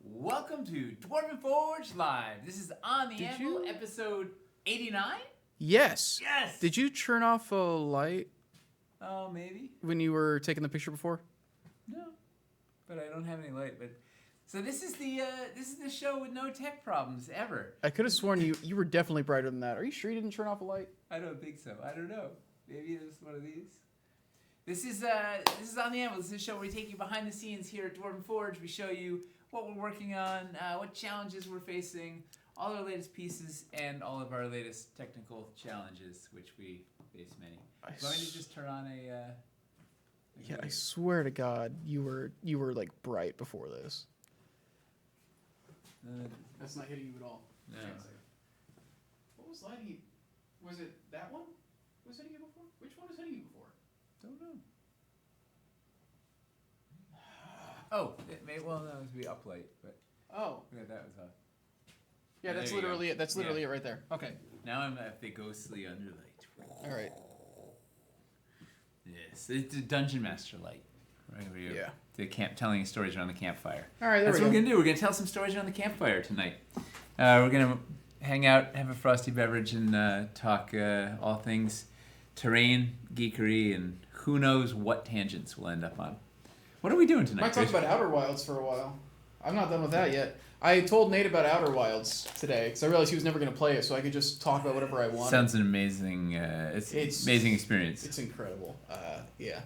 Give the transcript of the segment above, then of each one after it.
Welcome to Dwarven Forge Live. This is On the Anvil, episode 89? Yes. Yes! Did you turn off a light Oh, maybe? when you were taking the picture before? No. But I don't have any light. But so this is the show with no tech problems ever. I could have sworn you were definitely brighter than that. Are you sure you didn't turn off a light? I don't think so. I don't know. Maybe it was one of these. This is On the Anvil. This is a show where we take you behind the scenes here at Dwarven Forge. We show you what we're working on, what challenges we're facing, all our latest pieces, and all of our latest technical challenges, which we face many. Want me to just turn on a Yeah, I swear to God, you were like bright before this. That's not hitting you at all. No. What was lighting you? Was it that one? Was hitting you before? Which one was hitting you before? Don't know. Oh, it may, well, no, it would be uplight, but Oh. yeah, that was off. Yeah, that's literally it. That's literally it right there. Okay. Now I'm at the ghostly underlight. All right. Yes, it's a dungeon master light. Right over here. Yeah. The telling stories around the campfire. All right, That's what we're going to do. We're going to tell some stories around the campfire tonight. We're going to hang out, have a frosty beverage, and talk all things terrain, geekery, and who knows what tangents we'll end up on. What are we doing tonight? Might talk about Outer Wilds for a while. I'm not done with that yet. I told Nate about Outer Wilds today because I realized he was never going to play it, so I could just talk about whatever I wanted. Sounds an amazing. It's amazing experience. It's incredible. Yeah.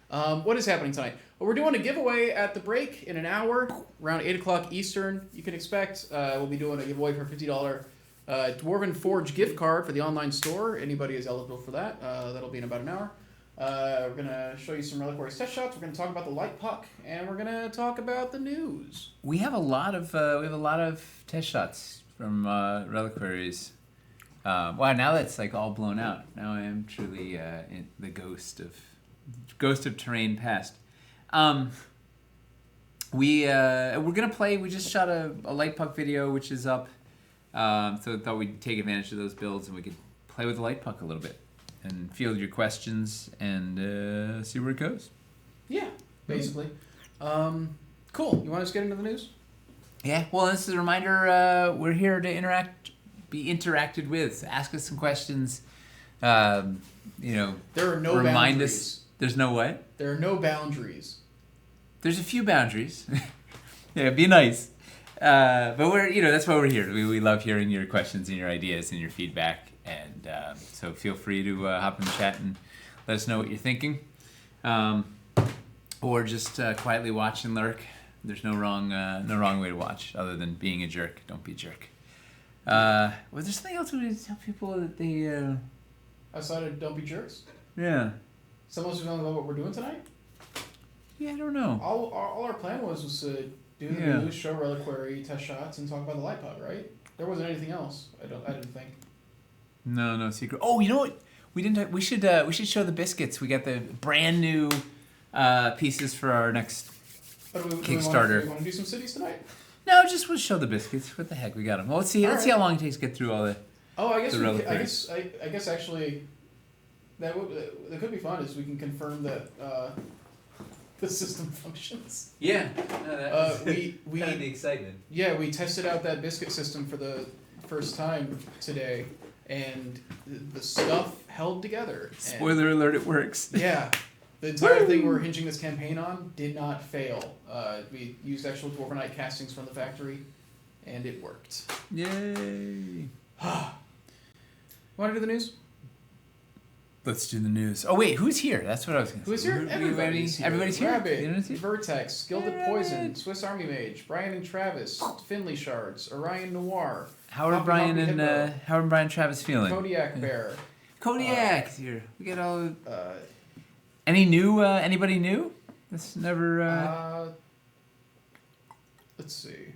What is happening tonight? Well, we're doing a giveaway at the break in an hour, around 8 o'clock Eastern. You can expect we'll be doing a giveaway for a $50 Dwarven Forge gift card for the online store. Anybody is eligible for that. That'll be in about an hour. We're going to show you some Reliquaries test shots. We're going to talk about the light puck, and we're going to talk about the news. We have a lot of test shots from Reliquaries. Wow, now that's like all blown out. Now I am truly in the ghost of terrain past. We're gonna play. We just shot a light puck video, which is up. So I thought we'd take advantage of those builds and we could play with the light puck a little bit and field your questions and see where it goes. Yeah, basically. Cool. You want us to get into the news? Yeah. Well, this is a reminder. We're here to be interacted with. Ask us some questions. There are no remind boundaries. us. There's no what? There are no boundaries. There's a few boundaries. Yeah, be nice. But that's why we're here. We love hearing your questions and your ideas and your feedback. And so feel free to hop in the chat and let us know what you're thinking. Or just quietly watch and lurk. There's no wrong way to watch other than being a jerk. Don't be a jerk. Was there something else we need to tell people that they... Outside of don't be jerks? Yeah. Someone else knows about what we're doing tonight? Yeah, I don't know. All our plan was to do the news, show Reliquary test shots, and talk about the light puck, right? There wasn't anything else. I didn't think. No secret. Oh, you know what? We didn't. We should show the biscuits. We got the brand new pieces for our next Kickstarter. Do we want to do some cities tonight? No, we'll show the biscuits. What the heck? We got them. Well, let's see how long it takes to get through all the. Oh, I guess actually, that could be fun. Is we can confirm that the system functions. Yeah. No, we kind of the excitement. Yeah, we tested out that biscuit system for the first time today, and the stuff held together. Spoiler alert! It works. Yeah. The entire thing we're hinging this campaign on did not fail. We used actual Dwarvenite castings from the factory, and it worked. Yay! Want to do the news? Let's do the news. Oh wait, who's here? That's what I was going to say. Who's here? Everybody's here. Everybody's here. Rabbit, Vertex, Gilded Poison, Swiss Army Mage, Brian and Travis, Finley Shards, Orion Noir. How are Brian and Travis feeling? Kodiak Bear. Kodiak here. We get all. Any new? Anybody new? That's never. Let's see.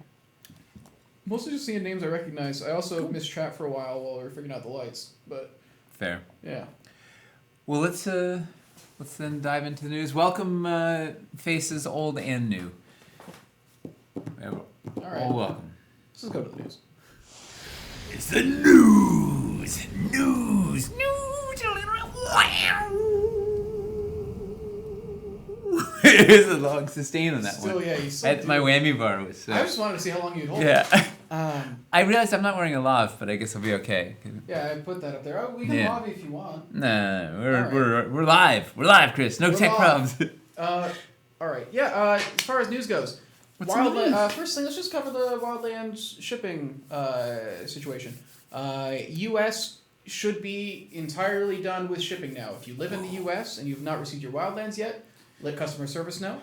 Mostly just seeing names I recognize. I also missed chat for a while we were figuring out the lights, but. Fair. Yeah. Well, let's then dive into the news. Welcome, faces old and new. All right. All welcome. Let's just go to the news. It's the news. is a long sustain on that Still, one. yeah, you still My whammy bar was. I just wanted to see how long you'd hold it. Yeah. I I realized I'm not wearing a lav, but I guess I'll be okay. Yeah, I put that up there. Oh, we can Yeah. lobby if you want. Nah, Alright. we're live. We're live, Chris. No We're tech live. problems. All right. Yeah. As far as news goes, What's in the news? First thing, let's just cover the Wildlands shipping situation. U.S. should be entirely done with shipping now. If you live in the U.S. and you've not received your Wildlands yet, let customer service know.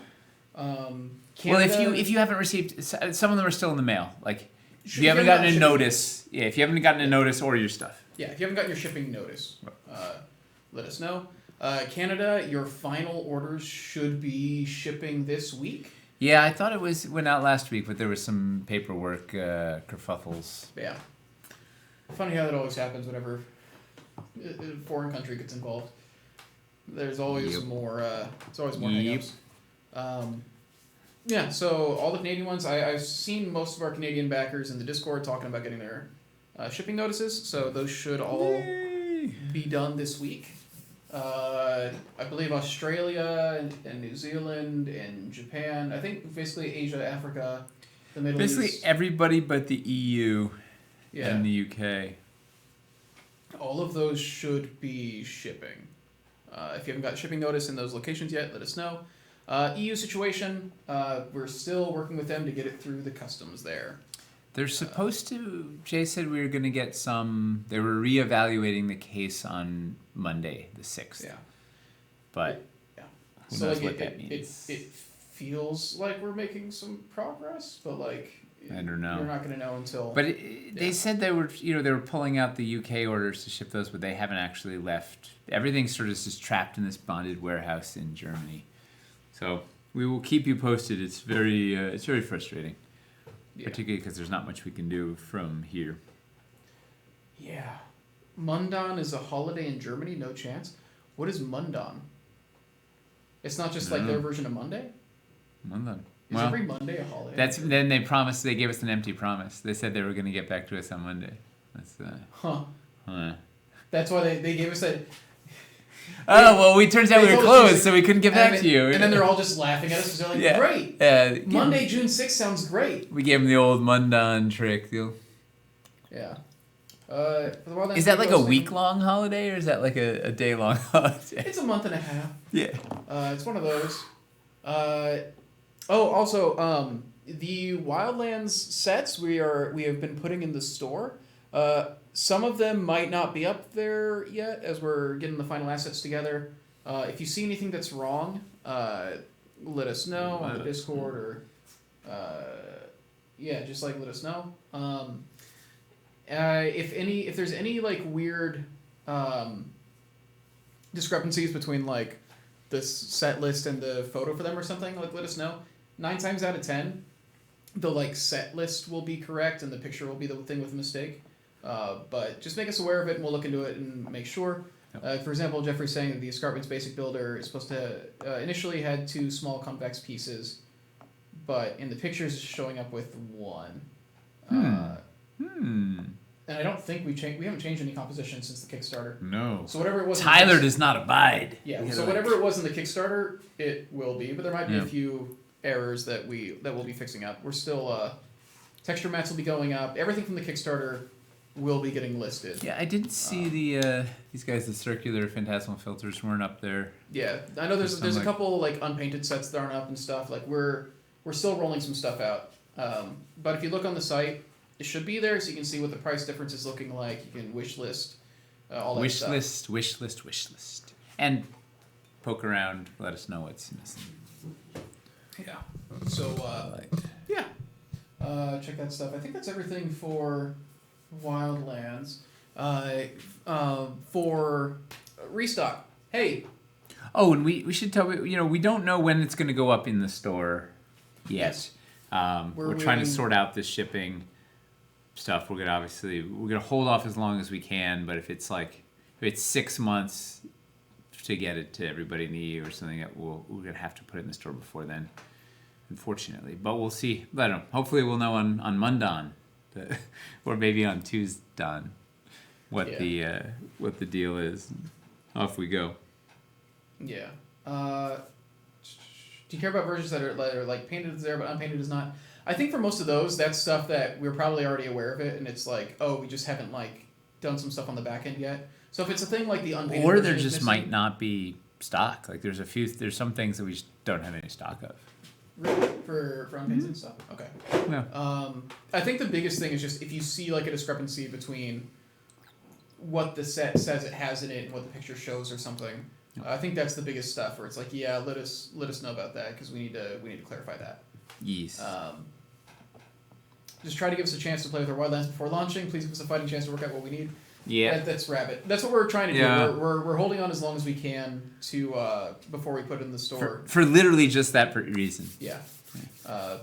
Well, if you haven't received, some of them are still in the mail. Like if you haven't not gotten a shipping- notice, if you haven't gotten a notice or your stuff. Yeah, if you haven't gotten your shipping notice, let us know. Canada, your final orders should be shipping this week. Yeah, I thought went out last week, but there was some paperwork kerfuffles. Yeah. Funny how that always happens whenever a foreign country gets involved. There's always more. There's always more hangups. Yeah. So all the Canadian ones, I've seen most of our Canadian backers in the Discord talking about getting their shipping notices. So those should all be done this week. I believe Australia and New Zealand and Japan. I think basically Asia, Africa, the Middle East. Basically everybody but the EU Yeah. and the UK. All of those should be shipping. If you haven't got shipping notice in those locations yet, let us know. EU situation, we're still working with them to get it through the customs there. They're supposed to. Jay said we were going to get some. They were reevaluating the case on Monday, the 6th. Yeah. But Yeah. who So knows like what that means? it feels like we're making some progress, but like I don't know. You're not going to know until. But they said they were, they were pulling out the UK orders to ship those, but they haven't actually left. Everything sort of is just trapped in this bonded warehouse in Germany. So we will keep you posted. It's very frustrating, particularly because there's not much we can do from here. Yeah, Mundan is a holiday in Germany. No chance. What is Mundan? It's not just like their version of Monday. Mundan. Is every Monday a holiday? Then they promised. They gave us an empty promise. They said they were going to get back to us on Monday. That's That's why they gave us that. Oh well, turns out we were told us closed, to- so we couldn't get back to you. And then they're all just laughing at us because they're like, "Great, Monday, June 6th sounds great." We gave them the old Mundan trick. Yeah. For the Wildlands Is that like a posting- week-long holiday, or is that like a day-long holiday? It's a month and a half. Yeah. It's one of those. Also, the Wildlands sets we have been putting in the store. Some of them might not be up there yet as we're getting the final assets together. If you see anything that's wrong, let us know on the Discord or just like let us know. If there's any like weird discrepancies between like the set list and the photo for them or something, like let us know. 9 times out of 10, the like set list will be correct and the picture will be the thing with the mistake. But just make us aware of it and we'll look into it and make sure. For example, Jeffrey's saying that the Escarpment's basic builder is supposed to initially had 2 small convex pieces, but in the pictures it's showing up with 1. And I don't think we haven't changed any composition since the Kickstarter. No. So whatever it was. Tyler does not abide. Yeah. So whatever it was in the Kickstarter, it will be, but there might be a few errors that we'll be fixing up. We're still texture mats will be going up. Everything from the Kickstarter will be getting listed. Yeah, I didn't see these guys. The circular phantasmal filters weren't up there. Yeah, I know there's a couple like unpainted sets that aren't up and stuff. Like we're still rolling some stuff out. But if you look on the site, it should be there, so you can see what the price difference is looking like. You can wish list all that stuff. Wish list, and poke around. Let us know what's missing. Yeah. So check that stuff. I think that's everything for Wildlands. For restock. Hey. Oh, and we should tell we don't know when it's going to go up in the store yet. Yes. We're trying to sort out this shipping stuff. We're gonna hold off as long as we can. But if it's 6 months to get it to everybody in the EU or something, we're gonna have to put it in the store before then, unfortunately. But we'll see. I don't know. Hopefully we'll know on Mundan, or maybe on Tuesday, what the deal is. Off we go. Yeah. Do you care about versions that are like painted is there but unpainted is not? I think for most of those, that's stuff that we're probably already aware of it, and it's like, oh, we just haven't like done some stuff on the back end yet. So if it's a thing like the unpainted, or version there is just missing, might not be stock. Like there's some things that we just don't have any stock of. really for unpainted stuff. Okay. Yeah. I think the biggest thing is just if you see like a discrepancy between what the set says it has in it and what the picture shows or something. I think that's the biggest stuff where it's like, yeah, let us know about that because we need to clarify that. Yes. Just try to give us a chance to play with our wildlands before launching. Please give us a fighting chance to work out what we need. Yeah. That's Rabbit. That's what we're trying to do. Yeah. We're holding on as long as we can to before we put it in the store. For literally just that reason. Yeah. Can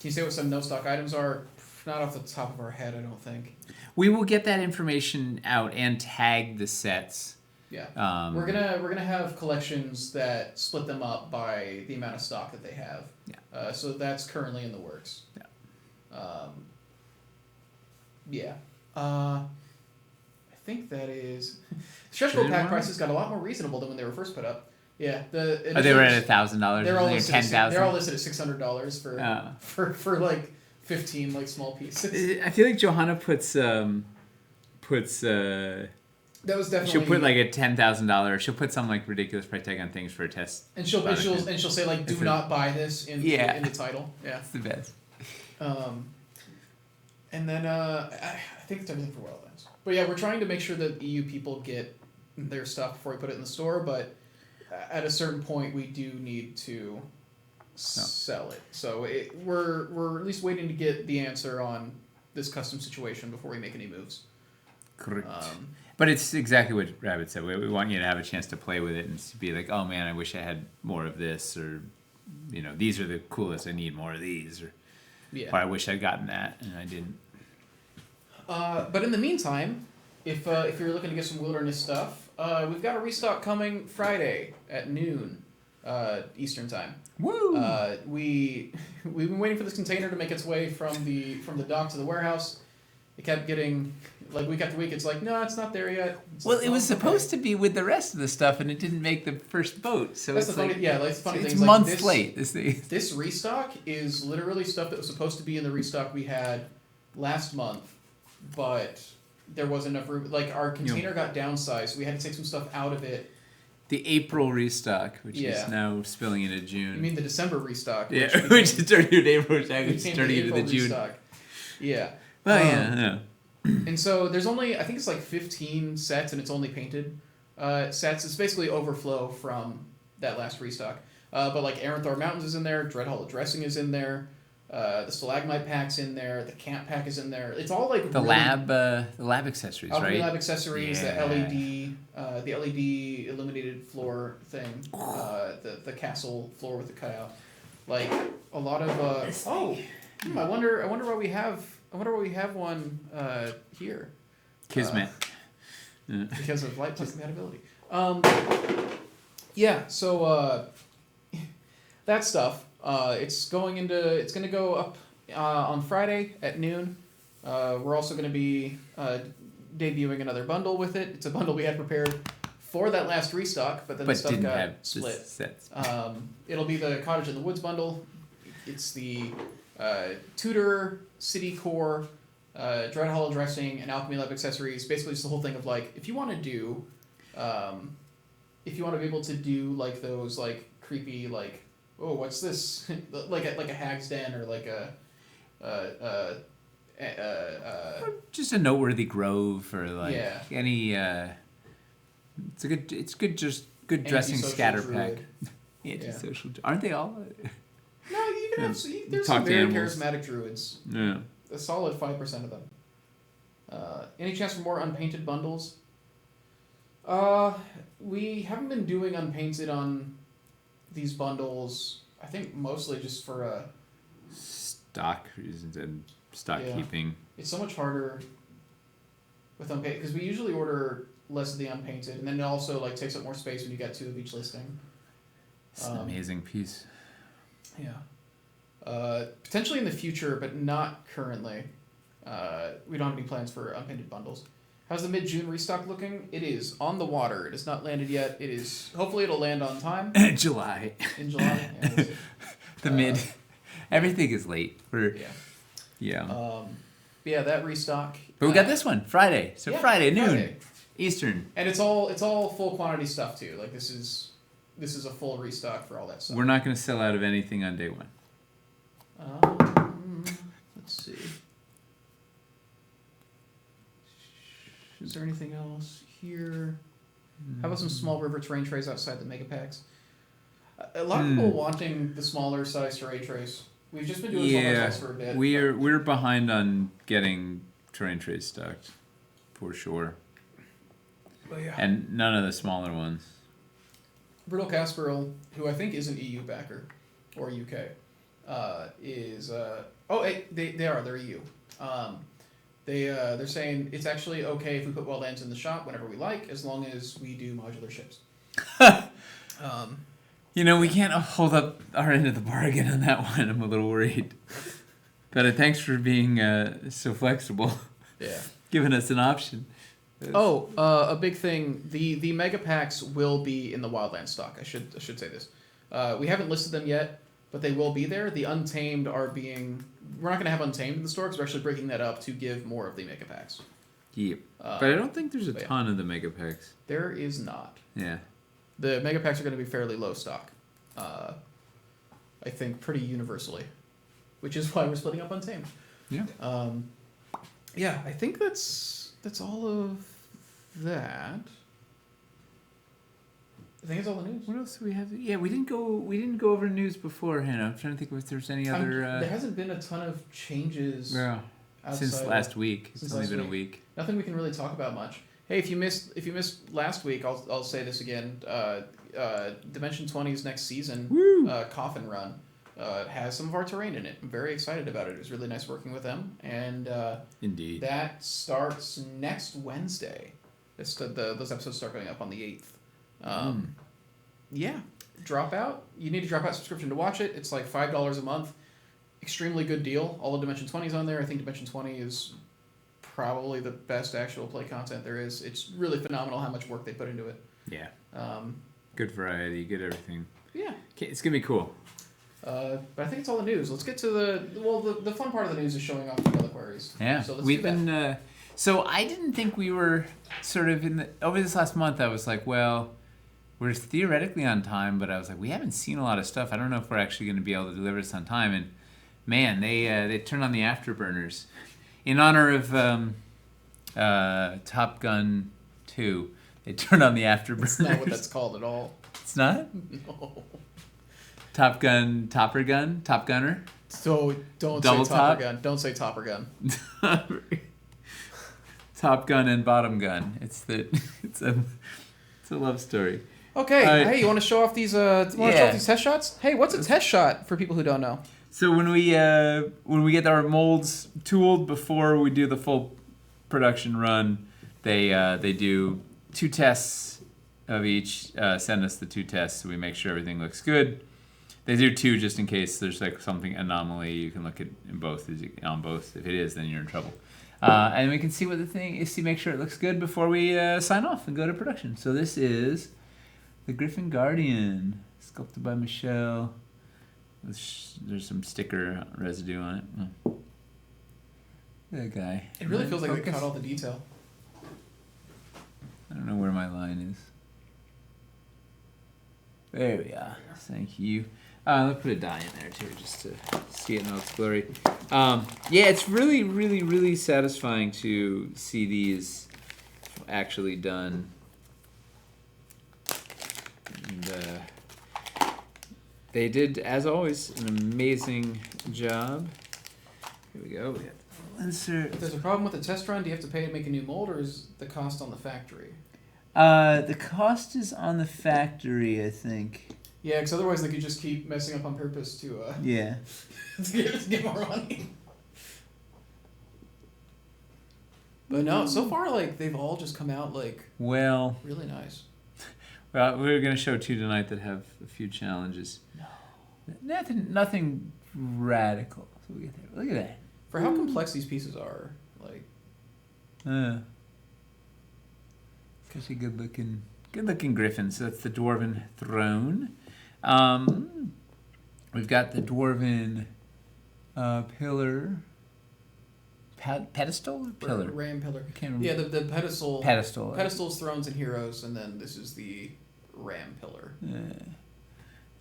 you say what some no stock items are? Not off the top of our head, I don't think. We will get that information out and tag the sets. Yeah. We're gonna have collections that split them up by the amount of stock that they have. Yeah. So that's currently in the works. Yeah. Yeah. I think that is. Stretch goal pack prices got a lot more reasonable than when they were first put up. Yeah. They were at $1,000. They're all or listed. $10,000. They're all listed at $600 for like 15 like small pieces. I feel like Johanna puts. That was definitely. She'll put like a $10,000. She'll put some like ridiculous price tag on things for a test. And she'll say like, do not buy this in the title. Yeah. It's the best. And then I think it's everything for Wildlands. But yeah, we're trying to make sure that EU people get their stuff before we put it in the store. But at a certain point, we do need to sell it. So we're at least waiting to get the answer on this custom situation before we make any moves. Correct. But it's exactly what Rabbit said. We want you to have a chance to play with it and be like, oh man, I wish I had more of this, or these are the coolest. I need more of these, or I wish I'd gotten that and I didn't. But in the meantime, if you're looking to get some wilderness stuff, we've got a restock coming Friday at noon Eastern time. Woo! We've been waiting for this container to make its way from the dock to the warehouse. It kept getting like week after week. It's like, no, it's not there yet. Well, it was supposed to be with the rest of the stuff, and it didn't make the first boat. So that's it's the funny, like, that's the funny thing. It's months late. This thing. This restock is literally stuff that was supposed to be in the restock we had last month, but there wasn't enough room. Like our container got downsized. We had to take some stuff out of it. The April restock, which is now spilling into June. You mean the December restock? Yeah, which is turning into April, which is turning into the June. Restock. Yeah. Well, yeah. And so there's only, I think it's like 15 sets, and it's only painted sets. It's basically overflow from that last restock. But like Aranthor Mountains is in there, Dread Hollow Dressing is in there, the Stalagmite Pack's in there, the Camp Pack is in there. It's all like the really lab accessories, Alchemy right? Lab accessories, the LED illuminated floor thing, the castle floor with the cutout, like a lot of I wonder why we have one here. Kismet. Because of light plus compatibility. So that stuff. It's going to go up on Friday at noon. We're also going to be debuting another bundle with it. It's a bundle we had prepared for that last restock, but then the stuff got split. It'll be the Cottage in the Woods bundle. It's the Tudor City Core, Dread Hollow Dressing, and Alchemy Lab accessories. Basically, it's the whole thing of like, if you want to be able to do like those like creepy like, oh, what's this? like a hag's den or like or just a noteworthy grove or like any. It's good just good dressing scatter pack. Antisocial. Aren't they all? No, you can have. There's some very charismatic druids. Yeah. A solid 5% of them. Any chance for more unpainted bundles? We haven't been doing unpainted on these bundles. I think mostly just for stock reasons and stock keeping. It's so much harder with unpainted because we usually order less of the unpainted, and then it also like takes up more space when you get 2 of each listing. It's an amazing piece. Yeah. Potentially in the future, but not currently. We don't have any plans for unpainted bundles. How's the mid-June restock looking? It is on the water. It has not landed yet. It is. Hopefully, it'll land on time July. in July. Yeah, we'll see. The mid. Everything is late. Yeah. Yeah. Yeah, that restock. But we got this one Friday. So yeah, Friday noon Friday. Eastern. And it's all full quantity stuff too. Like this is a full restock for all that stuff. We're not going to sell out of anything on day one. Let's see. Is there anything else here? How about some small river terrain trays outside the mega packs? A lot of people wanting the smaller size terrain trays. We've just been doing smaller size for a bit. We're behind on getting terrain trays stocked, for sure. But yeah. And none of the smaller ones. Brittle Casperl, who I think is an EU backer, or UK, is they're EU. They're saying it's actually okay if we put Wildlands in the shop whenever we like, as long as we do modular ships. We can't hold up our end of the bargain on that one. I'm a little worried. But thanks for being so flexible. Yeah. Giving us an option. A big thing. The mega packs will be in the Wildlands stock. I should say this. We haven't listed them yet, but they will be there. The Untamed are being. We're not going to have Untamed in the store because we're actually breaking that up to give more of the mega packs. Yep. But I don't think there's a ton of the mega packs. There is not. Yeah. The mega packs are going to be fairly low stock. I think pretty universally, which is why we're splitting up Untamed. Yeah. Yeah, I think that's all of that. I think it's all the news. What else do we have? Yeah, we didn't go over news beforehand. I'm trying to think if there's any other. There hasn't been a ton of changes. Yeah. Since last week. It's only been a week. Nothing we can really talk about much. Hey, if you missed last week, I'll say this again. Dimension 20's next season, Coffin Run, has some of our terrain in it. I'm very excited about it. It was really nice working with them, and indeed, that starts next Wednesday. Those episodes start going up on the 8th. Yeah, drop out. You need to drop out subscription to watch it. It's like $5 a month. Extremely good deal. All of Dimension 20 is on there. I think Dimension 20 is probably the best actual play content there is. It's really phenomenal how much work they put into it. Yeah. Good variety, good everything. Yeah. It's gonna be cool. But I think it's all the news. Let's get to the fun part of the news is showing off the reliquaries. Yeah. So let's We've do that. been. So I didn't think we were sort of over this last month. I was like, well, we're theoretically on time, but I was like, we haven't seen a lot of stuff. I don't know if we're actually going to be able to deliver this on time. And man, they turned on the afterburners in honor of Top Gun 2. They turned on the afterburners. That's not what that's called at all. It's not? No. Top Gunner. So don't Double say top? Topper Gun. Don't say Topper Gun. Top Gun and Bottom Gun. It's a love story. Okay. Hey, you want to show off these? Show off these test shots? Hey, what's a test shot for people who don't know? So when we get our molds tooled before we do the full production run, they do 2 tests of each. Send us the 2 tests so we make sure everything looks good. They do 2 just in case there's like something anomaly. You can look at in both on both. If it is, then you're in trouble. And we can see what the thing is. Make sure it looks good before we sign off and go to production. So this is the Griffin Guardian, sculpted by Michelle. There's some sticker residue on it. That guy. It really feels like they caught all the detail. I don't know where my line is. There we are. Thank you. Let's put a die in there too, just to see it in all its glory. Yeah, it's really, really, really satisfying to see these actually done. And, they did, as always, an amazing job. Here we go. We got the insert. If there's a problem with the test run, do you have to pay to make a new mold, or is the cost on the factory? The cost is on the factory, I think. Yeah, because otherwise they could just keep messing up on purpose to to get more money. But no, so far they've all just come out really nice. Well, we're gonna show 2 tonight that have a few challenges. No, nothing radical. So we get there. Look at that. For how complex these pieces are, Such a good looking griffin. So that's the dwarven throne. We've got the dwarven pillar. Pedestal or pillar? Ram pillar. I can't remember. Yeah, the pedestal. Pedestal. Pedestals, thrones, and heroes, and then this is the ram pillar. And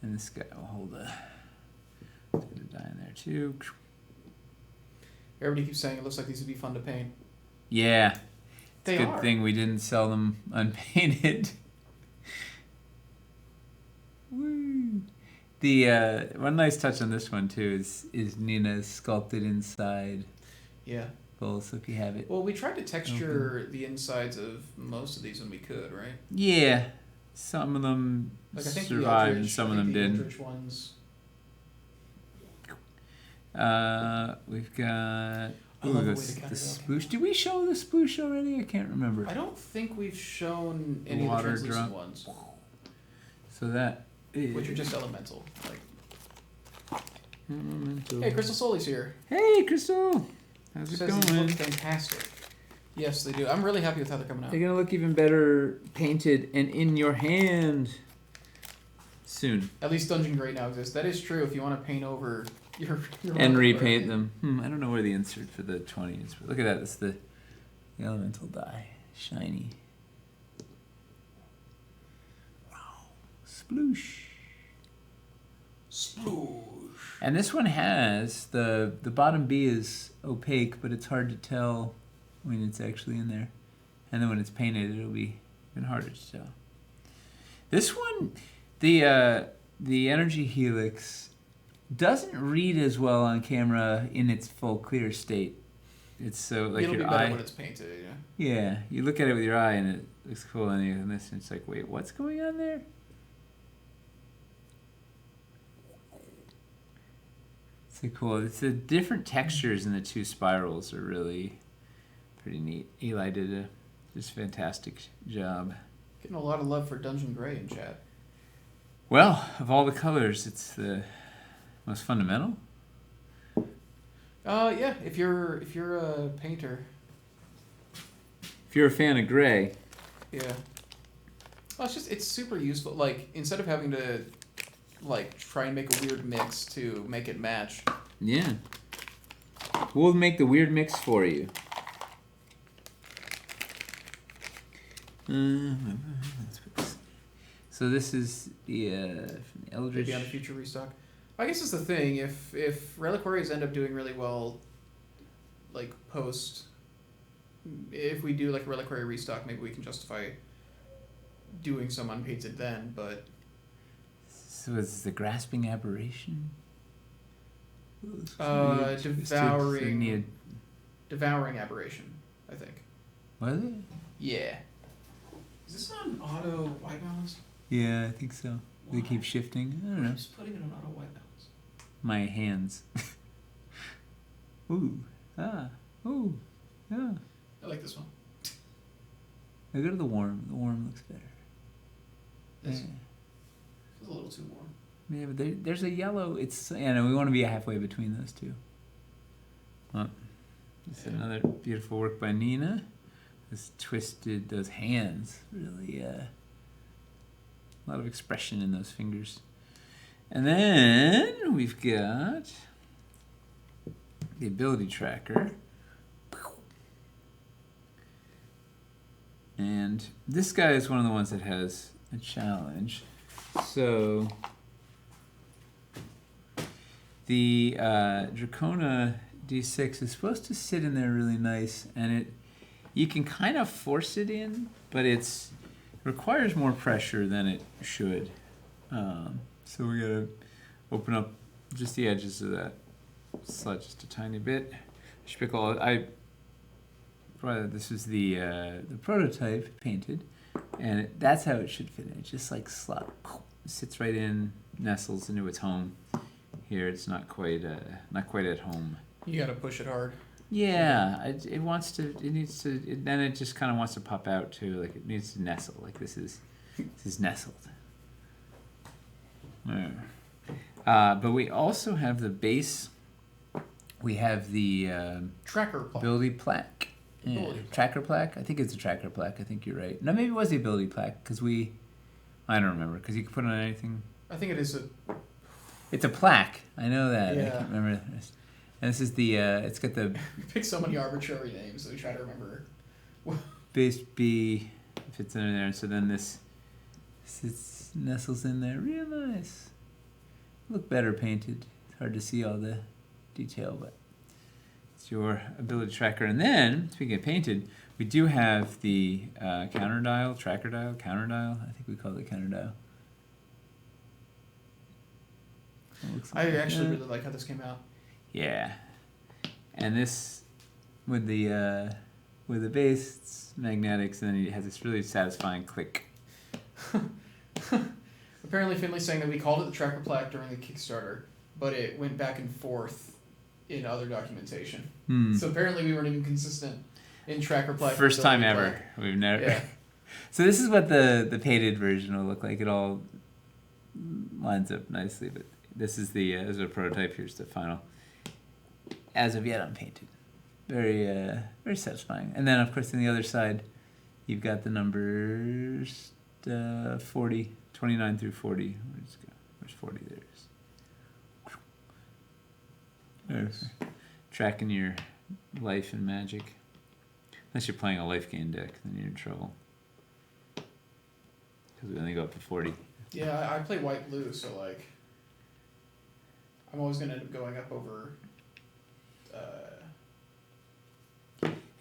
this guy will hold a die in there too. Everybody keeps saying it looks like these would be fun to paint. Yeah. It's They a good are. thing we didn't sell them unpainted. Woo. The one nice touch on this one too is Nina's sculpted inside Yeah. bowl, so if you have it. Well, we tried to texture the insides of most of these when we could, right? Yeah. Some of them Like I think survived and some of them didn't. Eldritch ones. We've got I love the way the they cut it out. sploosh. Did we show the sploosh already? I can't remember. I don't think we've shown any of the Water translucent drop. ones, So that is which are just elemental. Like, elemental. hey, Crystal Soli's here. Hey, Crystal. How's it Says these going? look fantastic. Yes, they do. I'm really happy with how they're coming out. They're gonna look even better painted and in your hand soon. At least Dungeon Grey now exists. That is true. If you want to paint over your And own repaint art. them. I don't know where the insert for the 20 is. But look at that. It's the elemental die. Shiny. Wow. Sploosh. Sploosh. And this one has the bottom B is opaque, but it's hard to tell when it's actually in there. And then when it's painted, it'll be even harder to tell. This one, the energy helix doesn't read as well on camera in its full clear state. It's so like It'll your be better eye. when it's painted. Yeah. Yeah, you look at it with your eye and it looks cool, and you this, and it's like, wait, what's going on there? It's so cool. It's the different textures in the two spirals are really pretty neat. Eli did a just fantastic job. Getting a lot of love for Dungeon Grey in chat. Well, of all the colors, it's the most fundamental. Yeah. If you're a painter, If you're a fan of gray, yeah. Well, it's super useful. Like instead of having to like try and make a weird mix to make it match. yeah, we'll make the weird mix for you. Let's put this. So this is the from the Eldritch. Maybe on a future restock. I guess it's the thing. If reliquaries end up doing really well, like post, if we do like a reliquary restock, maybe we can justify doing some unpainted then. But So it's the grasping aberration. devouring aberration, I think. Was it? Yeah. Is this on auto white balance? Yeah, I think so. They Why? keep shifting. I don't know. Just putting it on auto white balance. My hands. Ooh. Ah. Ooh. Yeah. I like this one. Now go to the warm. The warm looks better. This Yeah. feels a little too warm. Yeah, but there's a yellow. It's we want to be halfway between those two. Well, this is another beautiful work by Nina. This twisted those hands really a lot of expression in those fingers. And then we've got the ability tracker. And this guy is one of the ones that has a challenge. So the Dracona D6 is supposed to sit in there really nice, and you can kind of force it in, but it requires more pressure than it should. So we gotta open up just the edges of that slot just a tiny bit. This is the prototype painted, and that's how it should fit in. It just like sits right in, nestles into its home. Here it's not quite at home. You gotta push it hard. Yeah, it wants to. It needs to. Then it just kind of wants to pop out too. Like it needs to nestle. Like this is nestled. But we also have the base. We have the Tracker plaque. ability plaque. Yeah. Ability Tracker plaque? I think it's a tracker plaque. I think you're right. No, maybe it was the ability plaque because I don't remember because you can put it on anything. I think it is a. It's a plaque. I know that. I Yeah. can't remember. And this is the. It's got the We picked so many arbitrary names that we try to remember. base B fits in there. So then this nestles in there. Real nice. Look better painted. It's hard to see all the detail, but it's your ability tracker. And then, speaking of painted, we do have the counter dial, tracker dial, counter dial. I think we call it counter dial. I actually really like how this came out. Yeah, and this with the base, it's magnetics, and then it has this really satisfying click. Apparently, Finley's saying that we called it the tracker plaque during the Kickstarter, but it went back and forth in other documentation. So apparently, we weren't even consistent in tracker plaque. First time ever. Plaque. We've never. Yeah. So this is what the painted version will look like. It all lines up nicely, but this is this is a prototype. Here's the final. As of yet, unpainted. Very very satisfying. And then, of course, on the other side, you've got the numbers 40, 29 through 40. Where's 40? There's tracking your life and magic. Unless you're playing a life gain deck, then you're in trouble. Because we only go up to 40. Yeah, I play white blue, so like, I'm always gonna end up going up over.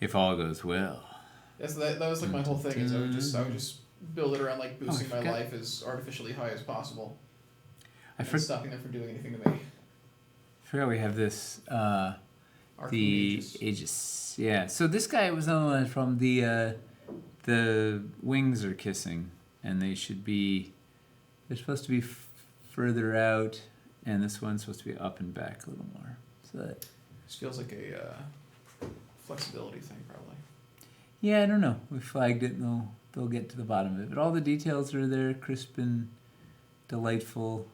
If all goes well. That was like my whole thing. Is I would just build it around like boosting my life as artificially high as possible. And stopping them from doing anything to me. I forgot we have this. The Aegis. Aegis. Yeah. So this guy was on one from the wings are kissing, and they should be. They're supposed to be further out, and this one's supposed to be up and back a little more. So that. This feels like a flexibility thing, probably. Yeah, I don't know. We flagged it, and they'll get to the bottom of it. But all the details are there, crisp and delightful.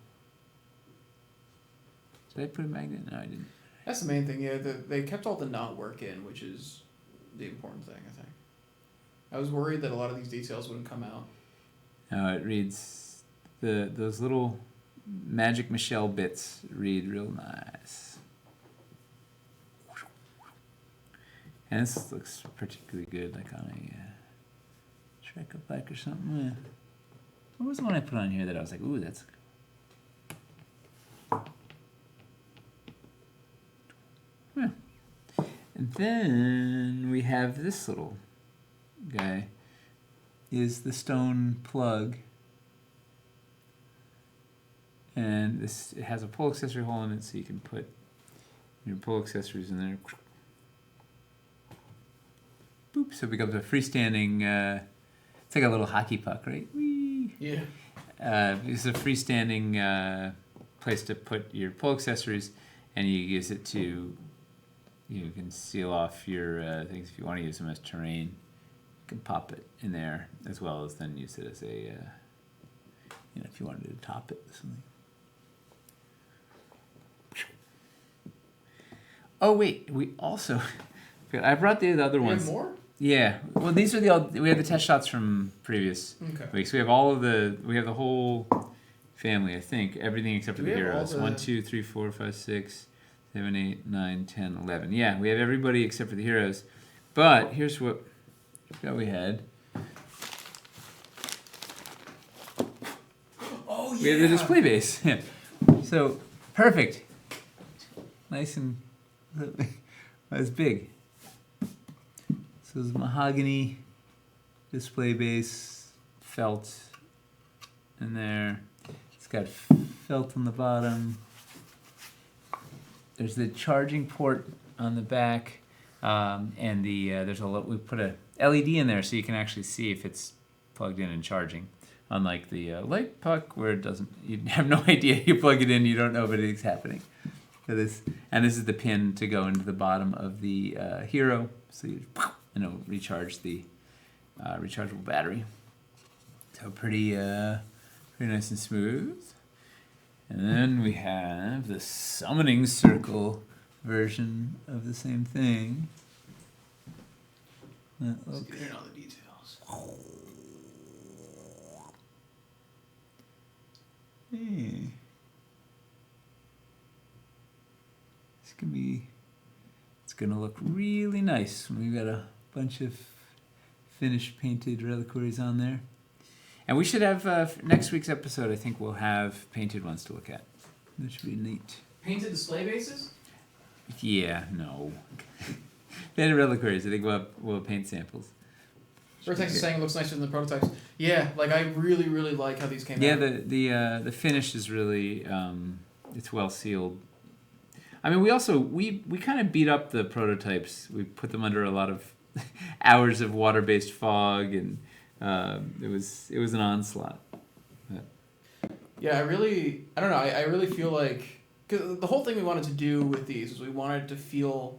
Did I put a magnet? No, I didn't. That's the main thing. Yeah, they kept all the knot work in, which is the important thing, I think. I was worried that a lot of these details wouldn't come out. No, it reads those little Magic Michelle bits read real nice. And this looks particularly good, like on a tracker plaque or something. Yeah. What was the one I put on here that I was like, ooh, that's. Yeah. And then we have this little guy. Is the stone plug. And it has a pull accessory hole in it, so you can put your pull accessories in there. Boop, so it becomes a freestanding, it's like a little hockey puck, right? Whee! Yeah. It's a freestanding place to put your pull accessories, and you use it to, you can seal off your things if you want to use them as terrain. You can pop it in there, as well as then use it as a, if you wanted to top it with something. Oh wait, we also, I brought the other ones. You have more? Yeah. Well, these are we have the test shots from previous weeks. We have we have the whole family, I think. Everything except for the heroes. 1, 2, 3, 4, 5, 6, 7, 8, 9, 10, 11. Yeah, we have everybody except for the heroes. But here's what we had. Oh, yeah. We have the display base. Yeah. So, perfect. Nice and... That's big. So it's mahogany display base, felt in there. It's got felt on the bottom. There's the charging port on the back, and there's we put a LED in there so you can actually see if it's plugged in and charging. Unlike the light puck where it doesn't, you have no idea. You plug it in, you don't know if anything's happening. So this is the pin to go into the bottom of the hero. So you. And it'll recharge the rechargeable battery. So pretty nice and smooth. And then we have the summoning circle version of the same thing. Let's get in on the details. Hey. It's gonna look really nice when we've got a bunch of finished painted reliquaries on there. And we should have, next week's episode, I think we'll have painted ones to look at. That should be neat. Painted display bases? Yeah, no. Painted reliquaries, I think we'll have paint samples. Vertex is saying it looks nicer than the prototypes. Yeah, like I really, really like how these came out. Yeah, the finish is really, it's well sealed. I mean, we kind of beat up the prototypes. We put them under a lot of hours of water-based fog, and it was an onslaught. But. Yeah, I don't know. I really feel like, cause the whole thing we wanted to do with these is we wanted to feel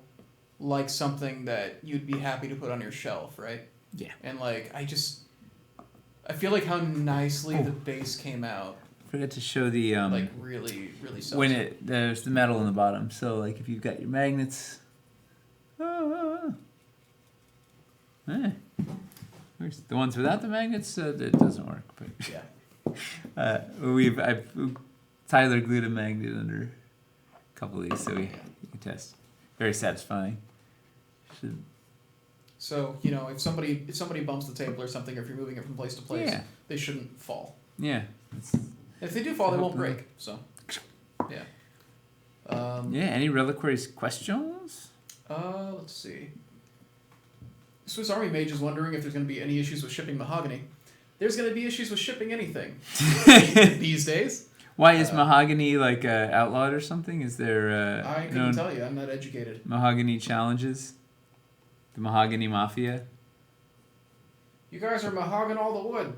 like something that you'd be happy to put on your shelf, right? Yeah. And like I feel like how nicely the base came out. Forgot to show the like really, really sells when it. There's the metal in the bottom. So like if you've got your magnets. Where's the ones without the magnets? It doesn't work. But Yeah. Tyler glued a magnet under a couple of these, so we can test. Very satisfying. So if somebody bumps the table or something, or if you're moving it from place to place, they shouldn't fall. Yeah. If they do fall, they won't break. So, yeah. Any reliquaries questions? Let's see. Swiss Army Mage is wondering if there's going to be any issues with shipping mahogany. There's going to be issues with shipping anything these days. Why is mahogany like outlawed or something? Is there I couldn't tell you. I'm not educated. Mahogany challenges? The mahogany mafia? You guys are mahogany all the wood.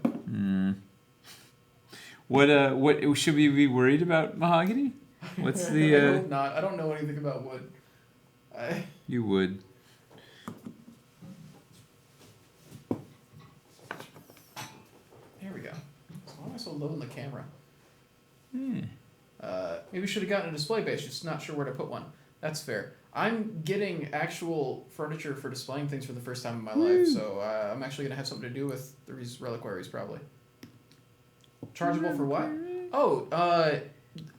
What should we be worried about mahogany? What's the I hope not. I don't know anything about wood. You would. There we go. Why am I so low in the camera? Yeah. Maybe we should have gotten a display base, just not sure where to put one. That's fair. I'm getting actual furniture for displaying things for the first time in my life, so I'm actually going to have something to do with these reliquaries, probably. Chargeable for what? Oh,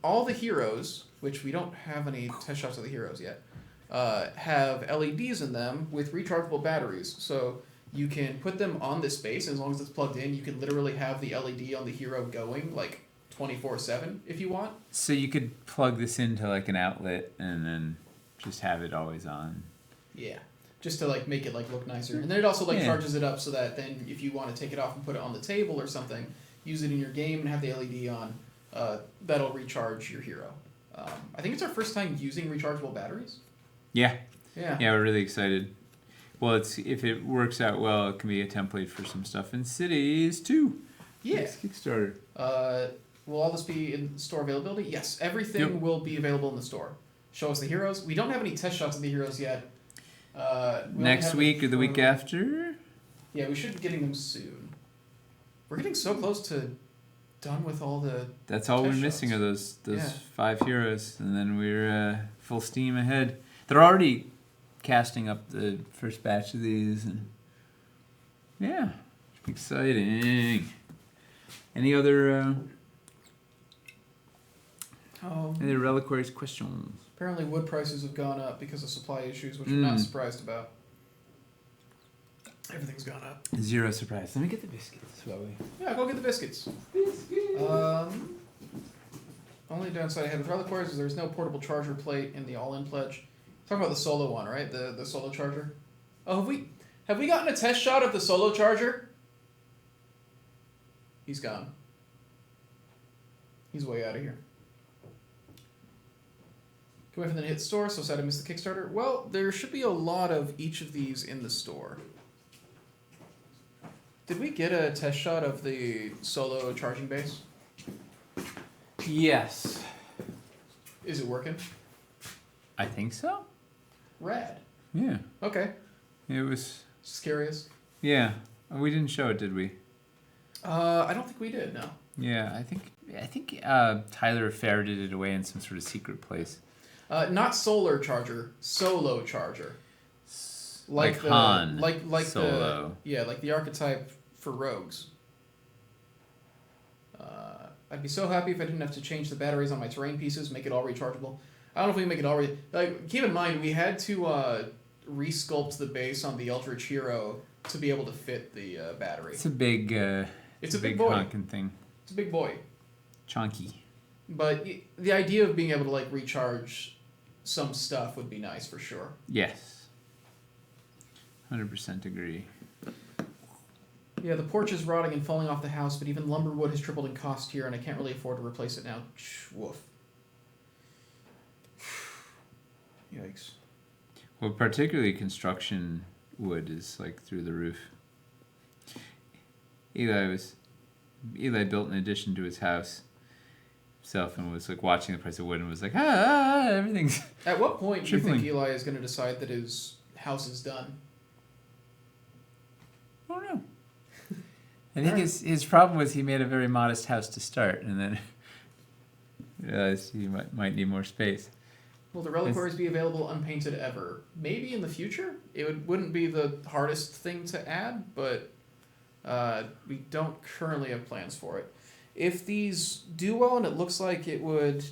all the heroes, which we don't have any test shots of the heroes yet, have LEDs in them with rechargeable batteries. So you can put them on this base, and as long as it's plugged in, you can literally have the LED on the hero going, like, 24/7 if you want. So you could plug this into like an outlet and then just have it always on. Yeah, just to like make it like look nicer, and then it also like charges it up so that then if you want to take it off and put it on the table or something, use it in your game and have the LED on, that'll recharge your hero. I think it's our first time using rechargeable batteries. Yeah. Yeah. Yeah, we're really excited. Well, if it works out well, it can be a template for some stuff in cities too. Yeah. Next Kickstarter. Will all this be in store availability? Yes, everything will be available in the store. Show us the heroes. We don't have any test shots of the heroes yet. Next week or the week after? Yeah, we should be getting them soon. We're getting so close to done with all the. That's all we're test missing shots. are those 5 heroes, and then we're full steam ahead. They're already casting up the first batch of these, and yeah, exciting. Any other reliquaries questions? Apparently wood prices have gone up because of supply issues, which I'm not surprised about. Everything's gone up. Zero surprise. Let me get the biscuits. Yeah, go get the biscuits. Only downside I had with reliquaries is there's no portable charger plate in the all-in pledge. Talking about the solo one, right? The solo charger. Oh, have we gotten a test shot of the solo charger? He's gone. He's way out of here. Can wait for them to hit the store, so sad I missed the Kickstarter. Well, there should be a lot of each of these in the store. Did we get a test shot of the solo charging base? Yes. Is it working? I think so. Rad. Yeah. Okay. It was. Just curious. Yeah. We didn't show it, did we? I don't think we did, no. Yeah, I think Tyler ferreted it away in some sort of secret place. Not solar charger, solo charger. Like the Han like Solo. like the archetype for rogues. I'd be so happy if I didn't have to change the batteries on my terrain pieces, make it all rechargeable. I don't know if we can make it all like. Keep in mind, we had to resculpt the base on the Eldritch Hero to be able to fit the battery. It's a big. It's a big boy. honking thing. It's a big boy. Chunky. But the idea of being able to like recharge some stuff would be nice for sure. Yes. 100% agree. Yeah, the porch is rotting and falling off the house, but even lumber wood has tripled in cost here, and I can't really afford to replace it now. Woof. Yikes. Well, particularly construction wood is like through the roof. Eli built an addition to his house himself and was like watching the price of wood and was like, everything's. At what point do you tripling. think Eli is going to decide that his house is done? I don't know. I think his problem was he made a very modest house to start, and then realized he might need more space. Will the reliquaries be available unpainted ever? Maybe in the future. Wouldn't be the hardest thing to add, but we don't currently have plans for it. If these do well, and it looks like it would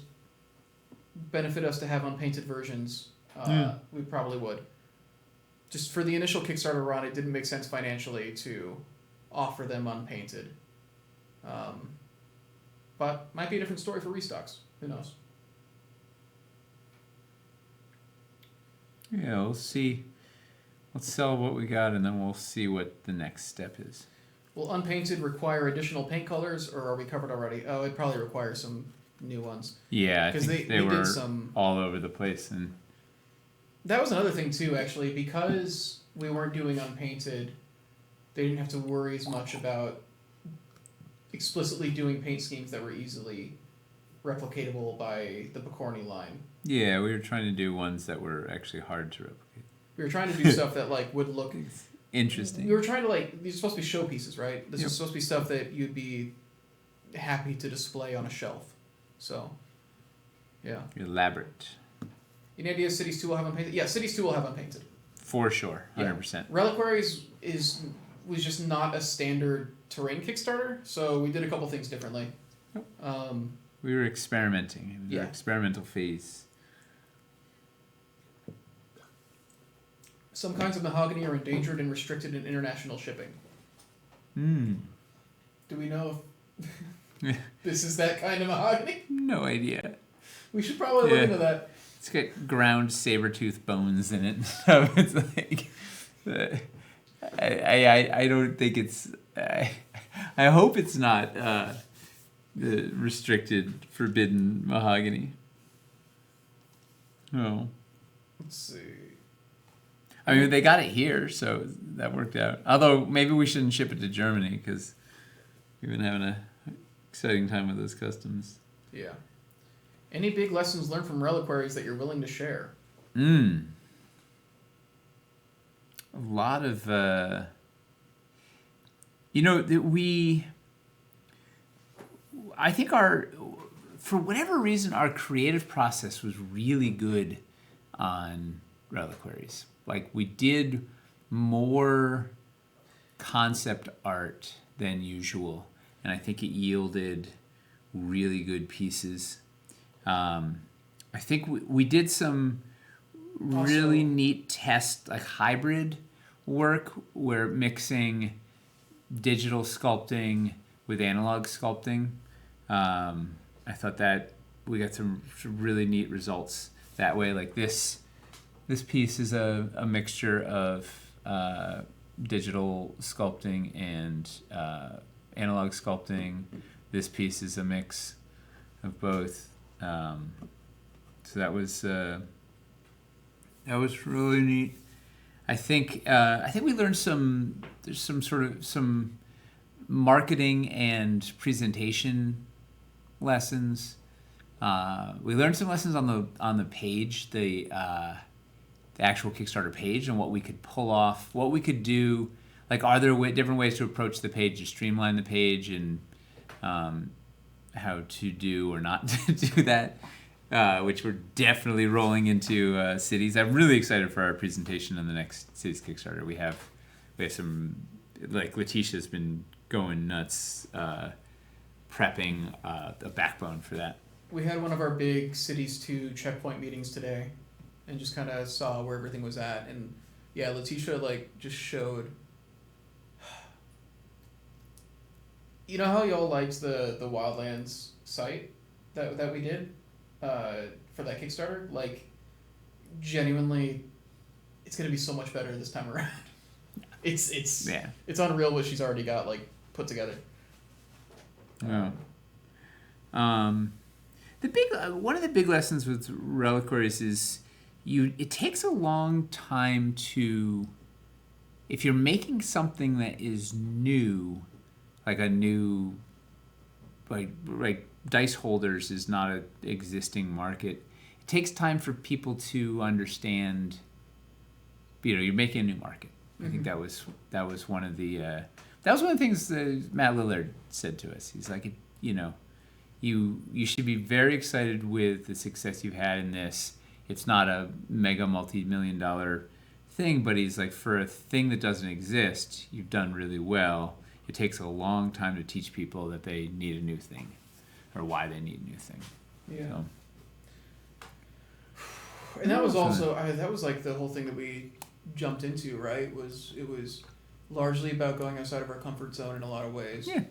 benefit us to have unpainted versions, we probably would. Just for the initial Kickstarter run, it didn't make sense financially to offer them unpainted. But might be a different story for restocks. Who knows? Yeah, we'll see. Let's sell what we got, and then we'll see what the next step is. Will unpainted require additional paint colors, or are we covered already? Oh, it probably requires some new ones. Yeah, I think they were did some all over the place, and that was another thing too. Actually, because we weren't doing unpainted, they didn't have to worry as much about explicitly doing paint schemes that were easily replicatable by the Picorni line. yeah, we were trying to do ones that were actually hard to replicate. We were trying to do stuff that like would look Interesting. We were trying to like these are supposed to be showpieces, right? This Yep. is supposed to be stuff that you'd be happy to display on a shelf. So, yeah. Elaborate. Any ideas Cities 2 will have unpainted? Yeah, Cities 2 will have unpainted. For sure, 100%. Reliquaries was just not a standard terrain Kickstarter, so we did a couple things differently. Yep. Um, We were experimenting. It was our experimental phase. some kinds of mahogany are endangered and restricted in international shipping. Do we know if this is that kind of mahogany? No idea. We should probably look into that. It's got ground saber-tooth bones in it and stuff. It's like, I don't think it's. I hope it's not the restricted, forbidden mahogany. No. Let's see. I mean, they got it here, so that worked out. Although maybe we shouldn't ship it to Germany because we've been having a exciting time with those customs. Yeah. Any big lessons learned from reliquaries that you're willing to share? A lot of, I think for whatever reason, our creative process was really good on reliquaries. Like, we did more concept art than usual, and I think it yielded really good pieces. I think we did some really neat test, like hybrid work, where mixing digital sculpting with analog sculpting. I thought that we got some really neat results that way. Like this piece is a mixture of digital sculpting and analog sculpting. This piece is a mix of both. So that was really neat. I think we learned there's some marketing and presentation lessons. We learned some lessons on the page, the actual Kickstarter page, and what we could pull off, what we could do. Like, are there different ways to approach the page, to streamline the page, and how to do or not to do that. which we're definitely rolling into cities. I'm really excited for our presentation on the next cities Kickstarter. We have some, like Letitia's been going nuts, prepping a backbone for that. We had one of our big Cities 2 checkpoint meetings today, and just kind of saw where everything was at. And yeah, Letitia just showed. You know how y'all liked the Wildlands site that we did for that Kickstarter? Genuinely, it's gonna be so much better this time around. It's unreal what she's already got put together. Yeah. The big one of the big lessons with reliquaries is it takes a long time to, if you're making something that is new, like a new like dice holders is not an existing market. It takes time for people to understand. You're making a new market. I think that was one of the things that Matt Lillard said to us. He's like, you should be very excited with the success you've had in this. It's not a mega multi-million-dollar thing, but he's like, for a thing that doesn't exist, you've done really well. It takes a long time to teach people that they need a new thing, or why they need a new thing. Yeah. So. And that was also that was the whole thing that we jumped into, right? It was largely about going outside of our comfort zone in a lot of ways. Yeah.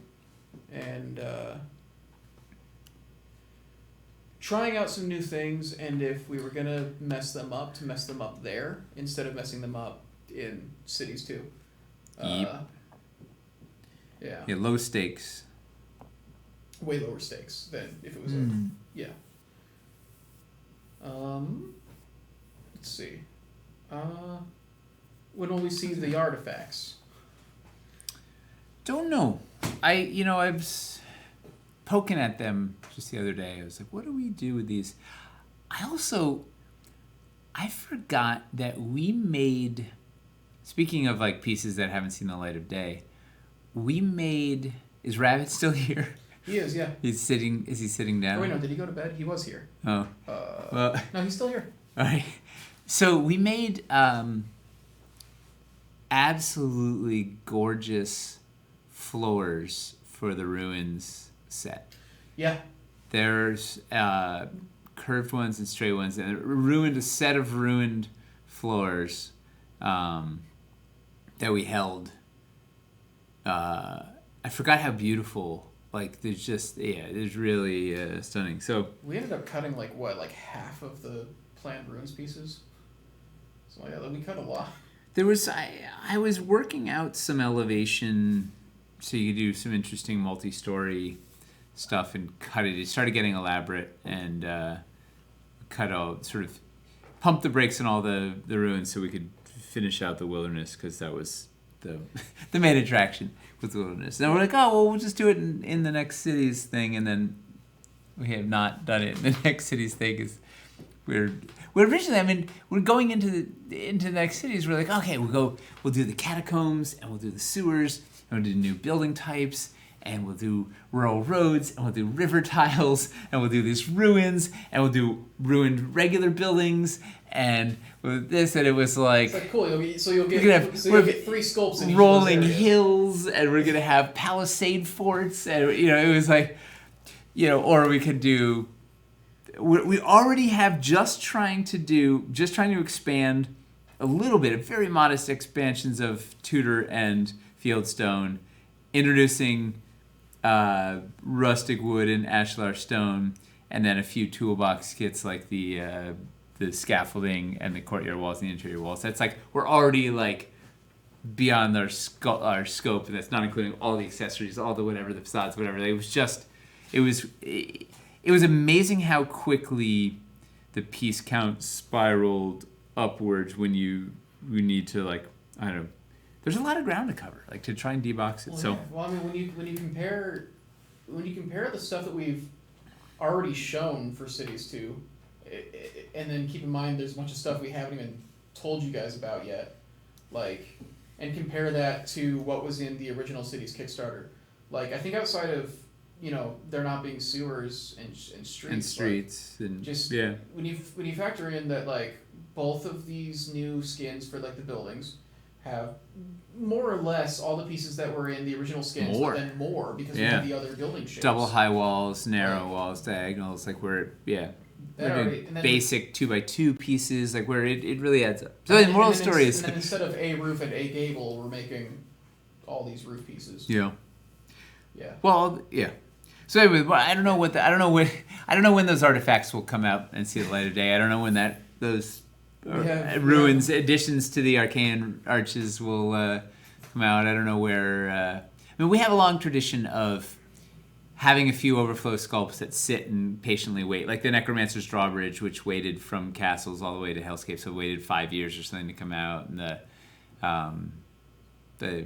And trying out some new things, and if we were gonna mess them up, to mess them up there instead of messing them up in cities too. Yep. Yeah. Low stakes. Way lower stakes than if it was yeah. Let's see. When will we see the artifacts? Don't know. I was poking at them just the other day. I was like, what do we do with these? I forgot that we made, speaking of pieces that haven't seen the light of day, is Rabbit still here? He is, yeah. Is he sitting down? Oh, wait, no, did he go to bed? He was here. Oh. No, he's still here. All right. So we made absolutely gorgeous floors for the ruins set. Yeah. There's curved ones and straight ones, and a set of ruined floors that we held. I forgot how beautiful. There's really stunning. So we ended up cutting half of the planned ruins pieces. So yeah, we cut a lot. There was I was working out some elevation, so you could do some interesting multi-story stuff and cut it. It started getting elaborate, and pump the brakes on all the ruins so we could finish out the wilderness, because that was the main attraction with the wilderness. And we're like, we'll just do it in the next cities thing, and then we have not done it in the next cities thing. Is we're originally, we're going into the next cities. We're like, okay, we'll do the catacombs, and we'll do the sewers, and we'll do new building types, and we'll do rural roads, and we'll do river tiles, and we'll do these ruins, and we'll do ruined regular buildings, and with this, and it was like cool. You'll get 3 sculpts in each rolling of those areas. hills, and we're gonna have palisade forts, and it was or we could do. We already have just trying to expand a little bit, very modest expansions of Tudor and Fieldstone, introducing rustic wood and ashlar stone, and then a few toolbox kits like the scaffolding and the courtyard walls and the interior walls. That's we're already beyond our scope, and that's not including all the accessories, all the whatever, the facades, whatever. It was amazing how quickly the piece count spiraled upwards when you need to I don't know. There's a lot of ground to cover, to try and debox it. When you compare the stuff that we've already shown for Cities 2, and then keep in mind there's a bunch of stuff we haven't even told you guys about yet, and compare that to what was in the original Cities Kickstarter. I think outside of there not being sewers and streets. And streets and Just yeah. when you factor in that like both of these new skins for like the buildings have more or less all the pieces that were in the original skins, More. but then more because we Yeah. have the other building shapes. Double high walls, narrow Right. walls, diagonals, like where That we're already- doing and then- basic 2x2 pieces, like where it really adds up. So the moral story is And then instead of a roof and a gable, we're making all these roof pieces. yeah. Yeah. Well, yeah. So anyway, well, I don't know when those artifacts will come out and see the light of day. I don't know when those ruins additions to the arcane arches will come out. I don't know where. I mean, we have a long tradition of having a few overflow sculpts that sit and patiently wait, like the Necromancer's Drawbridge, which waited from castles all the way to Hellscape, so waited 5 years or something to come out, and the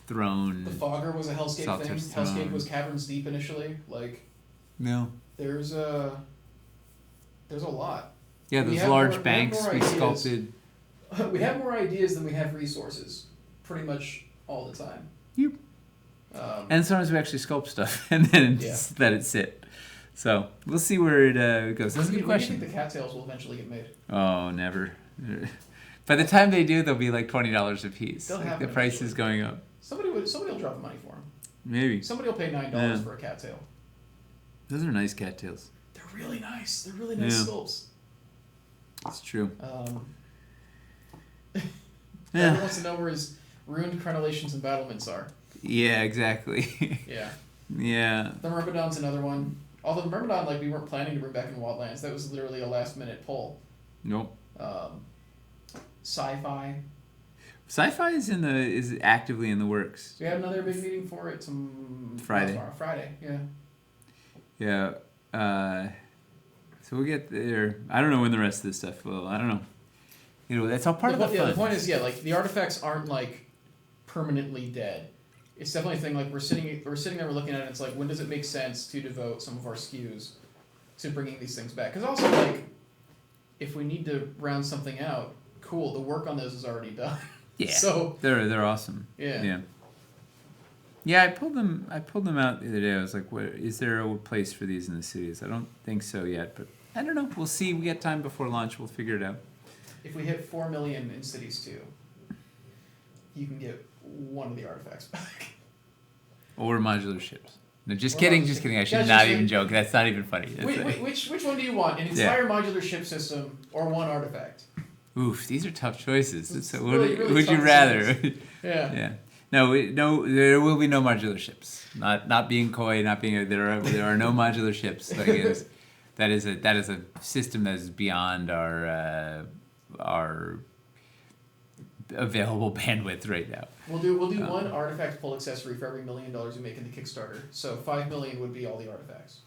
throne. The Fogger was a Hellscape thing. Salter's Hellscape Throne. was Caverns Deep initially. Like No. there's a lot. Yeah, We those have large more- we have banks more we ideas. sculpted. We have more ideas than we have resources, pretty much all the time. Yep. And sometimes we actually sculpt stuff and then just let it sit. So we'll see where it goes. That's a good When do you question. think the cattails will eventually get made? Oh, never. By the time they do, they'll be like $20 a piece. They'll Like, happen the price eventually. is going up. Somebody will drop the money for them. Maybe. Somebody will pay $9 Yeah. for a cattail. Those are nice cattails. They're really nice. They're really nice Yeah. sculpts. It's true. Everyone Yeah. wants to know where his ruined crenellations and battlements are. Yeah, exactly. Yeah. Yeah. The Myrmidon's another one. Although the Myrmidon, like, we weren't planning to bring back in Wildlands. That was literally a last-minute pull. Nope. Sci-fi. Sci-fi is actively in the works. We had another big meeting for it Friday. Friday, yeah. Yeah. So we'll get there. I don't know when the rest of this stuff will. I don't know. That's all part of the fun. The point is, like, the artifacts aren't, like, permanently dead. It's definitely a thing, like, we're sitting there, we're looking at it, and it's like, when does it make sense to devote some of our SKUs to bringing these things back? Because also, like, if we need to round something out, cool, the work on those is already done. Yeah. So they're awesome. yeah. Yeah, I pulled them out the other day. I was like, "What is there a place for these in the cities?" I don't think so yet, but I don't know. We'll see. We got time before launch. We'll figure it out. If we hit 4 million in cities too, you can get one of the artifacts back. Or modular ships. No, just Or kidding. modular Just kidding. I ships. should That's not just even like- joke. That's not even funny. Which one do you want? An entire modular ship system or one artifact? Oof, these are tough choices. It's So really, really would you tough rather? Yeah. Yeah. No, there will be no modular ships. Not being coy, not being there are no modular ships. Like that is a system that is beyond our available bandwidth right now. We'll do one artifact pull accessory for every $1 million we make in the Kickstarter. So 5 million would be all the artifacts.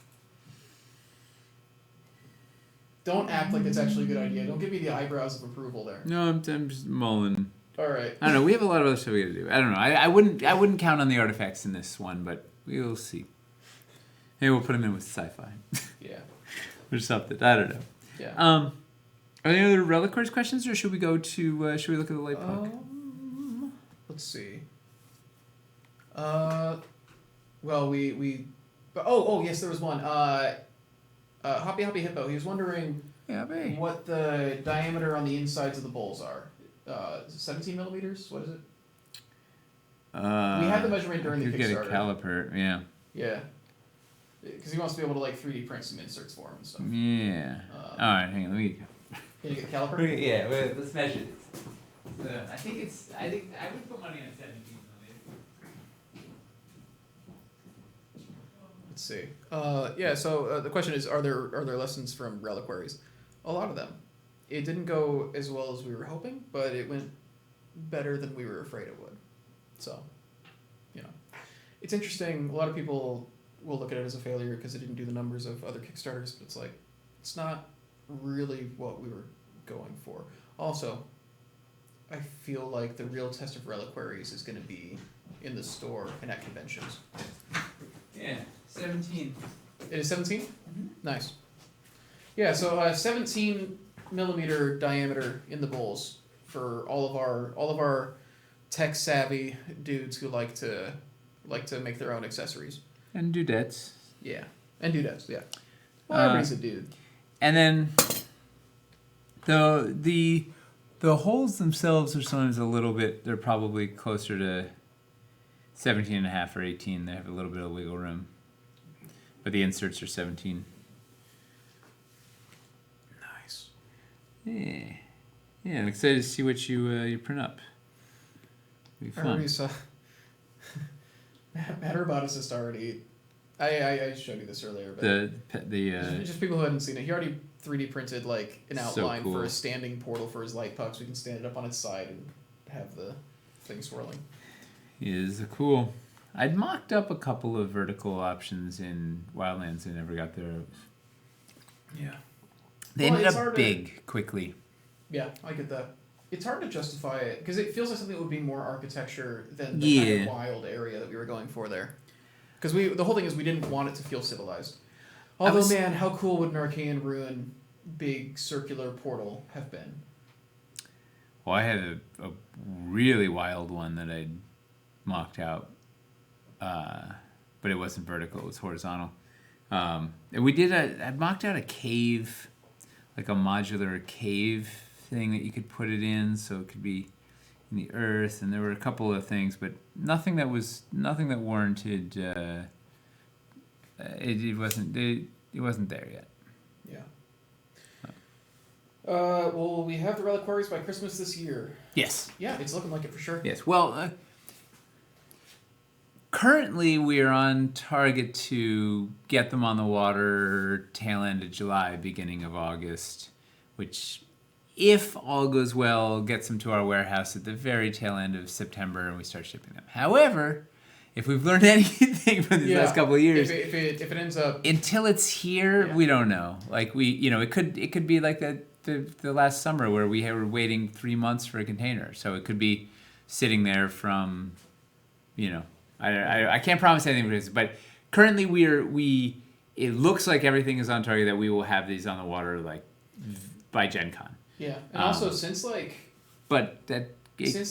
Don't act like it's actually a good idea. Don't give me the eyebrows of approval there. No, I'm just mulling. All right. I don't know. We have a lot of other stuff we got to do. I don't know. I wouldn't count on the artifacts in this one, but we'll see. Maybe we'll put them in with sci-fi. Yeah. Or something. I don't know. Yeah. Are there any other Reliquaries questions, or should we go to? Should we look at the light book? Let's see. Well, we. Oh yes, there was one. Hoppy Hippo. He was wondering what the diameter on the insides of the bowls are. 17 millimeters. What is it? We had the measurement during the You get a Kickstarter. caliper, yeah. Yeah. Because he wants to be able to like 3D print some inserts for him and stuff. Yeah. All right, hang on. Let me. Can you get a caliper? Yeah, let's measure this. I think I would put money on 17 millimeters. Let's see. So the question is, are there lessons from Reliquaries? A lot of them. It didn't go as well as we were hoping, but it went better than we were afraid it would. So, it's interesting. A lot of people will look at it as a failure because it didn't do the numbers of other Kickstarters, but it's like, it's not really what we were going for. Also, I feel like the real test of Reliquaries is going to be in the store and at conventions. Yeah, 17. It is 17? Mm-hmm. Nice. Yeah, so 17 millimeter diameter in the bowls for all of our tech savvy dudes who like to make their own accessories. And dudettes. Yeah, and dudettes. Yeah. Well, Uh, everybody's a dude. And then the holes themselves are sometimes a little bit. They're probably closer to 17 and a half or 18. They have a little bit of wiggle room, but the inserts are 17. Nice. Yeah. I'm excited to see what you print up. It'll be I fun. already saw. Matt Roboticist already. I showed you this earlier, but just people who hadn't seen it. He already 3D printed like an So outline cool. for a standing portal for his light puck, so we can stand it up on its side and have the thing swirling. Is cool. I'd mocked up a couple of vertical options in Wildlands and never got there. Yeah. They Well, ended it's up hard to- big quickly. Yeah, I get that. It's hard to justify it because it feels like something that would be more architecture than the kind Yeah. of wild area that we were going for there. Because the whole thing is we didn't want it to feel civilized. Although, man, how cool would an Arcane Ruin big circular portal have been? Well, I had a really wild one that I'd mocked out, but it wasn't vertical; it was horizontal. And I mocked out a cave, like a modular cave thing that you could put it in, so it could be in the earth. And there were a couple of things, but nothing that warranted. It wasn't there yet. Yeah. Well, we have the reliquaries by Christmas this year. Yes. Yeah, it's looking like it for sure. Yes. Well, currently we're on target to get them on the water tail end of July, beginning of August, which, if all goes well, gets them to our warehouse at the very tail end of September, and we start shipping them. However, if we've learned anything from these last couple of years, if it ends up until it's here, we don't know. Like it could be like the last summer where we were waiting 3 months for a container. So it could be sitting there from, I can't promise anything for this, but currently it looks like everything is on target that we will have these on the water like by Gen Con. Yeah, and also since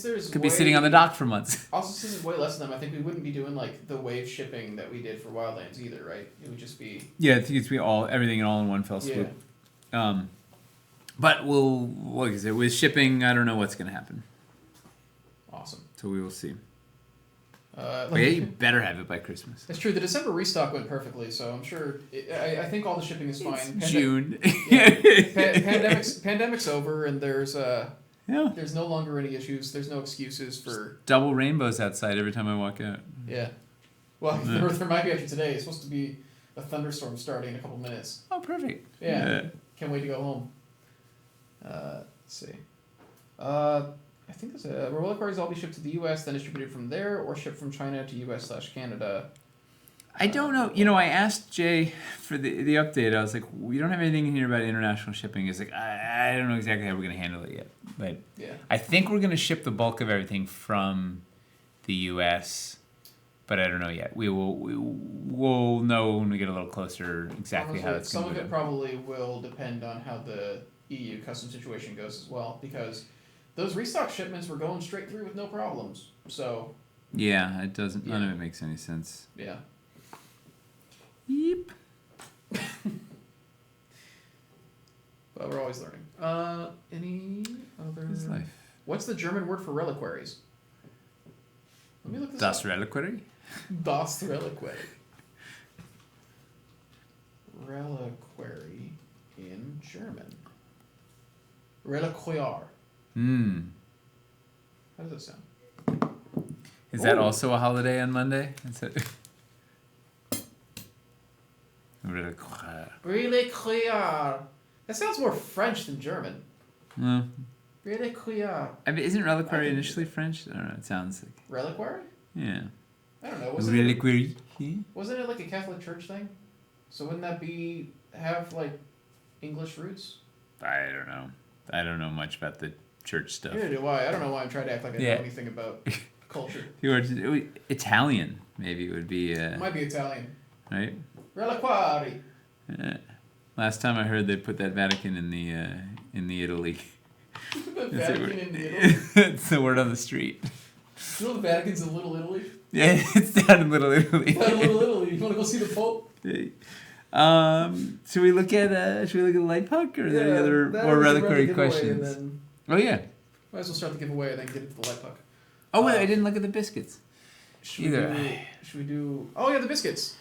there's could be sitting on the dock for months. Also, since it's way less than them, I think we wouldn't be doing like the wave shipping that we did for Wildlands either, right? It would just be Yeah, I think it's be everything all in one fell swoop. Yeah. But like I said, with shipping, I don't know what's going to happen. Awesome. So we will see. Like, Yeah, you better have it by Christmas. That's true. The December restock went perfectly, so I'm sure. I think all the shipping is fine. June. Pandemic's over, and there's Yeah. there's no longer any issues. There's no excuses for. Double rainbows outside every time I walk out. Yeah. Well, there might be actually today. It's supposed to be a thunderstorm starting in a couple minutes. Oh, perfect. Yeah. Can't wait to go home. Let's see. I think there's reliquaries all be shipped to the U.S., then distributed from there, or shipped from China to U.S./Canada. I don't know. I asked Jay for the update. I was like, we don't have anything in here about international shipping. He's like, I don't know exactly how we're going to handle it yet. But Yeah. I think we're going to ship the bulk of everything from the U.S., but I don't know yet. We'll know when we get a little closer exactly how it's going to Some go. of it probably will depend on how the EU custom situation goes as well, because those restock shipments were going straight through with no problems. So. Yeah, it doesn't. None of it makes any sense. Yeah. Yep. But we're always learning. Any other? It's life. What's the German word for reliquaries? Let me look this Das up. Reliquary? Das Reliquary. Reliquary in German. Reliquar. Hmm. How does that sound? Is that Ooh. also a holiday on Monday? Is it? Reliquare. Reliquar. That sounds more French than German. No. Reliquar. I mean, isn't I reliquary think- initially French? I don't know. It sounds like. Reliquary? Yeah. I don't know. Reliquary. Wasn't it like a Catholic Church thing? So wouldn't that have like English roots? I don't know. I don't know much about the church stuff. Neither do I. I don't know why I'm trying to act like I know Yeah. anything about culture. If you were Italian, maybe it would be. It might be Italian. Right. Reliquari. Last time I heard they put that Vatican in the Italy. The That's it. Vatican in Italy. It's the word on the street. You know the Vatican's in Little Italy? Yeah, it's down in Little Italy. Little Italy. You want to go see the Pope? Should we look at the light puck, or are there any other more reliquary questions? Oh yeah. Might as well start the giveaway and then get into the light puck. Oh wait, I didn't look at the biscuits. Should we do? Oh yeah, the biscuits.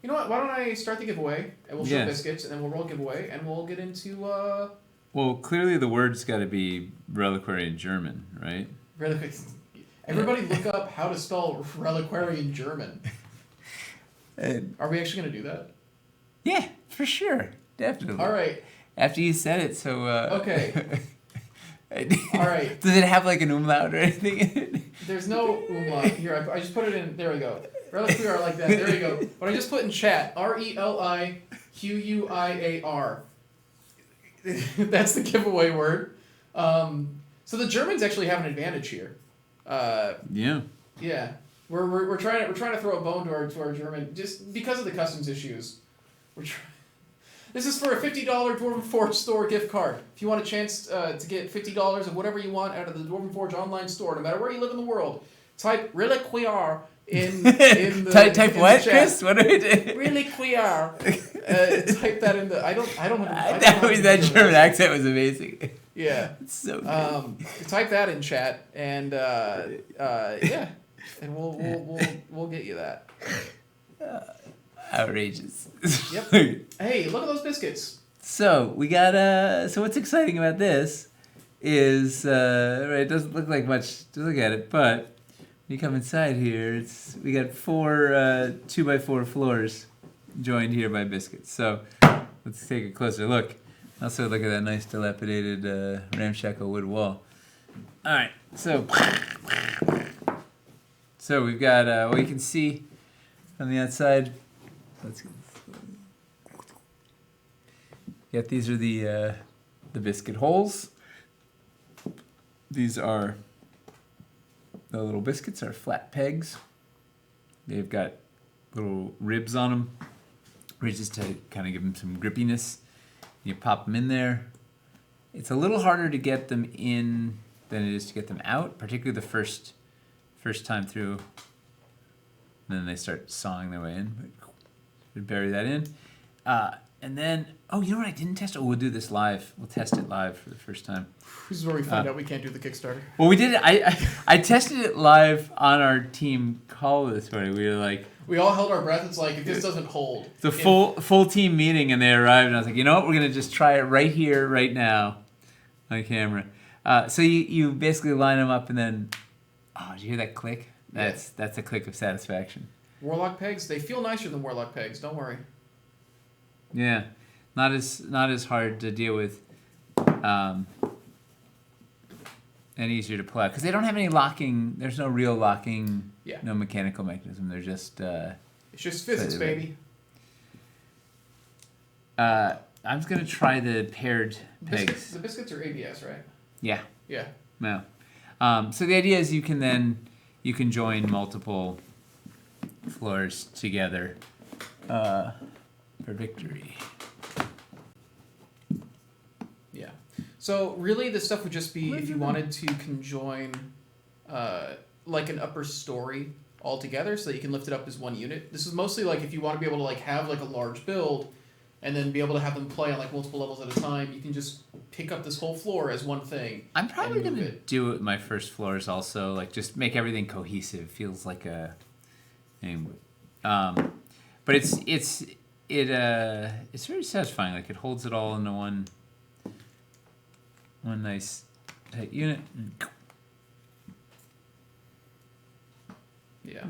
You know what? Why don't I start the giveaway and we'll show biscuits and then we'll roll giveaway and we'll get into. Well, clearly the word's got to be reliquary in German, right? Reliquary. Everybody look up how to spell reliquary in German. Are we actually gonna do that? Yeah, for sure, definitely. All right. After you said it, so. Okay. All right. Does it have like an umlaut or anything in it? There's no umlaut. Here, I just put it in. There we go. Reliquary like that. There you go. But I just put in chat. RELIQUIAR. That's the giveaway word. So the Germans actually have an advantage here. Yeah. Yeah. We're trying to throw a bone to our German just because of the customs issues. This is for a $50 Dwarven Forge store gift card. If you want a chance to get $50 of whatever you want out of the Dwarven Forge online store, no matter where you live in the world, type reliquar in the type what, Chris? What do we do? Reliquar. Type that in the. I don't have. That German accent was amazing. Yeah. It's so good. Type that in chat and yeah, and we'll get you that. Outrageous. Yep. Hey, look at those biscuits. So we got so what's exciting about this is right, it doesn't look like much to look at it, but when you come inside here, we got 4 2x4 floors joined here by biscuits. So let's take a closer look. Also look at that nice dilapidated ramshackle wood wall. All right, so we've got what you can see on the outside. These are the biscuit holes. These are the little biscuits are flat pegs. They've got little ribs on them, ridges to kind of give them some grippiness. You pop them in there. It's a little harder to get them in than it is to get them out, particularly the first time through. And then they start sawing their way in. We bury that in. And then, you know what I didn't test? We'll do this live. We'll test it live for the first time. This is where we find out we can't do the Kickstarter. Well, we did it. I tested it live on our team call this morning. We were like... We all held our breath. It's like, if this doesn't hold... The full team meeting, and they arrived, and I was like, you know what? We're going to just try it right here, right now, on camera. So you basically line them up, and then... Oh, did you hear that click? That's a click of satisfaction. Warlock pegs, they feel nicer than Warlock pegs. Don't worry. Yeah, not as hard to deal with, and easier to pull out because they don't have any locking. There's no real locking. Yeah. No mechanical mechanism. They're just. It's just physics, baby. I'm just gonna try the paired pegs. The biscuits are ABS, right? Yeah. Yeah. No. So the idea is you can join multiple floors together for victory. Yeah. So really the stuff would just be if you wanted to conjoin like an upper story all together so that you can lift it up as one unit. This is mostly like if you want to be able to like have like a large build and then be able to have them play on like multiple levels at a time, you can just pick up this whole floor as one thing. I'm probably going to do it with my first floors also, like just make everything cohesive. Feels like a thing. But it's very satisfying. Like it holds it all into one nice tight unit. Yeah.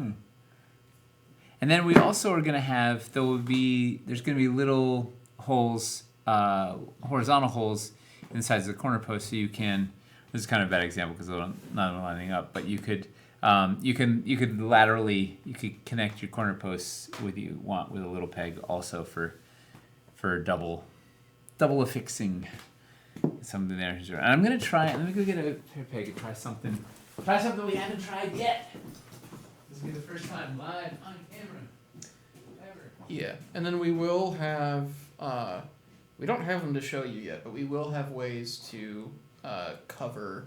And then we also are going to have there's going to be little holes, horizontal holes in the sides of the corner post, so you can. This is kind of a bad example because I'm not lining up, but you could laterally connect your corner posts with a little peg also for double affixing something there. And I'm gonna try. Let me go get a peg and try something we haven't tried yet. This will be the first time live on camera ever. Yeah, and then we will have. We don't have them to show you yet, but we will have ways to cover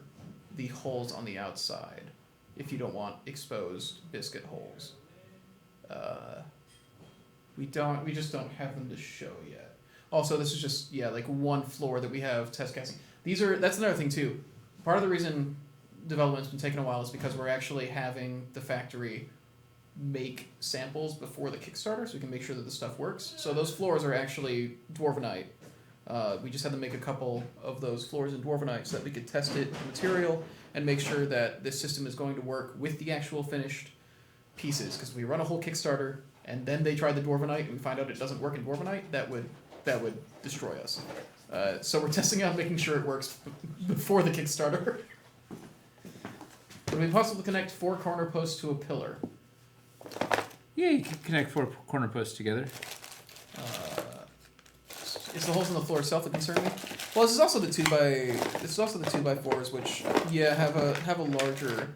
the holes on the outside if you don't want exposed biscuit holes. We just don't have them to show yet. Also, this is just like one floor that we have test casting. That's another thing too. Part of the reason development's been taking a while is because we're actually having the factory make samples before the Kickstarter, so we can make sure that the stuff works. So those floors are actually Dwarvenite. We just had to make a couple of those floors in Dwarvenite so that we could test it in material and make sure that this system is going to work with the actual finished pieces. Because we run a whole Kickstarter and then they try the Dwarvenite and we find out it doesn't work in Dwarvenite, that would destroy us. So we're testing out making sure it works before the Kickstarter. Would it be possible to connect 4 corner posts to a pillar? Yeah, you can connect 4 corner posts together. It's the holes in the floor itself that concern me. Well, this is also the 2x4s, which have a larger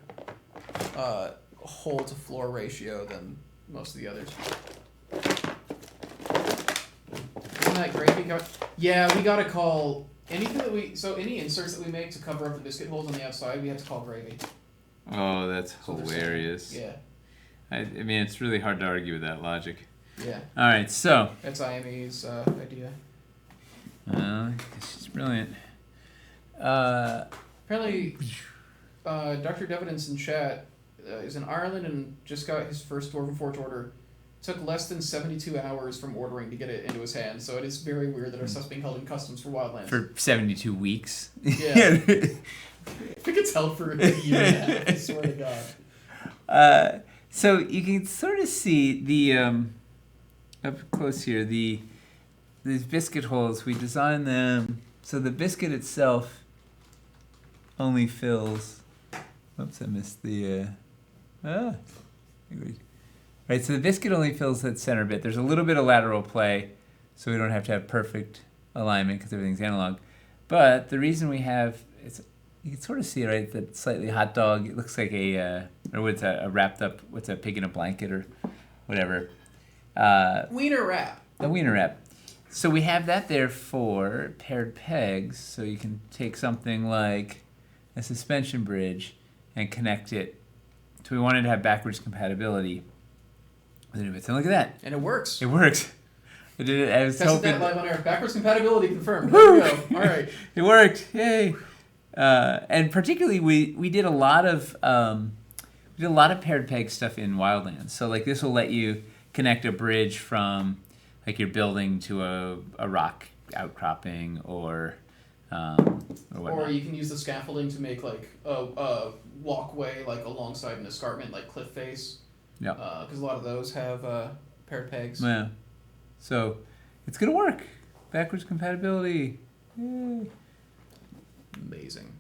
hole to floor ratio than most of the others. Isn't that great? We gotta call anything that any inserts that we make to cover up the biscuit holes on the outside, we have to call gravy. Oh, that's hilarious. Yeah. I mean, it's really hard to argue with that logic. Yeah. All right, so. That's IME's idea. It's brilliant. Apparently, Dr. Devidence in chat is in Ireland and just got his first Dwarven Forge order. Took less than 72 hours from ordering to get it into his hand, so it is very weird that our stuff's being held in customs for Wildlands. For 72 weeks. Yeah. I think it's held for a year and a half, I swear to God. So you can sort of see the up close here these biscuit holes. We designed them so the biscuit itself only fills. Oops, I missed the. Right, so the biscuit only fills that center bit. There's a little bit of lateral play, so we don't have to have perfect alignment because everything's analog. But the reason we have you can sort of see, right, that slightly hot dog. It looks like or what's a wrapped up, what's a pig in a blanket or whatever. Wiener wrap. A wiener wrap. So we have that there for paired pegs, so you can take something like a suspension bridge and connect it. So we wanted to have backwards compatibility. And look at that. And it works. It works. I did it. I was Tested hoping. that live on air. Backwards compatibility confirmed. There we go. All right. It worked. Yay. And particularly, we did a lot of paired peg stuff in Wildlands. So like this will let you connect a bridge from like your building to a rock outcropping or whatnot. Or you can use the scaffolding to make like a walkway like alongside an escarpment like cliff face. Yeah. Because a lot of those have paired pegs. Yeah. So it's gonna work. Backwards compatibility. Yay. Amazing.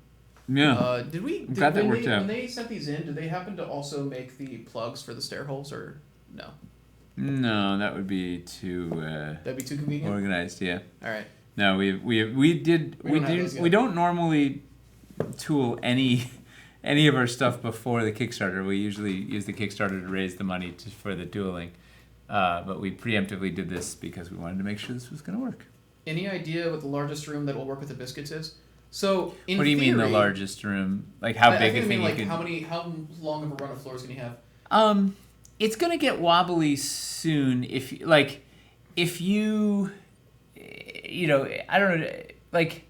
Yeah. When they sent these in, did they happen to also make the plugs for the stair holes or no? No, that would be too. That'd be too convenient. Organized, yeah. All right. No, we don't normally tool any of our stuff before the Kickstarter. We usually use the Kickstarter to raise the money for the dueling, but we preemptively did this because we wanted to make sure this was going to work. Any idea what the largest room that will work with the biscuits is? So in what do you mean the largest room? Like how big a thing you could? How long of a run of floors can you have? It's gonna get wobbly soon if you I don't know, like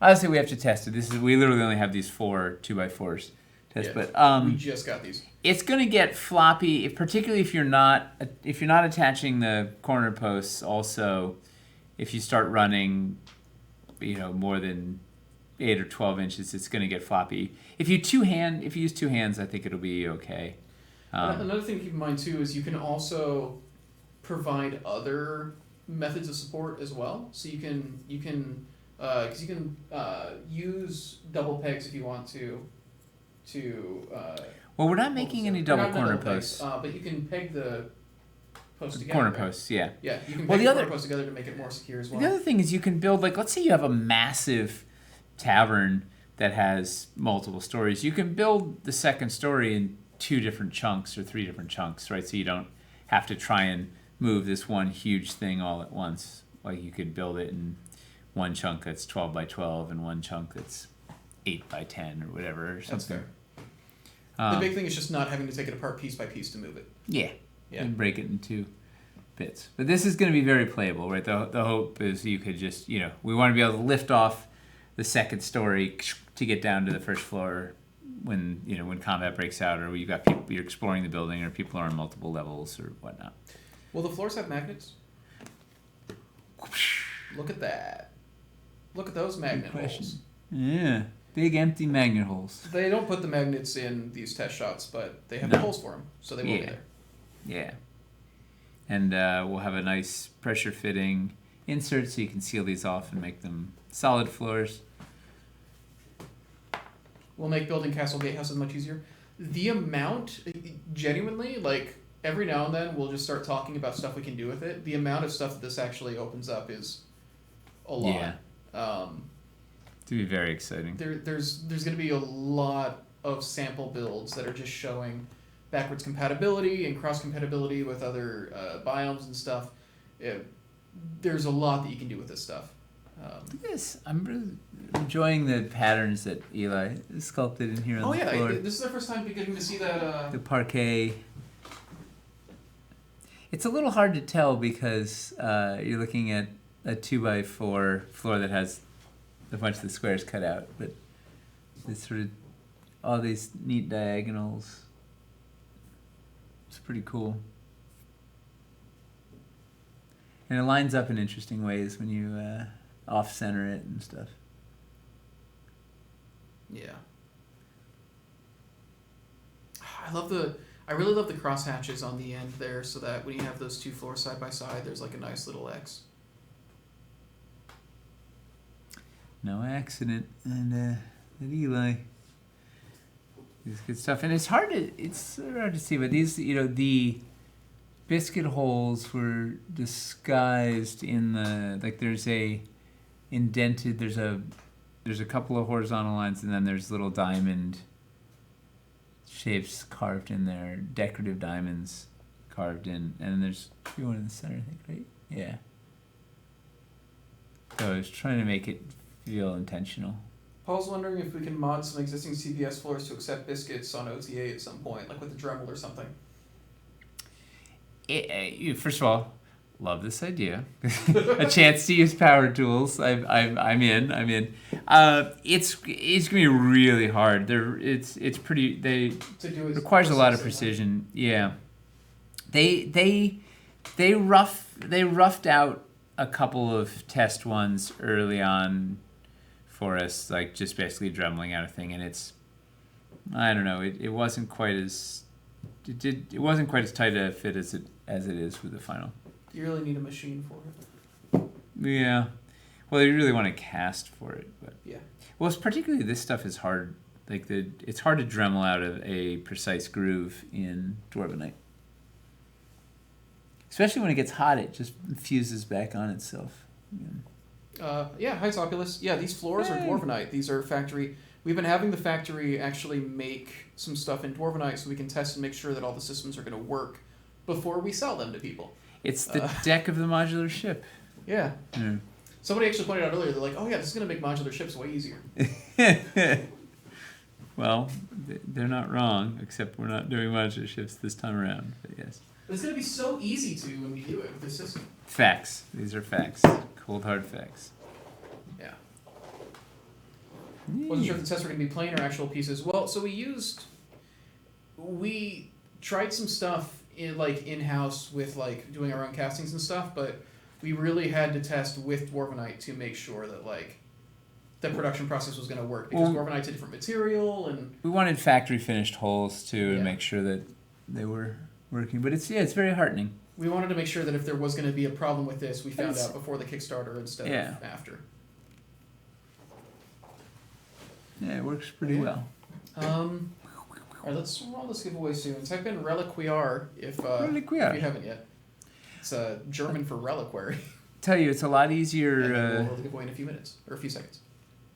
honestly we have to test it. We literally only have these 4 2x4s test, yeah, but we just got these. It's gonna get floppy, particularly if you're not attaching the corner posts. Also, if you start running, more than 8 or 12 inches, it's gonna get floppy. If you use 2 hands, I think it'll be okay. Another thing to keep in mind too is you can also provide other methods of support as well. So you can use double pegs if you want to. Well, we're not making any double corner posts. But you can peg the posts together. Corner right? posts, yeah. Yeah, you can peg the corner posts together to make it more secure as well. The other thing is you can build, like, let's say you have a massive tavern that has multiple stories. You can build the second story in 2 different chunks or 3 different chunks, right? So you don't have to try and move this one huge thing all at once. Like you could build it in one chunk that's 12 by 12 and one chunk that's 8 by 10 or whatever. Or something. That's fair. The big thing is just not having to take it apart piece by piece to move it. Yeah. You can break it in 2. bits. But this is going to be very playable, right? The hope is you could just, we want to be able to lift off the second story to get down to the first floor when combat breaks out, or you've got people, you're exploring the building, or people are on multiple levels or whatnot. Will the floors have magnets? Look at that. Look at those magnet holes. Yeah, big empty magnet holes. They don't put the magnets in these test shots, but they have holes for them, so they will be there. Yeah. And we'll have a nice pressure fitting insert so you can seal these off and make them solid floors. We'll make building Castle Gatehouses much easier. The amount, genuinely, like, every now and then we'll just start talking about stuff we can do with it. The amount of stuff that this actually opens up is a lot. Yeah. To be very exciting. There's going to be a lot of sample builds that are just showing backwards compatibility and cross compatibility with other biomes and stuff. There's a lot that you can do with this stuff. Look at this. I'm really enjoying the patterns that Eli sculpted in here on the floor. This is our first time getting to see that. The parquet. It's a little hard to tell because you're looking at a 2x4 floor that has a bunch of the squares cut out, but it's sort of all these neat diagonals. It's pretty cool. And it lines up in interesting ways when you off-center it and stuff. Yeah. I really love the cross hatches on the end there, so that when you have those two floors side by side, there's like a nice little X. No accident, and that Eli. It's good stuff, and it's hard to see, but these, the biscuit holes were disguised in there's a indented, there's a couple of horizontal lines, and then there's little diamond shapes carved in there, decorative diamonds carved in, and then there's one in the center, I think, right? Yeah. So I was trying to make it feel intentional. Paul's wondering if we can mod some existing CBS floors to accept biscuits on OTA at some point, like with the Dremel or something. First of all, love this idea. A chance to use power tools. I'm in. It's gonna be really hard. It's pretty. Requires a lot of precision. Yeah. They roughed out a couple of test ones early on for us, like just basically dremeling out a thing, and I don't know, it wasn't quite as tight a fit as it is with the final. You really need a machine for it. Yeah. Well, you really want to cast for it, but yeah. Well, it's particularly this stuff is hard. Like it's hard to dremel out of a precise groove in Dwarvenite. Especially when it gets hot, it just fuses back on itself. Yeah, hi Oculus. Yeah, these floors are Dwarvenite. These are factory. We've been having the factory actually make some stuff in Dwarvenite so we can test and make sure that all the systems are going to work before we sell them to people. It's the deck of the modular ship. Yeah. Somebody actually pointed out earlier, they're like, oh yeah, this is going to make modular ships way easier. Well, they're not wrong, except we're not doing modular ships this time around, but yes. But it's going to be so easy to when we do it with this system. Facts. These are facts. Cold hard facts. Yeah. Wasn't sure if the tests were going to be plain or actual pieces. Well, so we tried some stuff in-house with doing our own castings and stuff, but we really had to test with Dwarvenite to make sure that the production process was going to work, because Dwarvenite's a different material, and we wanted factory finished holes too to make sure that they were working. But it's very heartening. We wanted to make sure that if there was going to be a problem with this, we found out before the Kickstarter instead of after. Yeah, it works pretty well. All right, let's roll this giveaway soon. Type in Reliquiar if you haven't yet. It's German for reliquary. Tell you, it's a lot easier. And then we'll roll the giveaway in a few minutes or a few seconds.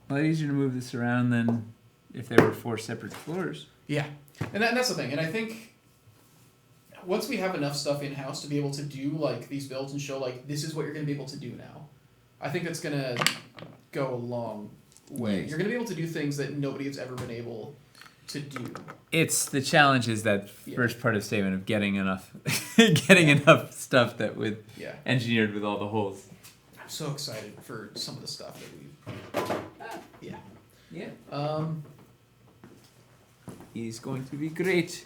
A lot easier to move this around than if there were 4 separate floors. Yeah, and that's the thing. And I think once we have enough stuff in house to be able to do these builds and show this is what you're going to be able to do now, I think that's going to go a long way. Yes. You're going to be able to do things that nobody has ever been able to do. It's the challenge is that first part of statement of getting enough getting enough stuff that with Yeah. engineered with all the holes. I'm so excited for some of the stuff that we've. Yeah. Yeah. He's going to be great.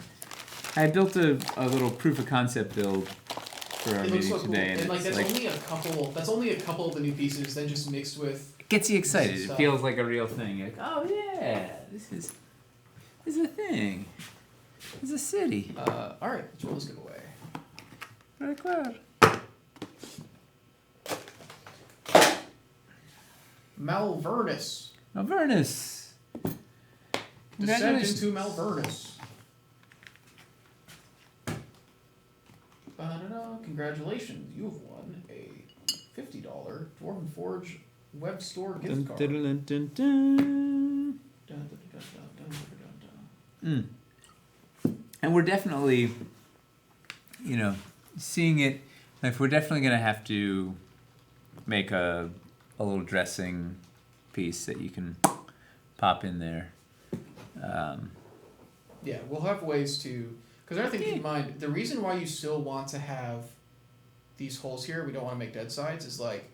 I built a little proof of concept build for our It looks meeting so today, cool. And like it's that's only a couple. That's only a couple of the new pieces, then just mixed with. it gets you excited. It Stuff. feels like a real thing. You're like, oh yeah, this is a thing. It's a city. All right, let's roll this giveaway. Very clear. Malvernus. Avernus. Descend Congratulations. into Malvernus. Ba-da-da. Congratulations, you have won a $50 Dwarven Forge web store gift card. Dun. Dun, dun, dun, dun, dun, dun, dun. And we're definitely, seeing it. Like we're definitely gonna have to make a little dressing piece that you can pop in there. Yeah, we'll have ways to. Because another thing to keep in mind, the reason why you still want to have these holes here, we don't want to make dead sides, is like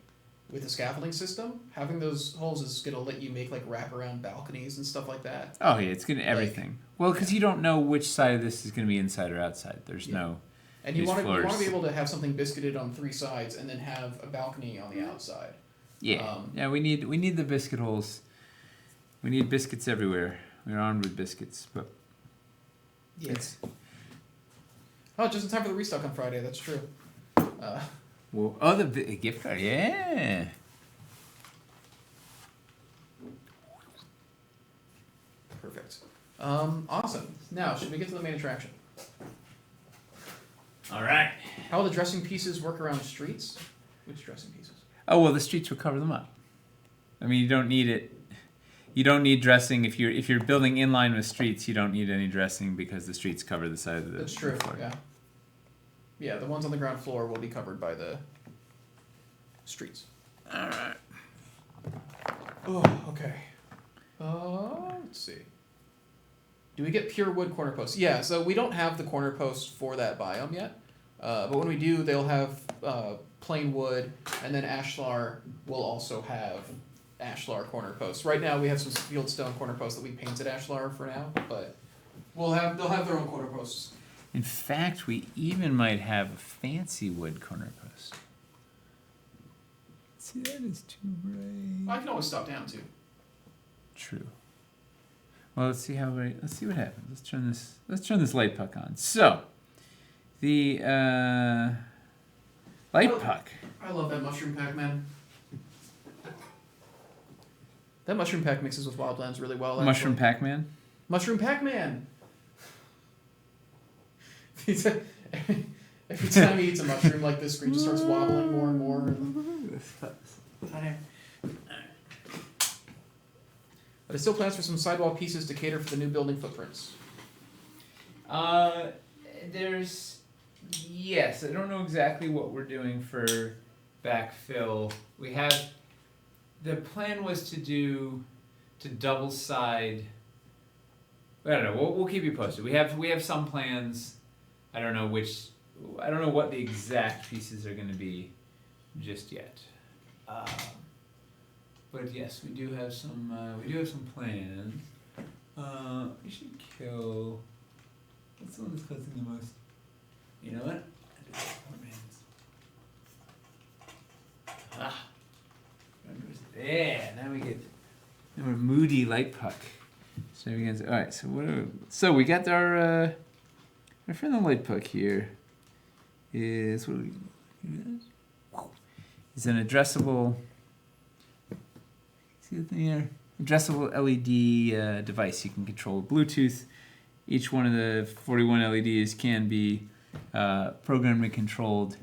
with the scaffolding system, having those holes is going to let you make like wraparound balconies and stuff like that. Oh yeah, it's gonna everything. Well, because you don't know which side of this is gonna be inside or outside. There's no. And you These want to floors. be able to have something biscuited on 3 sides and then have a balcony on the outside. Yeah, yeah. We need the biscuit holes. We need biscuits everywhere. We're armed with biscuits, but Yes. Oh, just in time for the restock on Friday. That's true. well, oh, the gift card, yeah. Perfect. Awesome. Now, should we get to the main attraction? All right. How will the dressing pieces work around streets? Which dressing pieces? Oh well, the streets will cover them up. I mean, you don't need it. You don't need dressing if you're building in line with streets. You don't need any dressing because the streets cover the side of the. That's true. floor. Yeah. Yeah, the ones on the ground floor will be covered by the streets. All right. Oh, okay. Let's see. Do we get pure wood corner posts? Yeah, so we don't have the corner posts for that biome yet. But when we do, they'll have plain wood, and then Ashlar will also have Ashlar corner posts. Right now, we have some fieldstone corner posts that we painted Ashlar for now, but they'll have their own corner posts. In fact, we even might have a fancy wood corner post. See, that is too bright. I can always stop down too. True. Well, let's see what happens. Let's turn this light puck on. So, the light puck. I love that mushroom pack, man. That mushroom pack mixes with wildlands really well. Mushroom actually. Pac-Man. Mushroom Pac-Man. Every time he eats a mushroom, like the screen just starts wobbling more and more. But it still plans for some sidewall pieces to cater for the new building footprints. Yes, I don't know exactly what we're doing for backfill. The plan was to double side. I don't know. We'll keep you posted. We have some plans. I don't know what the exact pieces are going to be just yet. But yes, we do have some plans. We should kill. What's the one that's causing the most? You know what? Yeah, now we're moody light puck. So we can. All right. So we got our friend the light puck here. Is what do we? Is an addressable. See the thing here? Addressable LED device. You can control Bluetooth. Each one of the 41 LEDs can be programmed and controlled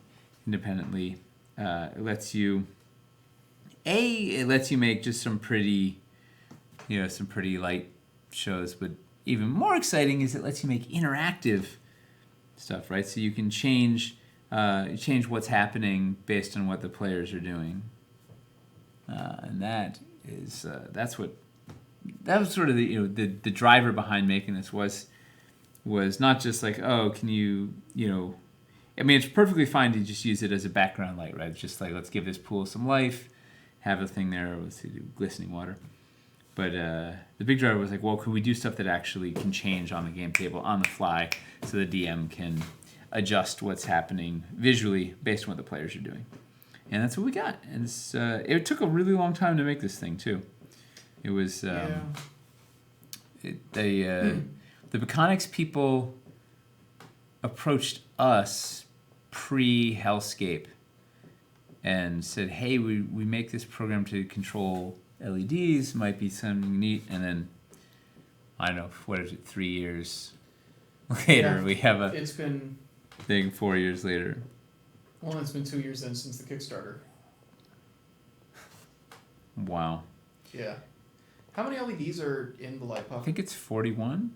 independently. It lets you make just some pretty light shows, but even more exciting is it lets you make interactive stuff, right? So you can change what's happening based on what the players are doing, and that was sort of the driver behind making this was not just like, oh, can you I mean, it's perfectly fine to just use it as a background light, right? It's just like, let's give this pool some life, have a thing there with glistening water. But the big driver was like, well, can we do stuff that actually can change on the game table on the fly so the DM can adjust what's happening visually based on what the players are doing? And that's what we got. And it took a really long time to make this thing, too. It was... the Mechanics people approached us pre-Hellscape and said, hey, we make this program to control LEDs, might be something neat. And then, I don't know, what is it, 3 years later, we have a it's been thing 4 years later. Well, it's been 2 years then since the Kickstarter. Wow. Yeah. How many LEDs are in the light puck? I think it's 41.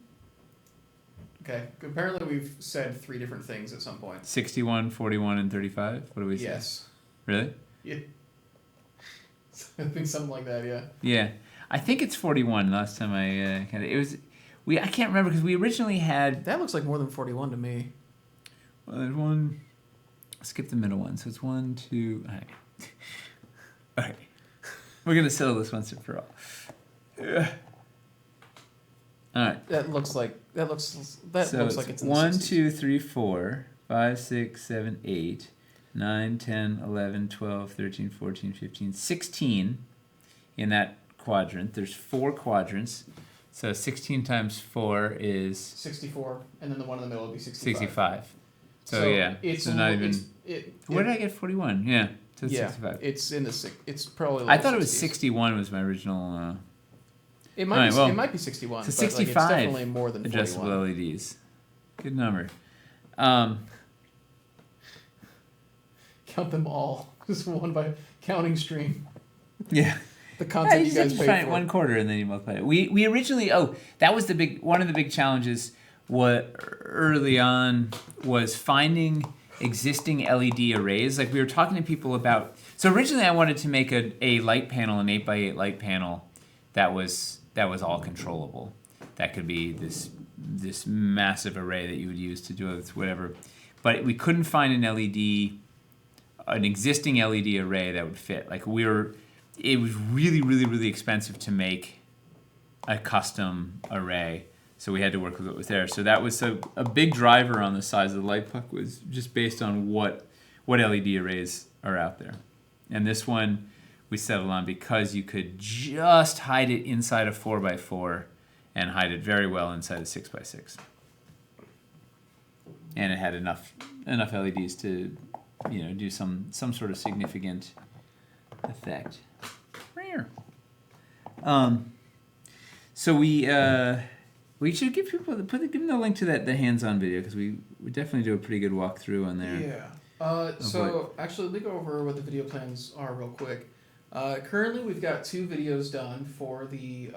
Okay. Apparently we've said 3 different things at some point. 61, 41, and 35? What do we say? Yes. Really? Yeah. I think something like that, yeah. Yeah. I think it's 41 last time I had it. It was... I can't remember because we originally had... That looks like more than 41 to me. Well, there's one... Skip the middle one. So it's 1, 2... All right. All right. We're going to settle this once and for all. All right. That looks like it's in 1, the 60s. 2, 3, 4, 5, 6, 7, 8, 9, 10, 11, 12, 13, 14, 15, 16 in that quadrant. There's 4 quadrants. So 16 times 4 is 64, and then the one in the middle would be 65. 65. So yeah, it's not even. Where did I get 41? Yeah, so it's 65. It's in the it's probably. I thought it was 60s. 61 was my original. It might Alright, be. well, It might be 61. So but 65 it's definitely more than 41. adjustable LEDs. Good number. Count them all, just one by counting stream. Yeah. The content you guys find paid it for. 1/4 and then you multiply it. We originally that was one of the big challenges. What early on was finding existing LED arrays. Like we were talking to people about. So originally I wanted to make a light panel, an 8x8 light panel, that was all controllable. That could be this massive array that you would use to do whatever. But we couldn't find an existing LED array that would fit. Like it was really, really, really expensive to make a custom array. So we had to work with what was there. So that was a big driver on the size of the light puck was just based on what LED arrays are out there. And this one we settled on because you could just hide it inside a 4x4 and hide it very well inside a 6x6. And it had enough LEDs to, do some sort of significant effect. Rare. So we should give people give them the link to the hands-on video because we definitely do a pretty good walkthrough on there. Yeah. So actually, let me go over what the video plans are real quick. Currently, we've got 2 videos done for the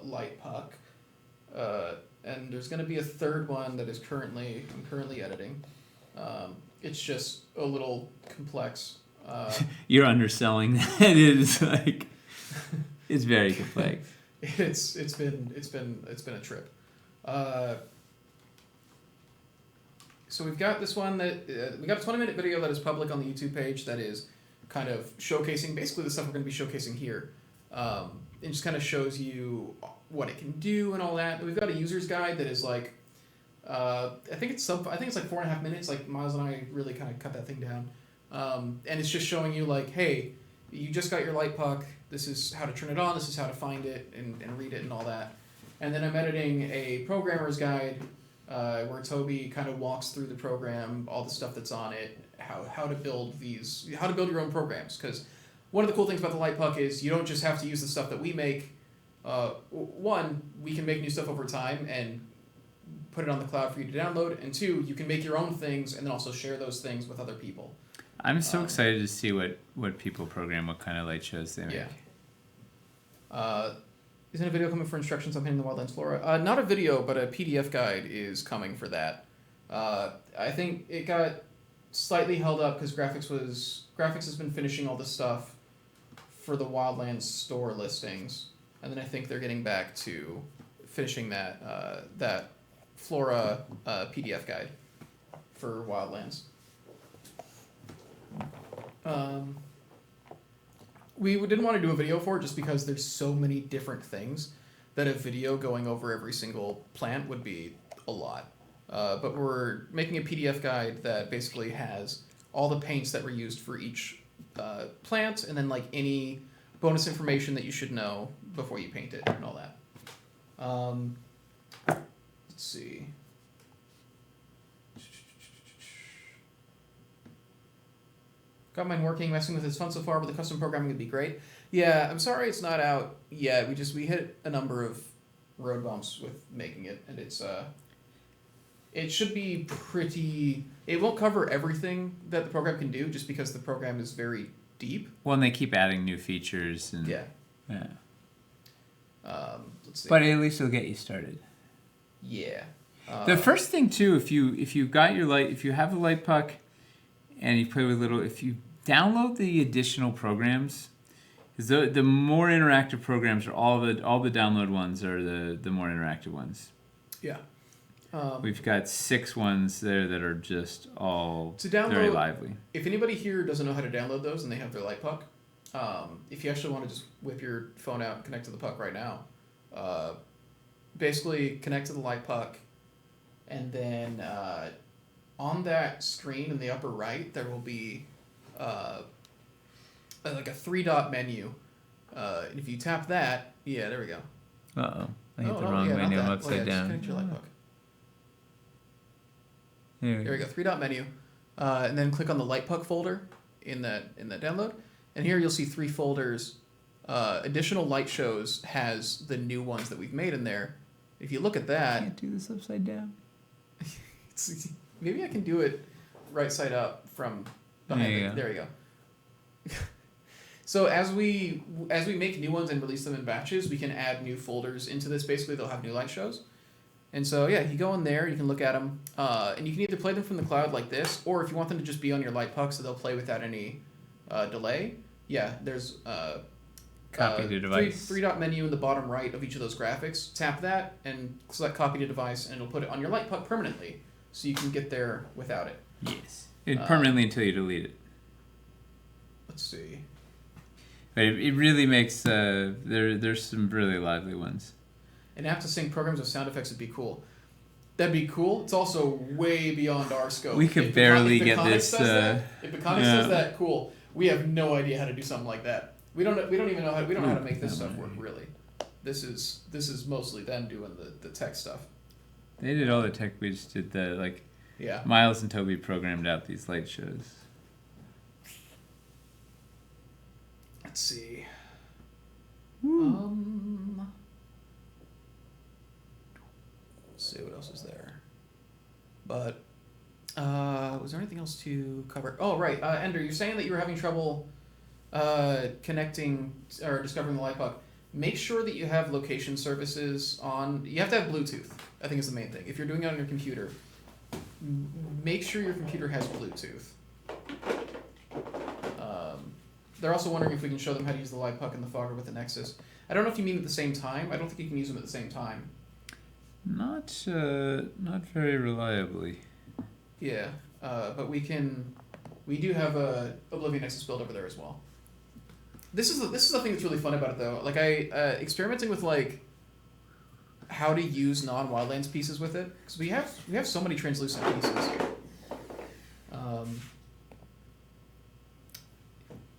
light puck, and there's going to be a third one that I'm currently editing. It's just a little complex. You're underselling that. It is like it's very complex. It's been a trip. So we've got this one that we got a 20-minute video that is public on the YouTube page that is kind of showcasing basically the stuff we're going to be showcasing here. It just kind of shows you what it can do and all that. We've got a user's guide that is like I think it's like 4.5 minutes. Like Miles and I really kind of cut that thing down, and it's just showing you like, hey, you just got your light puck. This is how to turn it on. This is how to find it and read it and all that. And then I'm editing a programmer's guide where Toby kind of walks through the program, all the stuff that's on it, how to build your own programs. Because one of the cool things about the light puck is you don't just have to use the stuff that we make. One, we can make new stuff over time and put it on the cloud for you to download. And 2, you can make your own things and then also share those things with other people. I'm so excited to see what people program, what kind of light shows they make. Yeah. Isn't a video coming for instructions on painting the wildlands flora? Not a video, but a PDF guide is coming for that. I think it got slightly held up because graphics has been finishing all the stuff for the wildlands store listings, and then I think they're getting back to finishing that flora PDF guide for wildlands. We didn't want to do a video for it just because there's so many different things that a video going over every single plant would be a lot. But we're making a PDF guide that basically has all the paints that were used for each plant, and then like any bonus information that you should know before you paint it and all that. Let's see. Got mine working, messing with it's fun so far, but the custom programming would be great. Yeah, I'm sorry it's not out yet. We hit a number of road bumps with making it, and it should be pretty. It won't cover everything that the program can do, just because the program is very deep. Well, and they keep adding new features and Yeah. yeah. Let's see. But at least it'll get you started. Yeah. The first thing too, if you got your light, if you have a light puck, and you play with if you download the additional programs, because the more interactive programs are all the download ones are the more interactive ones. Yeah. We've got 6 ones there that are just all To download, very lively. If anybody here doesn't know how to download those and they have their light puck, if you actually want to just whip your phone out and connect to the puck right now, basically connect to the light puck, and then on that screen in the upper right there will be like a 3-dot menu. And if you tap that, yeah, there we go. Uh-oh. I hit the wrong menu. I'm upside just down. connect your light puck. There we go. 3-dot menu, and then click on the light puck folder in that download, and here you'll see 3 folders. Additional light shows has the new ones that we've made in there. If you look at I that, can't do this upside down. maybe I can do it right side up from behind. There we go. So as we make new ones and release them in batches, we can add new folders into this. Basically, they'll have new light shows. And so, yeah, you go in there, you can look at them, and you can either play them from the cloud like this, or if you want them to just be on your light puck so they'll play without any delay, yeah, there's Copy to device. 3-dot menu in the bottom right of each of those graphics. Tap that and select copy to device, and it'll put it on your light puck permanently, so you can get there without it. Yes. Permanently until you delete it. Let's see. But it really makes, there's some really lively ones. An app to sync programs with sound effects would be cool. That'd be cool. It's also way beyond our scope. We could barely get this. If Iconics does that, cool. We have no idea how to do something like that. We don't even know how. We don't know how to make this stuff work really. This is mostly them doing the tech stuff. They did all the tech. We just did the Yeah. Miles and Toby programmed out these light shows. Let's see. Let's see what else is there. But was there anything else to cover? Oh right, Ender, you're saying that you were having trouble connecting or discovering the light puck. Make sure that you have location services on. You have to have Bluetooth. I think is the main thing. If you're doing it on your computer, make sure your computer has Bluetooth. They're also wondering if we can show them how to use the light puck and the fogger with the Nexus. I don't know if you mean at the same time. I don't think you can use them at the same time. Not very reliably. Yeah, but we do have a Oblivion Nexus build over there as well. This is the thing that's really fun about it though. Like experimenting with how to use non-Wildlands pieces with it, because we have so many translucent pieces.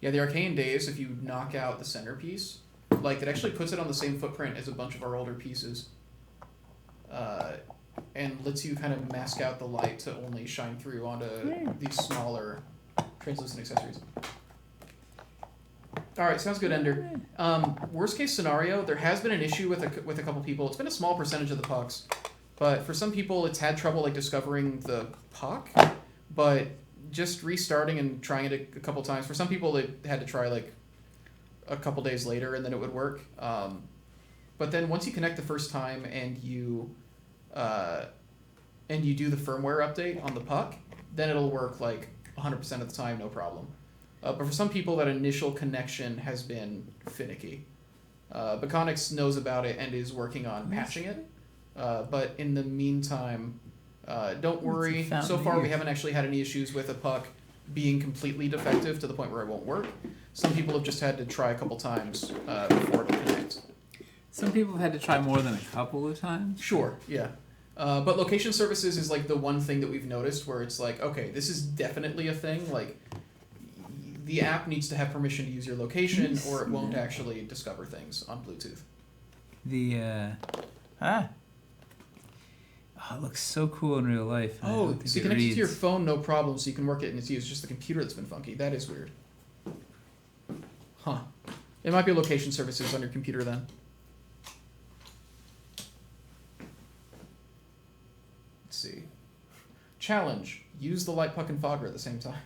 Yeah, the Arcane Days, if you knock out the centerpiece, it actually puts it on the same footprint as a bunch of our older pieces. And lets you kind of mask out the light to only shine through onto these smaller translucent accessories. Alright, sounds good, Ender. Worst case scenario, there has been an issue with a couple people. It's been a small percentage of the pucks, but for some people it's had trouble discovering the puck, but just restarting and trying it a couple times. For some people they had to try a couple days later and then it would work. But then once you connect the first time and you do the firmware update on the puck, then it'll work 100% of the time, no problem. But for some people, that initial connection has been finicky. Baconics knows about it and is working on patching it. But in the meantime, don't worry. So far, we haven't actually had any issues with a puck being completely defective to the point where it won't work. Some people have just had to try a couple times before it'll connect. Some people have had to try more than a couple of times. Sure, yeah. But location services is like the one thing that we've noticed where it's like, okay, this is definitely a thing. Like, the app needs to have permission to use your location, or it won't actually discover things on Bluetooth. Oh, it looks so cool in real life. Oh, so you connect it to your phone, no problem, so you can work it and it's used. Just the computer that's been funky. That is weird. Huh. It might be location services on your computer then. Let's see. Challenge. Use the light puck and fogger at the same time.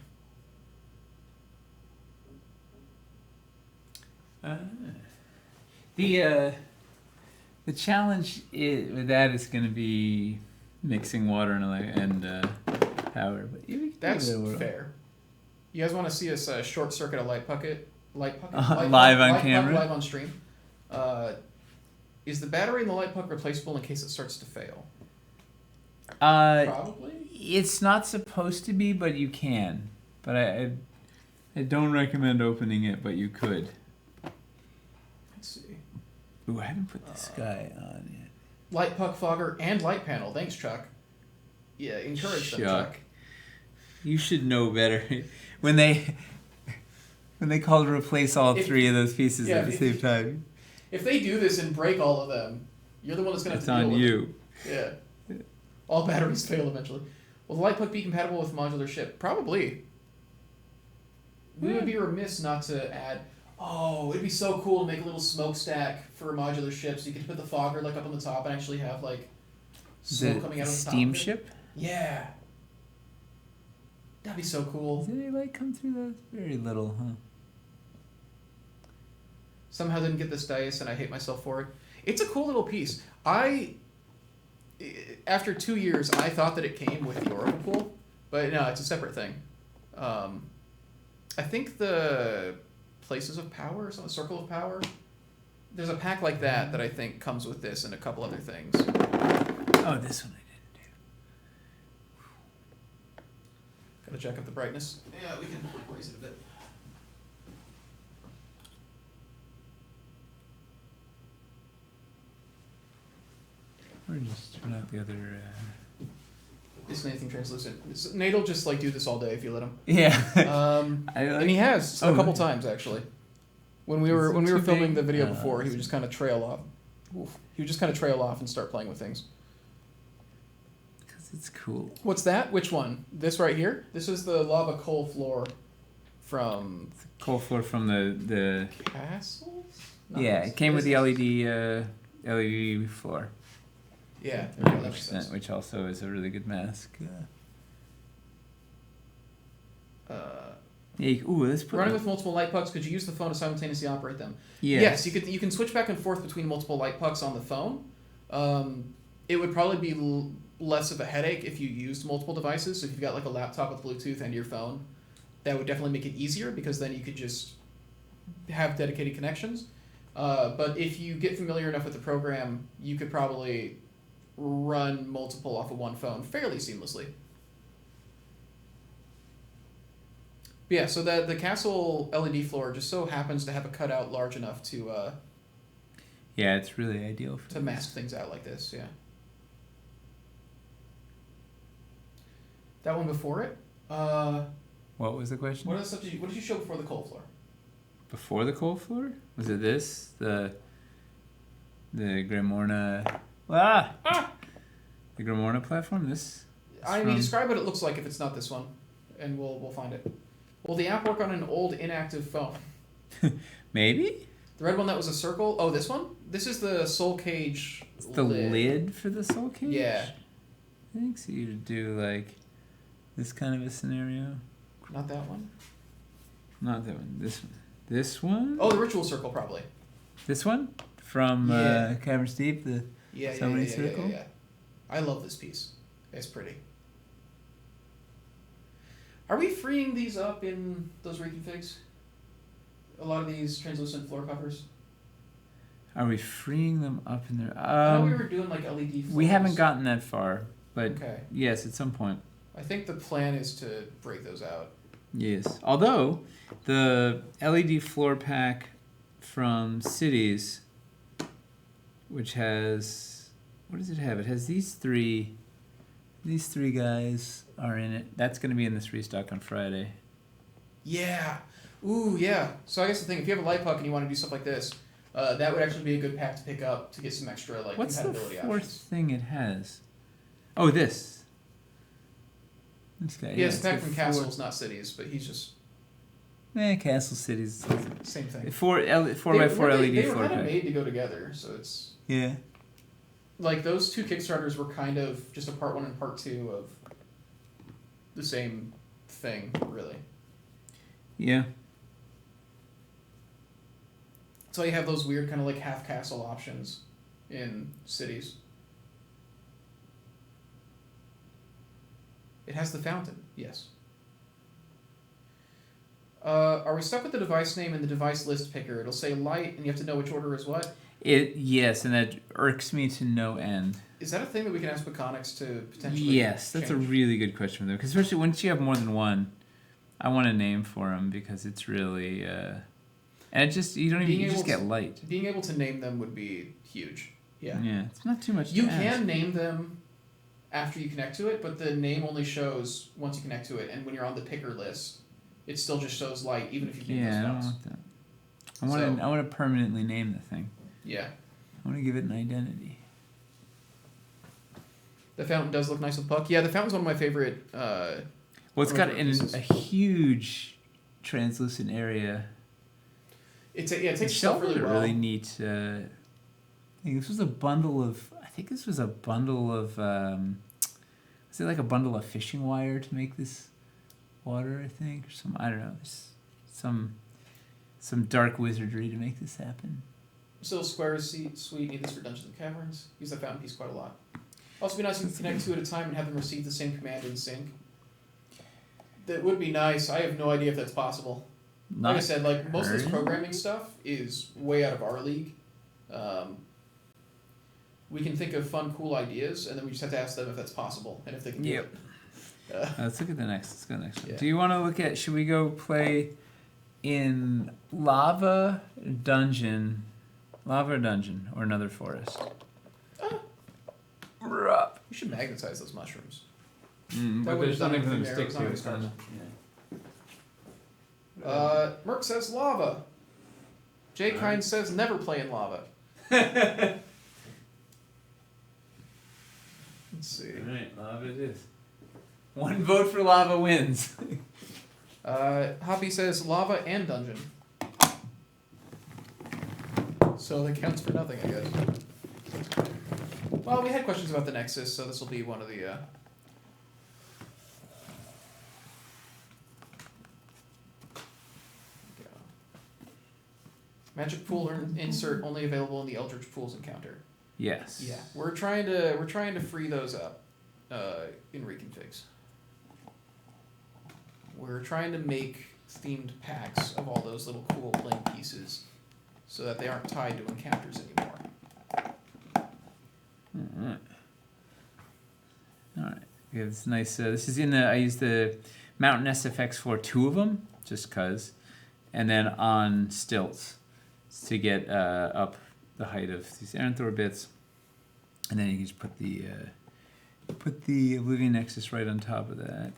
The challenge with that is going to be mixing water and power. But That's fair. You guys want to see us short circuit a live on camera, live on stream? Is the battery in the light puck replaceable in case it starts to fail? Probably. It's not supposed to be, but you can. But I don't recommend opening it, but you could. Let's see. Ooh, I haven't put this guy on yet. Light puck fogger and light panel. Thanks, Chuck. Yeah, encourage them, Chuck. You should know better. When they call to replace all three of those pieces at the same time. If they do this and break all of them, you're the one that's going to have to deal with it. It's on you. Yeah. All batteries fail eventually. Will the light puck be compatible with modular ship? Probably. We would be remiss not to add... Oh, it'd be so cool to make a little smokestack for a modular ship, so you could put the fogger like up on the top and actually have like smoke coming out of the top. Steam ship? Yeah. That'd be so cool. Does any light come through those? Very little, huh? Somehow didn't get this dice and I hate myself for it. It's a cool little piece. After 2 years, I thought that it came with the Oracle pool, but no, it's a separate thing. I think the Places of Power, so the Circle of Power, there's a pack like that I think comes with this and a couple other things. Oh, this one I didn't do. Gotta check up the brightness. Yeah, we can raise it a bit. Or just turn out the other... Isn't anything translucent. Nate'll just like do this all day if you let him. Yeah. And he has a couple times actually. When we were filming the video before, he would just kind of trail off. He would just kind of trail off and start playing with things. Because it's cool. What's that? Which one? This right here? This is the lava coal floor from... Coal floor from the... Castles? Yeah, it came with the LED floor. Yeah, there we go, that makes sense. Which also is a really good mask. Let's put running with multiple light pucks. Could you use the phone to simultaneously operate them? Yes. Yes, you can switch back and forth between multiple light pucks on the phone. It would probably be less of a headache if you used multiple devices. So if you've got like a laptop with Bluetooth and your phone, that would definitely make it easier because then you could just have dedicated connections. But if you get familiar enough with the program, you could probably run multiple off of one phone fairly seamlessly. But yeah, so the castle LED floor just so happens to have a cutout large enough to yeah, it's really ideal for to mask things out like this. Yeah. That one before it. What was the question? What did you show before the coal floor? Before the coal floor? Was it this? The Grimorna... The Grimorna platform? This? I mean, describe what it looks like if it's not this one, and we'll find it. Will the app work on an old inactive phone? Maybe? The red one that was a circle? Oh, this one? This is the Soul Cage lid. The lid for the Soul Cage? Yeah. I think so you'd do like this kind of a scenario. Not that one? Not that one. This one. This one? Oh, the Ritual Circle probably. This one? From Caverns Deep, the Circle? Yeah. I love this piece. It's pretty. Are we freeing these up in those reconfigs? A lot of these translucent floor covers? Are we freeing them up in there? I know we were doing like LED floors. We haven't gotten that far, but okay. Yes, at some point. I think the plan is to break those out. Yes. Although the LED floor pack from Cities, which has, what does it have? It has these three. These three guys are in it. That's going to be in this restock on Friday. Yeah. Ooh, yeah. So I guess the thing, if you have a light puck and you want to do stuff like this, that would actually be a good pack to pick up to get some extra like What's the compatibility fourth options. thing it has? Oh, this. This guy. Yeah, it's a got pack from Castles, not Cities, but he's just Castle Cities. same thing. 4x4 LED They were floor kind of pack. made to go together, so it's Yeah. like those two Kickstarters were kind of just a part 1 and part 2 of the same thing, really. Yeah. So you have those weird kind of like half castle options in Cities. It has the fountain, yes. Are we stuck with the device name and the device list picker? It'll say light, and you have to know which order is what. Yes, and that irks me to no end. Is that a thing that we can ask Mechanics to potentially? Yes, that's a change? really good question for them. Because especially once you have more than one, I want a name for them because it's really, and it just you don't even you just get light. Being able to name them would be huge. Yeah. Yeah, it's not too much. You to ask. can name them after you connect to it, but the name only shows once you connect to it, and when you're on the picker list, it still just shows light, even if you name Yeah, I those don't spots. want that. I want to permanently name the thing. Yeah. I want to give it an identity. The fountain does look nice with puck. Yeah, the fountain's one of my favorite. Well, it's got a huge translucent area. It takes It's stuff really well. really neat. I think this was a bundle of. I think this was a bundle of. Is it like a bundle of fishing wire to make this water? I think or some. I don't know. There's some dark wizardry to make this happen. Still, Square is sweet. Need this for Dungeons and Caverns. Use that fountain piece quite a lot. Also, be nice if you can connect two at a time and have them receive the same command in sync. That would be nice. I have no idea if that's possible. Like I said, like most of this programming stuff is way out of our league. We can think of fun, cool ideas, and then we just have to ask them if that's possible and if they can do it. Let's look at the next. Let's go next one. Yeah. Do you want to look at? Should we go play in Lava Dungeon, or Another Forest? We should magnetize those mushrooms. But there's nothing for them to stick to. It's Merc says lava. Jay Kind says never play in lava. Let's see. Alright, lava it is. One vote for lava wins. Hoppy says lava and dungeon. So that counts for nothing, I guess. Well, we had questions about the Nexus, so this will be one of the. Magic pool insert only available in the Eldritch Pools encounter. Yes. Yeah, we're trying to free those up, in reconfigs. We're trying to make themed packs of all those little cool playing pieces, so that they aren't tied to encounters anymore. Alright. Alright. We have this nice. This is in the. I used the Mountain SFX for two of them, just cause, and then on stilts to get up the height of these Aranthor bits, and then you can just put the Oblivion Nexus right on top of that.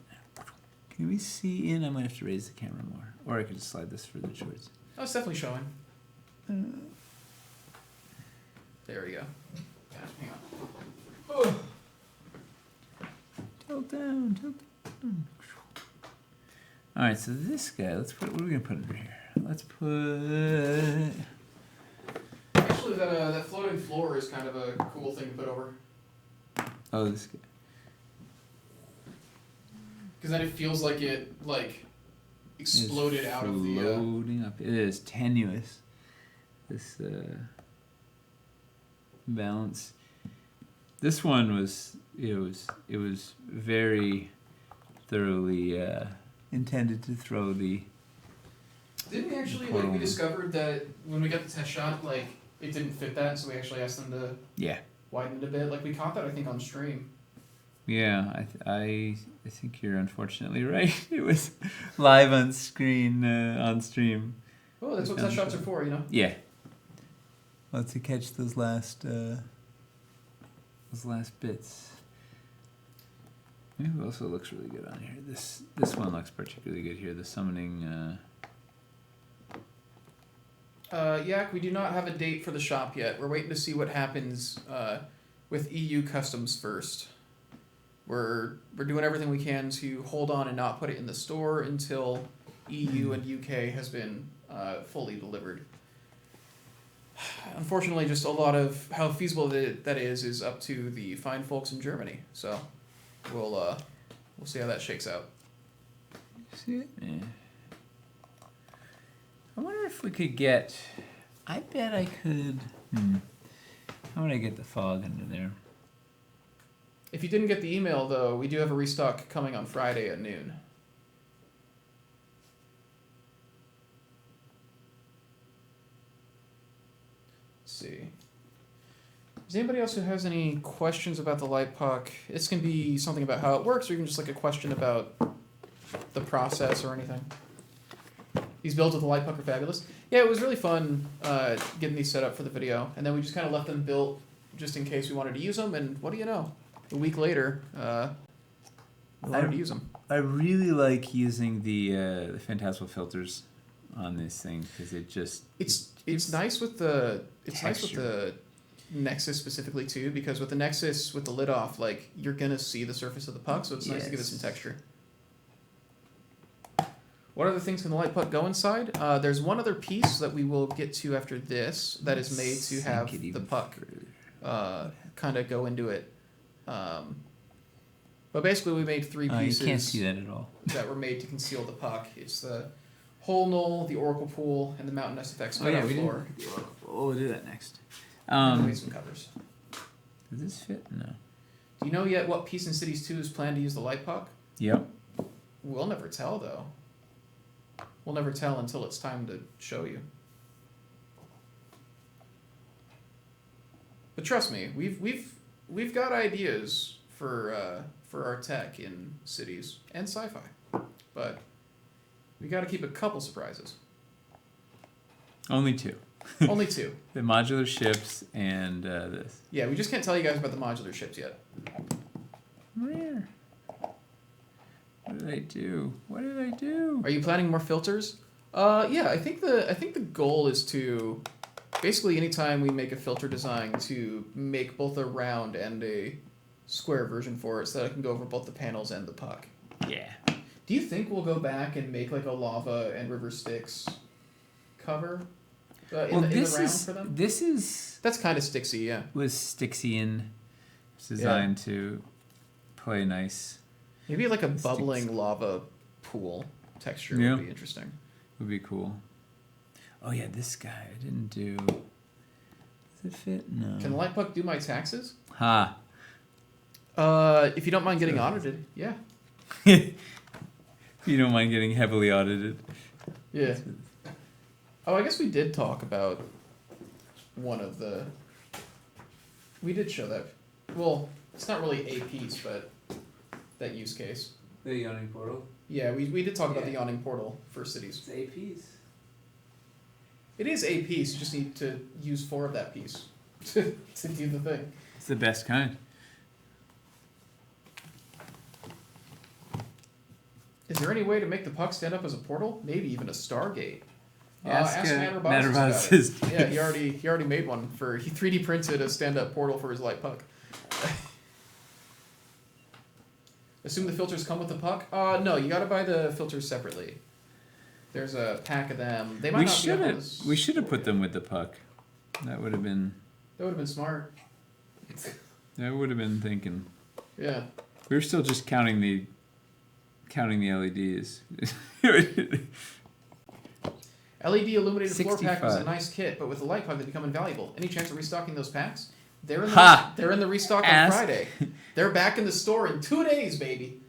Can we see in? I might have to raise the camera more, or I could just slide this further towards. Oh, it's definitely showing. There we go. Hang on. Tilt down, tilt down. All right, so this guy. Let's put. What are we gonna put under here? Let's put. Actually, that floating floor is kind of a cool thing to put over. Oh, this guy. Because then it feels like it exploded out of the. Floating up. It is tenuous. This balance. This one was. It was very thoroughly intended to throw the. Didn't we actually we discovered that when we got the test shot, it didn't fit that, so we actually asked them to Yeah. widen it a bit. We caught that I think on stream. Yeah, I think you're unfortunately right. It was live on screen on stream. Oh, that's what test shots are for, you know. Yeah. Let's catch those last bits. It also looks really good on here. This one looks particularly good here. The summoning. Yak, we do not have a date for the shop yet. We're waiting to see what happens with EU customs first. We're doing everything we can to hold on and not put it in the store until EU and UK has been fully delivered. Unfortunately, just a lot of how feasible that is up to the fine folks in Germany. So we'll see how that shakes out. See it? Yeah. I wonder if we could get. I bet I could. How would I get the fog into there? If you didn't get the email, though, we do have a restock coming on Friday at noon. Let's see. Is anybody else who has any questions about the light puck? This can be something about how it works, or even just like a question about the process or anything. These builds with the light puck are fabulous. Yeah, it was really fun getting these set up for the video, and then we just kind of left them built just in case we wanted to use them, and what do you know? A week later, we wanted to use them. I really like using the Phantasmal filters on this thing because it just it's nice with the texture. Nexus specifically too, because with the Nexus with the lid off, like you're gonna see the surface of the puck, so it's nice to give it some texture. What other things can the light puck go inside? There's one other piece that we will get to after this that is made to have the puck kind of go into it. But basically we made three pieces. You can't see that at all. That were made to conceal the puck. It's the Hole Knoll, the Oracle Pool, and the Mountain SFX floor. We'll do that next. And we made some covers. Does this fit? No. Do you know yet what piece in Cities 2 is planned to use the light puck? Yep. We'll never tell, though. We'll never tell until it's time to show you. But trust me, we've got ideas for our tech in Cities and sci-fi, but we got to keep a couple surprises. Only two. Only two. The modular ships and this. Yeah, we just can't tell you guys about the modular ships yet. Where? What did I do? What did I do? Are you planning more filters? Yeah, I think the goal is to basically anytime we make a filter design to make both a round and a square version for it so that I can go over both the panels and the puck. Yeah. Do you think we'll go back and make like a lava and river Styx cover in the round for them? This is... That's kind of Styxy, yeah. Was Styxian. It's designed to play nice. Maybe like a bubbling lava pool texture would be interesting. Would be cool. Oh yeah, this guy I didn't do. Does it fit? No. Can the light puck do my taxes? Ha. If you don't mind getting audited, yeah. If you don't mind getting heavily audited. Yeah. Oh, I guess we did talk about one of the... We did show that. Well, it's not really a piece, but that use case. The yawning portal? Yeah, we did talk about the yawning portal for Cities. It's a piece. It is a piece, you just need to use 4 of that piece to do the thing. It's the best kind. Is there any way to make the puck stand up as a portal? Maybe even a Stargate. Ask Matt Robotics about it. Yeah, he already made one he 3D printed a stand-up portal for his light puck. Assume the filters come with the puck? No, you gotta buy the filters separately. There's a pack of them. They might not be up on this. We should have put them with the puck. That would have been smart. That would have been thinking. Yeah. We were still just counting the LEDs. LED illuminated floor pack was a 65. nice kit, but with the light puck they become invaluable. Any chance of restocking those packs? They're in the restock on Friday. They're back in the store in 2 days, baby.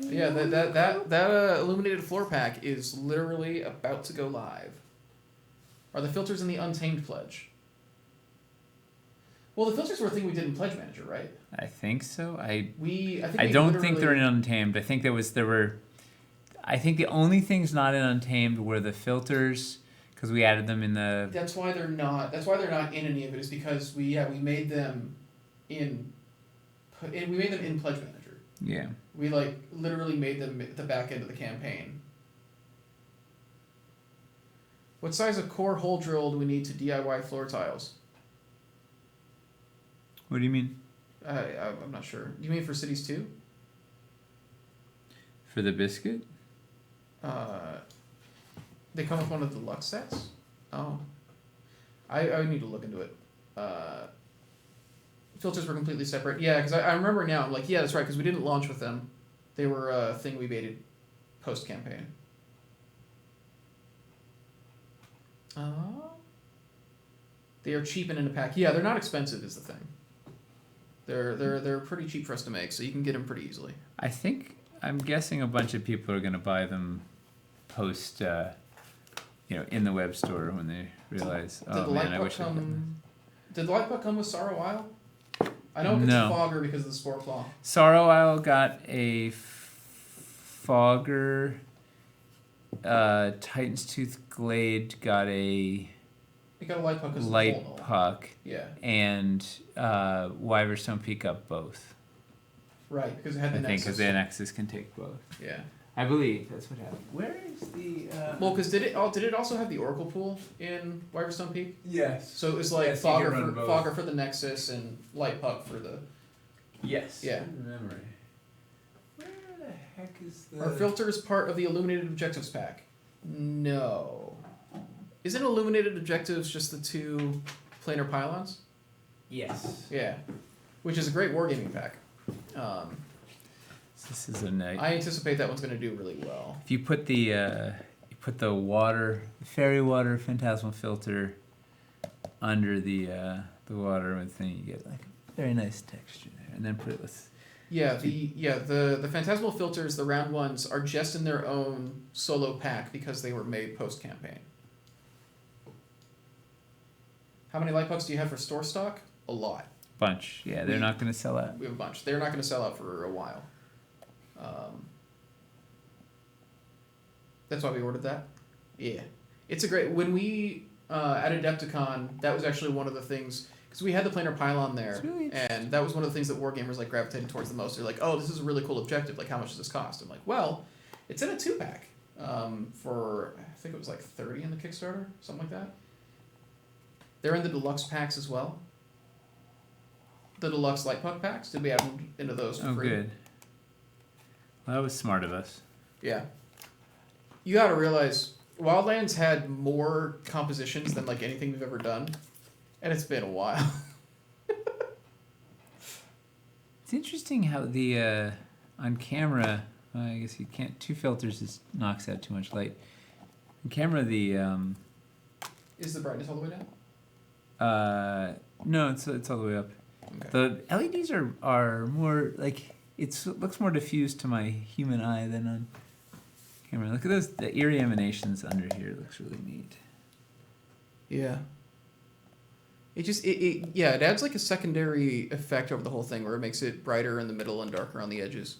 Yeah, that illuminated floor pack is literally about to go live. Are the filters in the Untamed pledge? Well, the filters were a thing we did in Pledge Manager, right? I think so. I think I we don't think they're literally- in Untamed. I think I think the only things not in Untamed were the filters, because we added them in the. That's why they're not. That's why they're not in any of it. Is because we made them in Pledge Manager. Yeah. We literally made them at the back end of the campaign. What size of core hole drill do we need to DIY floor tiles? What do you mean? I'm not sure. You mean for Cities 2? For the biscuit? They come with one of the deluxe sets? Oh. I need to look into it. Filters were completely separate. Yeah, because I remember now. I'm like, yeah, that's right, because we didn't launch with them. They were a thing we baited post-campaign. They are cheap and in a pack. Yeah, they're not expensive is the thing. They're pretty cheap for us to make, so you can get them pretty easily. I'm guessing a bunch of people are going to buy them post, in the web store when they realize, oh man, I wish I had them. Did the Light Puck come with Sorrow Isle? I know it gets No. a Fogger because of the Spore Claw. Sorrow Isle got a Fogger. Titan's Tooth Glade got a It got a Light Puck because of the Light Volnol. Puck, Yeah, and Wyverstone Peak got both. right, because it had the I think Nexus. because the Nexus can take both. Yeah. I believe that's what happened. Where is the? Well, because did it also have the Oracle Pool in Wyverstone Peak? Yes. So it was like Yes, you can Fogger run for both. Fogger for the Nexus and Light Puck for the. Yes. Yeah. Good memory. Where the heck is the? Are filters part of the Illuminated Objectives pack? No. Isn't Illuminated Objectives just the 2 planar pylons? Yes. Yeah. Which is a great wargaming pack. This is a night. I anticipate that one's going to do really well. If you put the fairy water phantasmal filter under the water with thing, you get like a very nice texture there, and then put it with. Yeah, the Phantasmal filters, the round ones, are just in their own solo pack because they were made post campaign. How many light pucks do you have for store stock? A lot. Bunch. Yeah, they're not going to sell out. We have a bunch. They're not going to sell out for a while. That's why we ordered that. Yeah, it's a great. When we at Adepticon, that was actually one of the things. Because we had the planar pylon there, Really? and that was one of the things that wargamers gravitated towards the most. They're like, "Oh, this is a really cool objective. Like, how much does this cost?" I'm like, "Well, it's in a 2-pack for I think it was like 30 in the Kickstarter, something like that." They're in the deluxe packs as well. The deluxe light puck packs. Did we add them into those for Oh, free? good. Well, that was smart of us. Yeah. You got to realize Wildlands had more compositions than anything we've ever done. And it's been a while. It's interesting how the on camera. I guess you can't. 2 filters just knocks out too much light. On camera, the Is the brightness all the way down? no, it's all the way up. Okay. The LEDs are more it looks more diffused to my human eye than on camera. Look at those, the eerie emanations under here. It looks really neat. Yeah. It adds a secondary effect over the whole thing where it makes it brighter in the middle and darker on the edges.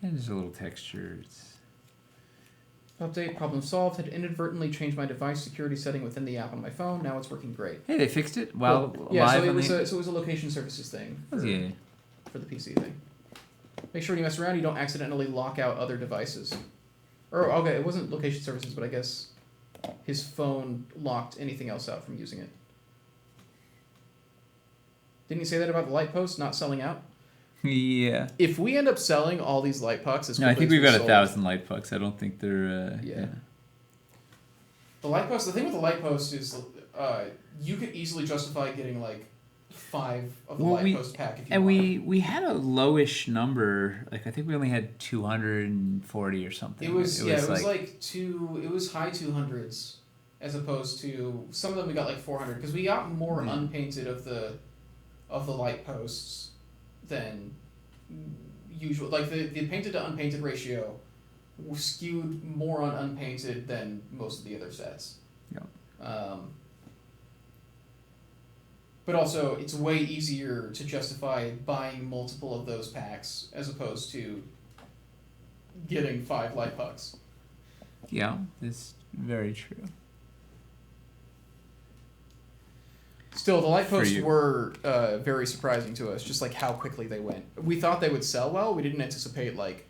And there's a little texture. Update, problem solved. Had inadvertently changed my device security setting within the app on my phone. Now it's working great. Hey, they fixed it while yeah, live so it on was the. so it was a location services thing Yeah. for the PC thing. Make sure when you mess around, you don't accidentally lock out other devices. Or okay, it wasn't location services, but I guess his phone locked anything else out from using it. Didn't you say that about the light post not selling out? Yeah. If we end up selling all these light pucks, as No, I quickly think as we've we got sold- 1,000 light pucks. I don't think they're. Yeah. The light post. The thing with the light post is, you could easily justify getting 5 of the light post pack if you And wanted. we had a lowish number. I think we only had 240 or something. It was two. It was high 200s, as opposed to some of them we got 400 because we got more unpainted of the light posts than usual. The painted to unpainted ratio was skewed more on unpainted than most of the other sets. Yeah. But also, it's way easier to justify buying multiple of those packs as opposed to getting 5 light pucks. Yeah, that's very true. Still, the light For posts you. were very surprising to us, just like how quickly they went. We thought they would sell well. We didn't anticipate like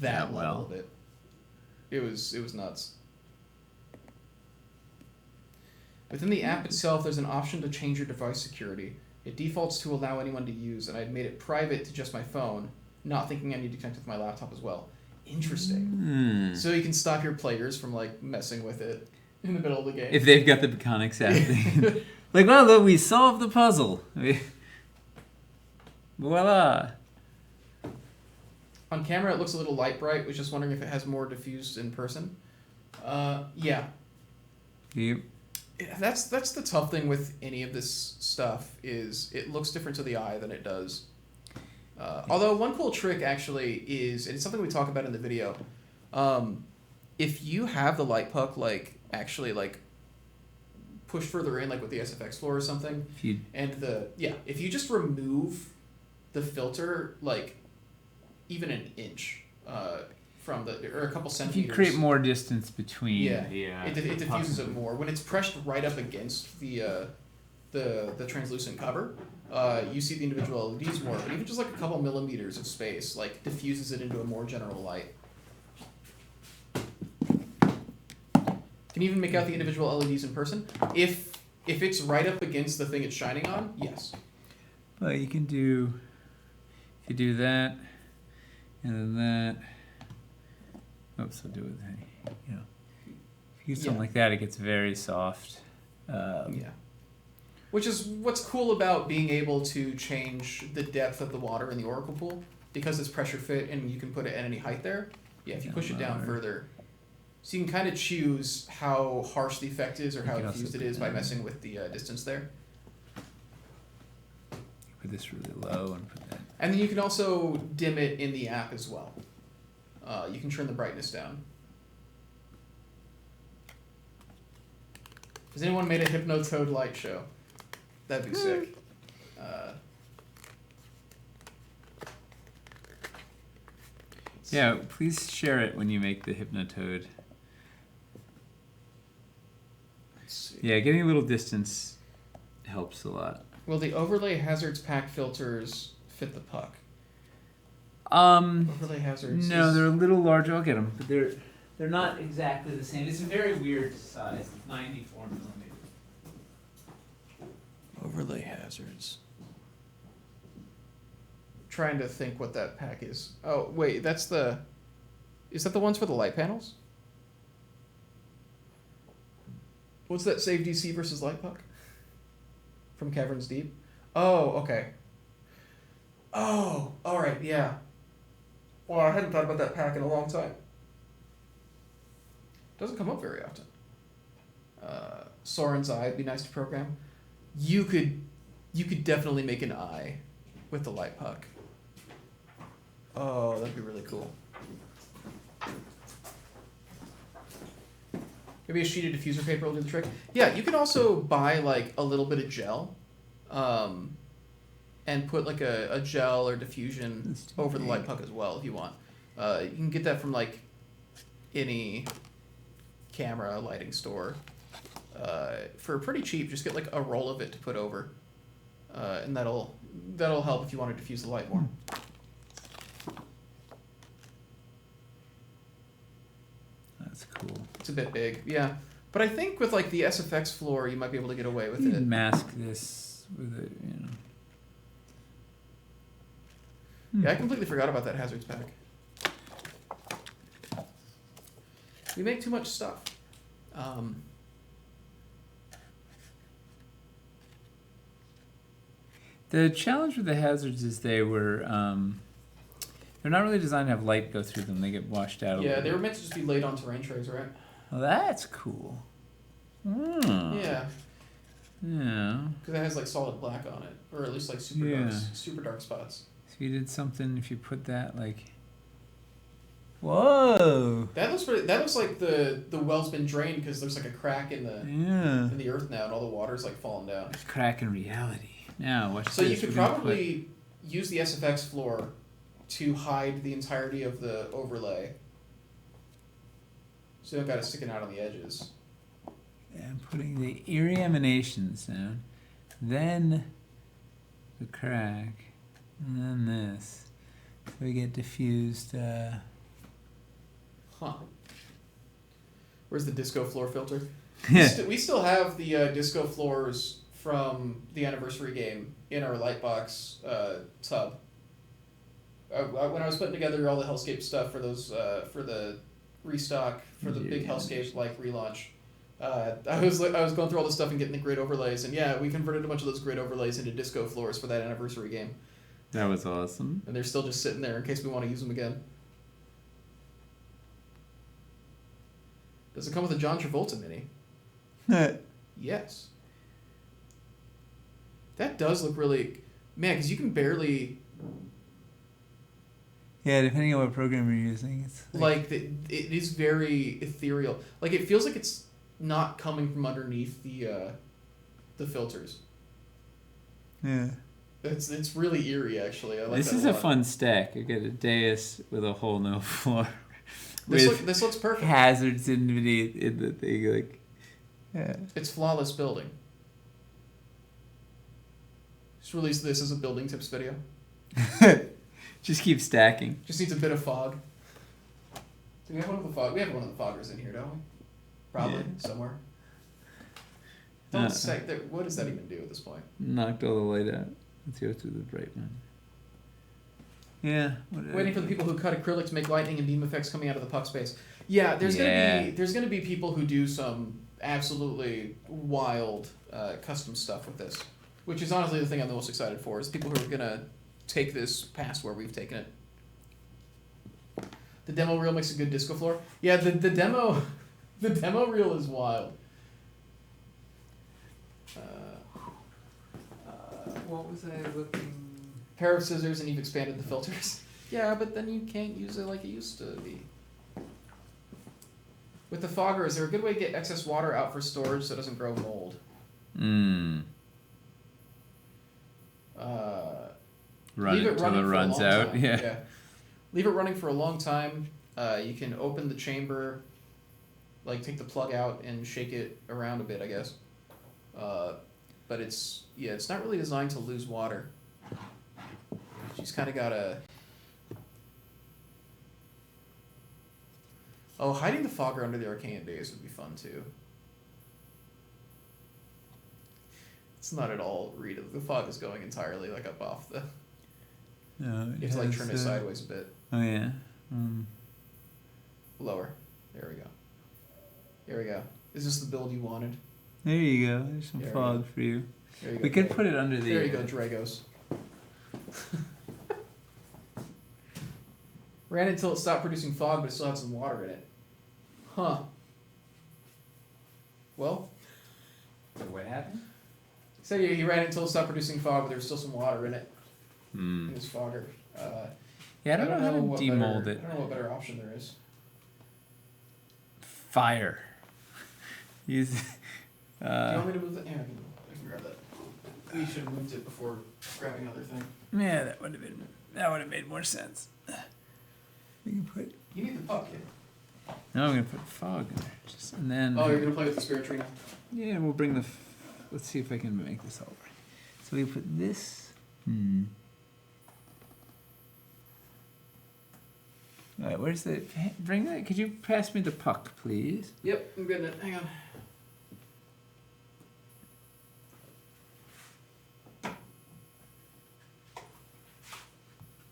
that That level well. of it. It was nuts. Within the app itself, there's an option to change your device security. It defaults to allow anyone to use, and I'd made it private to just my phone, not thinking I need to connect with my laptop as well. Interesting. So you can stop your players from like messing with it in the middle of the game. If they've got the mechanics app. Like, well, look, we solved the puzzle. Voila. On camera, it looks a little light bright. Was just wondering if it has more diffused in person. Yeah. Yep. That's the tough thing with any of this stuff is it looks different to the eye than it does. Although one cool trick actually is, and it's something we talk about in the video, if you have the light puck like actually like push further in like with the SFX floor or something, if you just remove the filter like even an inch from the or a couple If centimeters. you create more distance between, it diffuses it more. When it's pressed right up against the translucent cover, you see the individual LEDs more. But even just like a couple millimeters of space, like diffuses it into a more general light. Can you even make out the individual LEDs in person? If it's right up against the thing it's shining on, yes. Well, you can do. If you do that, and then that. Oops, I'll do it. You know, if you do something like that, it gets very soft. Yeah. Which is what's cool about being able to change the depth of the water in the Oracle pool, because it's pressure fit and you can put it at any height there. Yeah, if you push it down further. So you can kind of choose how harsh the effect is or how diffused it is by messing with the distance there. Put this really low and put that. And then you can also dim it in the app as well. You can turn the brightness down. Has anyone made a Hypnotoad light show? That'd be sick. Yeah, please share it when you make the Hypnotoad. Let's see. Yeah, getting a little distance helps a lot. Will the overlay hazards pack filters fit the puck? Um, Overlay hazards. no, they're a little larger. I'll get them, but they're not exactly the same. It's a very weird size. It's 94 millimeters. Overlay hazards. Trying to think what that pack is. Oh wait, is that the ones for the light panels? What's that save DC versus light puck? From Caverns Deep? Oh, okay. Oh, alright, yeah. Well, I hadn't thought about that pack in a long time. Doesn't come up very often. Soren's Eye would be nice to program. You could definitely make an eye with the light puck. Oh, that'd be really cool. Maybe a sheet of diffuser paper will do the trick. Yeah, you can also buy like a little bit of gel, and put like a gel or diffusion over the light puck as well if you want. You can get that from like any camera lighting store for pretty cheap. Just get like a roll of it to put over, and that'll help if you want to diffuse the light more. That's cool. It's a bit big, yeah. But I think with like the SFX floor, you might be able to get away with You it. can mask this with it, you know. Yeah, I completely forgot about that hazards pack. We make too much stuff. The challenge with the hazards is they're not really designed to have light go through them. They get washed out. Yeah, they were meant to just be laid on terrain trays, right? Well, that's cool. Hmm. Yeah, Yeah. because it has like solid black on it, or at least like super dark spots. So you did something. If you put that like, Whoa. That looks like the well's been drained because there's like a crack in the earth now, and all the water's like falling down. There's a crack in reality. Now, watch So this. you could We're gonna probably use the SFX floor to hide the entirety of the overlay, so you don't got it sticking out on the edges. I'm putting the eerie emanations down, then the crack, and then this. So we get diffused. Huh. Where's the disco floor filter? Yeah. We still have the disco floors from the anniversary game in our Lightbox tub. When I was putting together all the Hellscape stuff for those for the restock for the big Hellscape like relaunch, I was going through all this stuff and getting the grid overlays, and yeah, we converted a bunch of those grid overlays into disco floors for that anniversary game. That was awesome. And they're still just sitting there in case we want to use them again. Does it come with a John Travolta mini? Yes. That does look really... Man, because you can barely... Yeah, depending on what program you're using. It's it is very ethereal. Like, it feels like it's not coming from underneath the filters. Yeah. It's really eerie, actually. I like This that is a a lot. fun stack. I got a dais with a whole no floor. This looks perfect. Hazards in the thing, like. Yeah. It's flawless building. Just release this as a building tips video. Just keep stacking. Just needs a bit of fog. Do we have one of the fog? We have one of the foggers in here, don't we? Probably somewhere. Don't say that. What does that even do at this point? Knocked all the light out. Let's go through the bright one. Yeah. Waiting for the people who cut acrylic to make lightning and beam effects coming out of the puck space. Yeah, there's gonna be people who do some absolutely wild custom stuff with this, which is honestly the thing I'm the most excited for. Is people who are gonna take this past where we've taken it. The demo reel makes a good disco floor. Yeah, the demo reel is wild. What was I looking? Pair of scissors and you've expanded the filters. Yeah, but then you can't use it like it used to be. With the fogger, is there a good way to get excess water out for storage so it doesn't grow mold? Run leave it till it running for a runs long out. time. Yeah. Leave it running for a long time. You can open the chamber, like take the plug out and shake it around a bit, I guess. But it's not really designed to lose water. She's kind of got a... Oh, hiding the fogger under the arcane days would be fun too. It's not at all read. The fog is going entirely like up off the... No, You have to like trim it sideways a bit. Oh yeah. Lower. There we go. There we go. Is this the build you wanted? There you go. There's some There we fog go. for you. There you go. We could put it under the. There you go, Dragos. Ran until it stopped producing fog, but it still had some water in it. Huh. Well, What happened? so he ran until it stopped producing fog, but there was still some water in it. Hmm. In his fogger. Yeah, I don't know how to what demold better, it. I don't know what better option there is. Fire. Use. Do you want me to move that? Yeah, I can grab that. We should have moved it before grabbing another thing. Yeah, that would have made more sense. We can put. You need the puck, kid. No, I'm gonna put fog in there, just and then. Oh, you're gonna play with the spirit tree now? Yeah, we'll bring the. Let's see if I can make this all right. So we put this. All right, where's the? Bring that. Could you pass me the puck, please? Yep, I'm getting it. Hang on.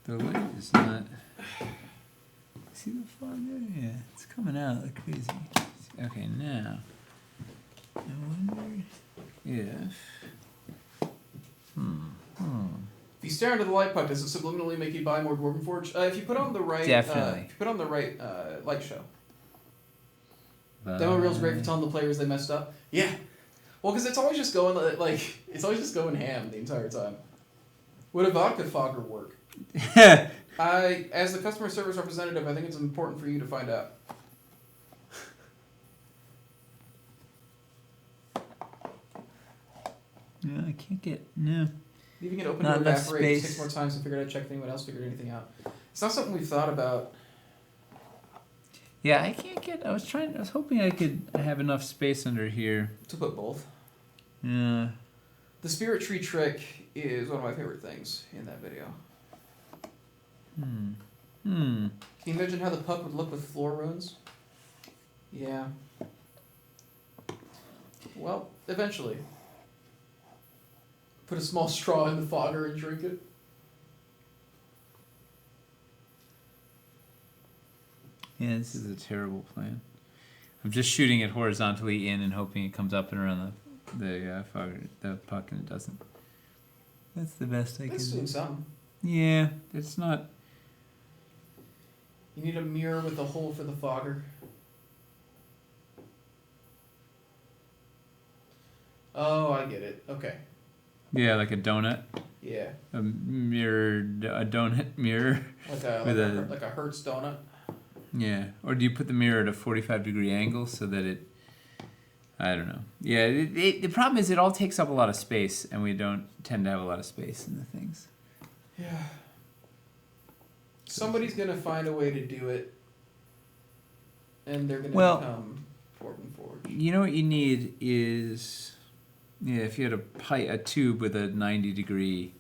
The light is not. See the fog there? Yeah, it's coming out like crazy. Okay, now. I wonder. If. If you stare into the light puck, does it subliminally make you buy more Dwarven Forge? If you put on the right, Definitely. if you put on the right light show. But Demo reel's great for telling the players they messed up. Yeah. Well, because it's always just going it's always just going ham the entire time. Would a vodka fogger work? As the customer service representative, I think it's important for you to find out. No, I can't get no. Leaving it open Not to enough evaporate space. takes more time to figure out, check if anyone else figured anything out. It's not something we've thought about. Yeah, I can't get. I was hoping I could have enough space under here. To put both. Yeah. The spirit tree trick is one of my favorite things in that video. Can you imagine how the puck would look with floor runes? Yeah. Well, eventually. Put a small straw in the fogger and drink it. Yeah, this is a terrible plan. I'm just shooting it horizontally in and hoping it comes up and around the puck, and it doesn't. That's the best I can That's do. doing something. Yeah, it's not. You need a mirror with a hole for the fogger. Oh, I get it. Okay. Yeah, like a donut. Yeah. A donut mirror. Like a Hertz donut. Yeah, or do you put the mirror at a 45-degree angle so that it? I don't know. Yeah, the problem is it all takes up a lot of space, and we don't tend to have a lot of space in the things. Yeah. Somebody's gonna find a way to do it, and they're gonna become Dwarven Forge. You know what you need is, if you had a tube with a 90-degree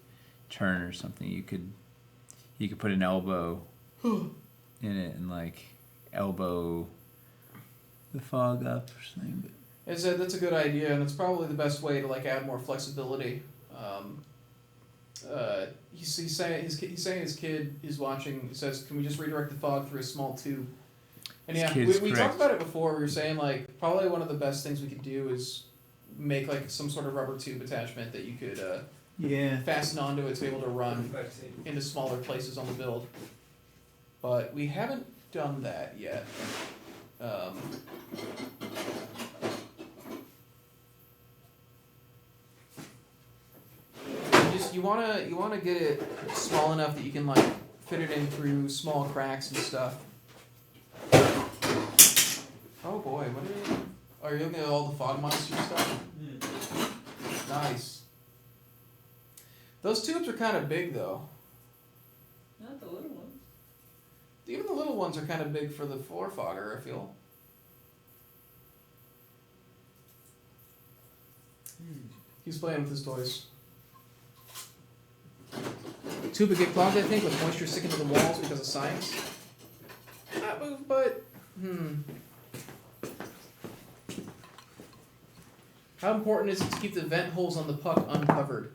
turn or something, you could put an elbow in it and like elbow the fog up or something. But That's a good idea, and it's probably the best way to like add more flexibility. He's saying his kid is watching. He says, "Can we just redirect the fog through a small tube?" And His yeah, kid's we correct. talked about it before. We were saying like probably one of the best things we could do is make like some sort of rubber tube attachment that you could fasten onto it to be able to run into smaller places on the build. But we haven't done that yet. You wanna get it small enough that you can like fit it in through small cracks and stuff. Oh boy, what are you looking at all the fog monster stuff? Nice. Those tubes are kind of big though. Not the little ones. Even the little ones are kind of big for the floor fogger, I feel. He's playing with his toys. Tube would get clogged, I think, with moisture sticking to the walls because of science. Not move, but How important is it to keep the vent holes on the puck uncovered?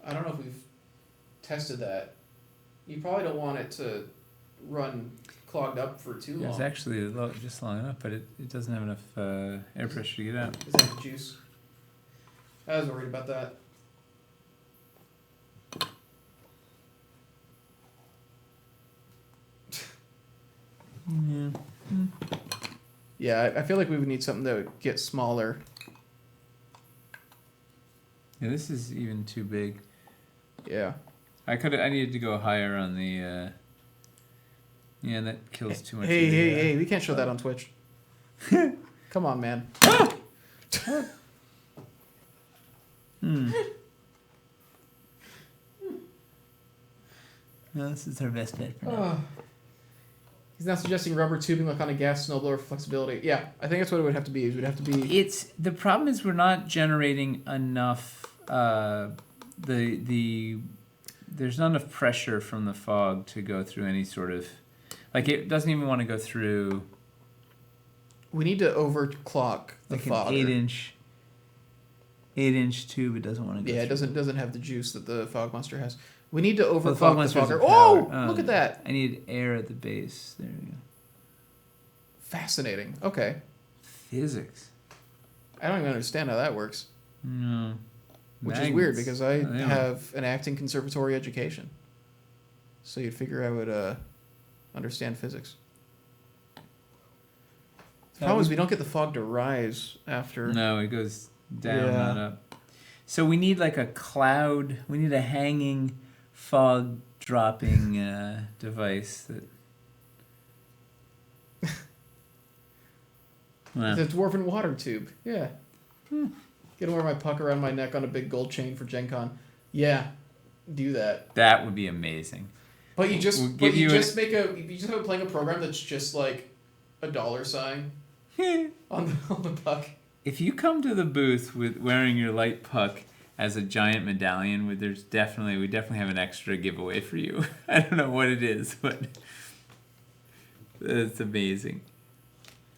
I don't know if we've tested that. You probably don't want it to run clogged up for too long. it's actually just long enough, but it doesn't have enough air pressure to get out. Is that the juice? I was worried about that. Yeah. Yeah, I feel like we would need something that would get smaller. Yeah, this is even too big. Yeah. I needed to go higher on the. Yeah, that kills too much. Hey, we can't show that on Twitch. Come on, man. No, this is our best bet for now. Oh. He's now suggesting rubber tubing like on a gas snowblower for flexibility. Yeah, I think that's what it would have to be. It would have to be. It's the problem is we're not generating enough. There's not enough pressure from the fog to go through any sort of, like it doesn't even want to go through. We need to overclock the Like fogger. an 8-inch tube. It doesn't want to go. Yeah, it through. doesn't have the juice that the fog monster has. We need to Well, the overclock fog the monster has fogger. a power. Oh, look at that! I need air at the base. There we go. Fascinating. Okay, Physics. I don't even understand how that works. No. Which is weird Magnets. because I Oh, yeah. have an acting conservatory education. So you'd figure I would understand physics. The problem is we don't get the fog to rise after. No, it goes down, Yeah. not up. So we need like a cloud. We need a hanging fog dropping device that. Wow. The dwarven water tube. Yeah. Gonna wear my puck around my neck on a big gold chain for Gen Con. Yeah. Do that. That would be amazing. But you just We'll but give you you just have it playing a program that's just like a $$ sign on the puck. If you come to the booth with wearing your light puck as a giant medallion, we definitely have an extra giveaway for you. I don't know what it is, but it's amazing.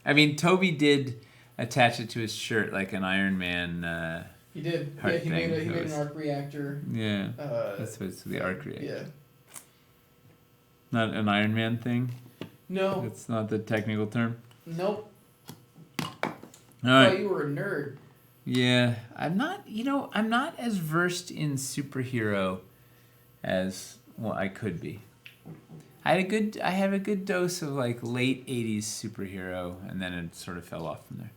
I mean, Toby did attach it to his shirt like an Iron Man. He did. Heart Yeah, he thing. made an arc reactor. Yeah, that's supposed to be the arc reactor. Yeah. Not an Iron Man thing. No. That's not the technical term. Nope. All I right. thought you were a nerd. Yeah, I'm not. I'm not as versed in superhero as I could be. I had a good dose of like late '80s superhero, and then it sort of fell off from there.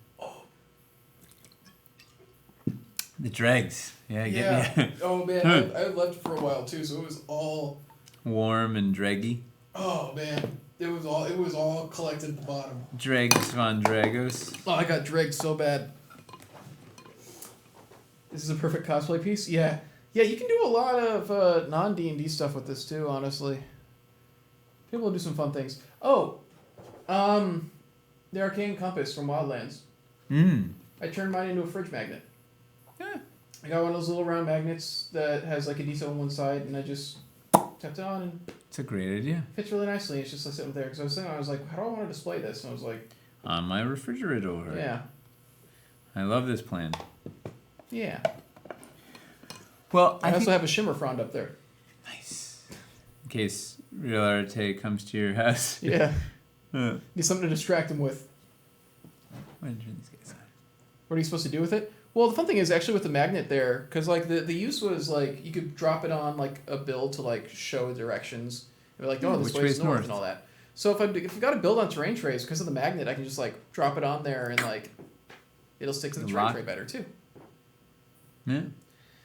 The dregs, yeah. Get me. Oh man, I left for a while too, so it was all Warm and dreggy. Oh man, it was all collected at the bottom. Dregs von Dragos. Oh, I got dragged so bad. This is a perfect cosplay piece. Yeah, you can do a lot of non D&D stuff with this too. Honestly, people will do some fun things. Oh, the arcane compass from Wildlands. I turned mine into a fridge magnet. Yeah. I got one of those little round magnets that has like a diesel on one side, and I just tapped it on, and It's a great idea. fits really nicely. It's just like sitting there. Because I was like, how do I want to display this? And I was like, On my refrigerator. yeah, I love this plan. yeah. Well, I also have a shimmer frond up there. Nice. In case Real Arte comes to your house. Yeah. Uh, Need something to distract him with. I'm gonna turn these guys on. What are you supposed to do with it? Well, the fun thing is actually with the magnet there, because like the use was like you could drop it on like a build to like show directions. And be like, oh, this which way's way's north north? and all that. So if I've got a build on terrain trays, because of the magnet, I can just like drop it on there and like it'll stick to the terrain Lock. tray better too. Yeah.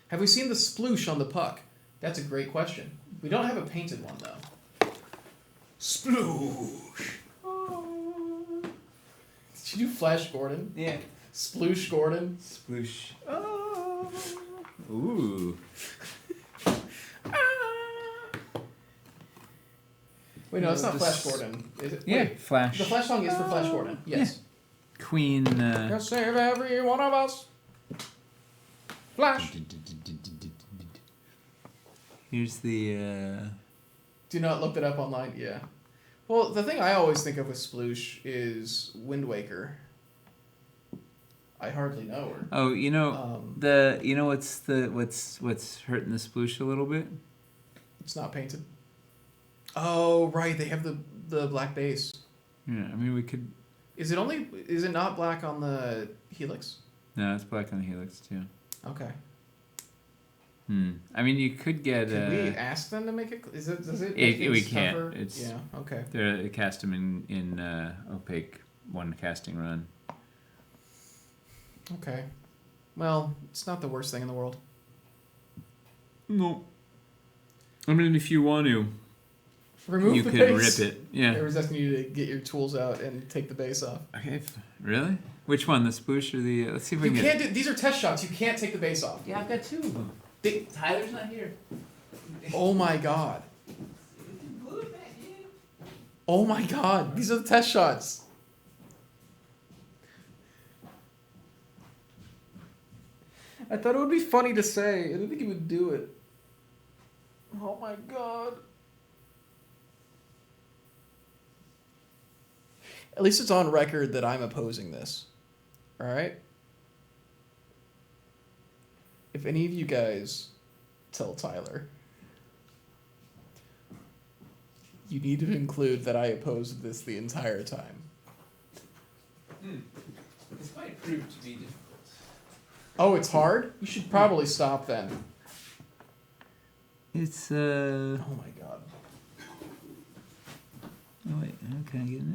Have we seen the sploosh on the puck? That's a great question. We don't have a painted one though. Sploosh. Did you do Flash Gordon? Yeah. Sploosh Gordon. Sploosh. Oh. Ooh. Wait, no, it's not This- Flash Gordon. Is it? Yeah, Wait, Flash. the Flash song is for Flash Gordon. Yes. Queen. You'll save every one of us. Flash. Here's the. Do not look that up online. Yeah. Well, the thing I always think of with Sploosh is Wind Waker. I hardly know her. Oh, you know what's hurting the sploosh a little bit? It's not painted. Oh right, they have the black base. Yeah, I mean we could. Is it not black on the Helix? No, it's black on the helix too. Okay. I mean you could get. Can we ask them to make it? Does it? We can't. tougher? It's yeah. Okay. They cast them in opaque one casting run. Okay. Well, it's not the worst thing in the world. No. I mean, if you want to, Remove you the could base. rip it. Yeah. It was asking you to get your tools out and take the base off. Okay. Really? Which one? The sploosh or the? Let's see if we You can can't do. These are test shots. You can't take the base off. Yeah, I've got two of them. They, Tyler's not here. oh my god. Glue it back in. Oh my god. These are the test shots. I thought it would be funny to say. I didn't think he would do it. Oh my god. At least it's on record that I'm opposing this. Alright? If any of you guys tell Tyler, you need to include that I opposed this the entire time. This might prove to be difficult. Oh, it's hard? You should probably stop then. It's Oh my god. Oh wait, can I get in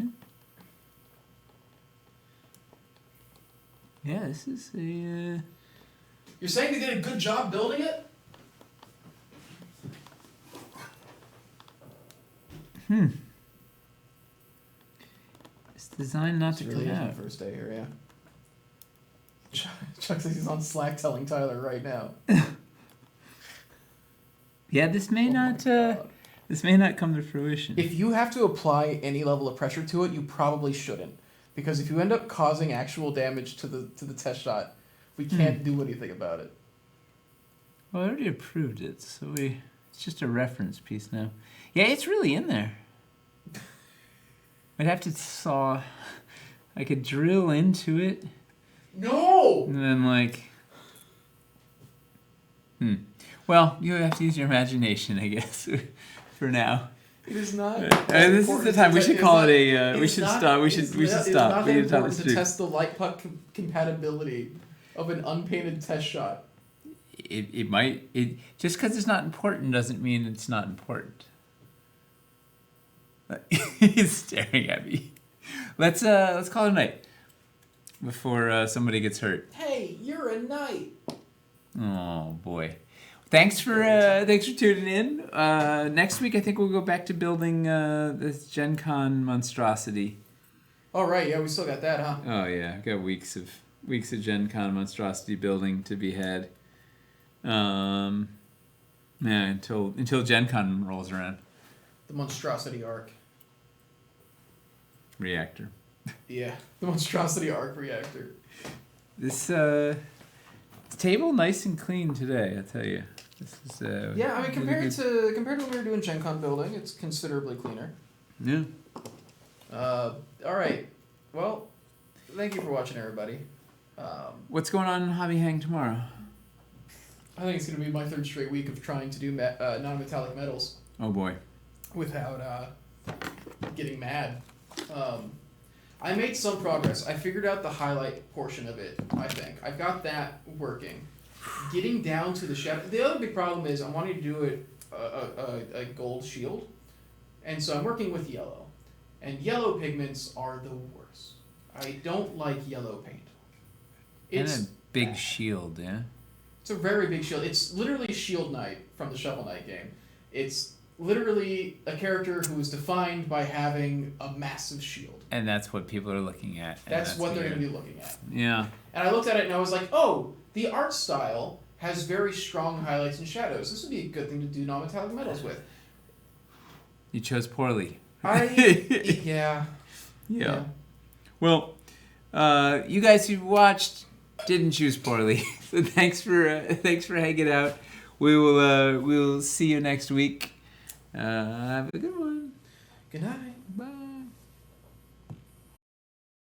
there? Yeah, this is a. You're saying they did a good job building it? It's designed not It's to really come is my out. first day here, yeah. Chuck says he's on Slack telling Tyler right now. Yeah, this may Oh my not. God. This may not come to fruition. If you have to apply any level of pressure to it, you probably shouldn't, because if you end up causing actual damage to the test shot, we can't do anything about it. Well, I already approved it, so it's just a reference piece now. Yeah, it's really in there. I'd have to saw. I could drill into it, No. and then like. Well, you have to use your imagination, I guess, for now. It is not. This is the time we should call it a. We should stop. We should It's stop. not We that need to tell the important to stream. test the light puck compatibility of an unpainted test shot. It might just because it's not important doesn't mean it's not important. He's staring at me. Let's call it a night before somebody gets hurt. Hey, you're a knight. Oh boy. Thanks for tuning in. Next week I think we'll go back to building this Gen Con monstrosity. All right, yeah, we still got that, huh? Oh yeah, I've got weeks of Gen Con monstrosity building to be had. Yeah, until Gen Con rolls around. The monstrosity arc. Reactor. Yeah, the monstrosity arc reactor. This table nice and clean today, I tell you. This is Yeah, I mean really compared to when we were doing Gen Con building, it's considerably cleaner. yeah. All right. Well, thank you for watching, everybody. What's going on in Hobby Hang tomorrow? I think it's gonna be my third straight week of trying to do non-metallic metals Oh boy. without getting mad. I made some progress. I figured out the highlight portion of it, I think. I've got that working. Getting down to the shadow. The other big problem is I'm wanting to do it a gold shield. And so I'm working with yellow. And yellow pigments are the worst. I don't like yellow paint. And a big bad. shield, yeah? It's a very big shield. It's literally Shield Knight from the Shovel Knight game. It's literally a character who is defined by having a massive shield. And that's what people are looking at. and That's what they're the- going to be looking at. Yeah. And I looked at it and I was like, oh, the art style has very strong highlights and shadows. This would be a good thing to do non-metallic metals with. You chose poorly. Yeah. Yeah. Well, you guys who watched didn't choose poorly. So thanks for hanging out. We'll see you next week. Have a good one. Good night.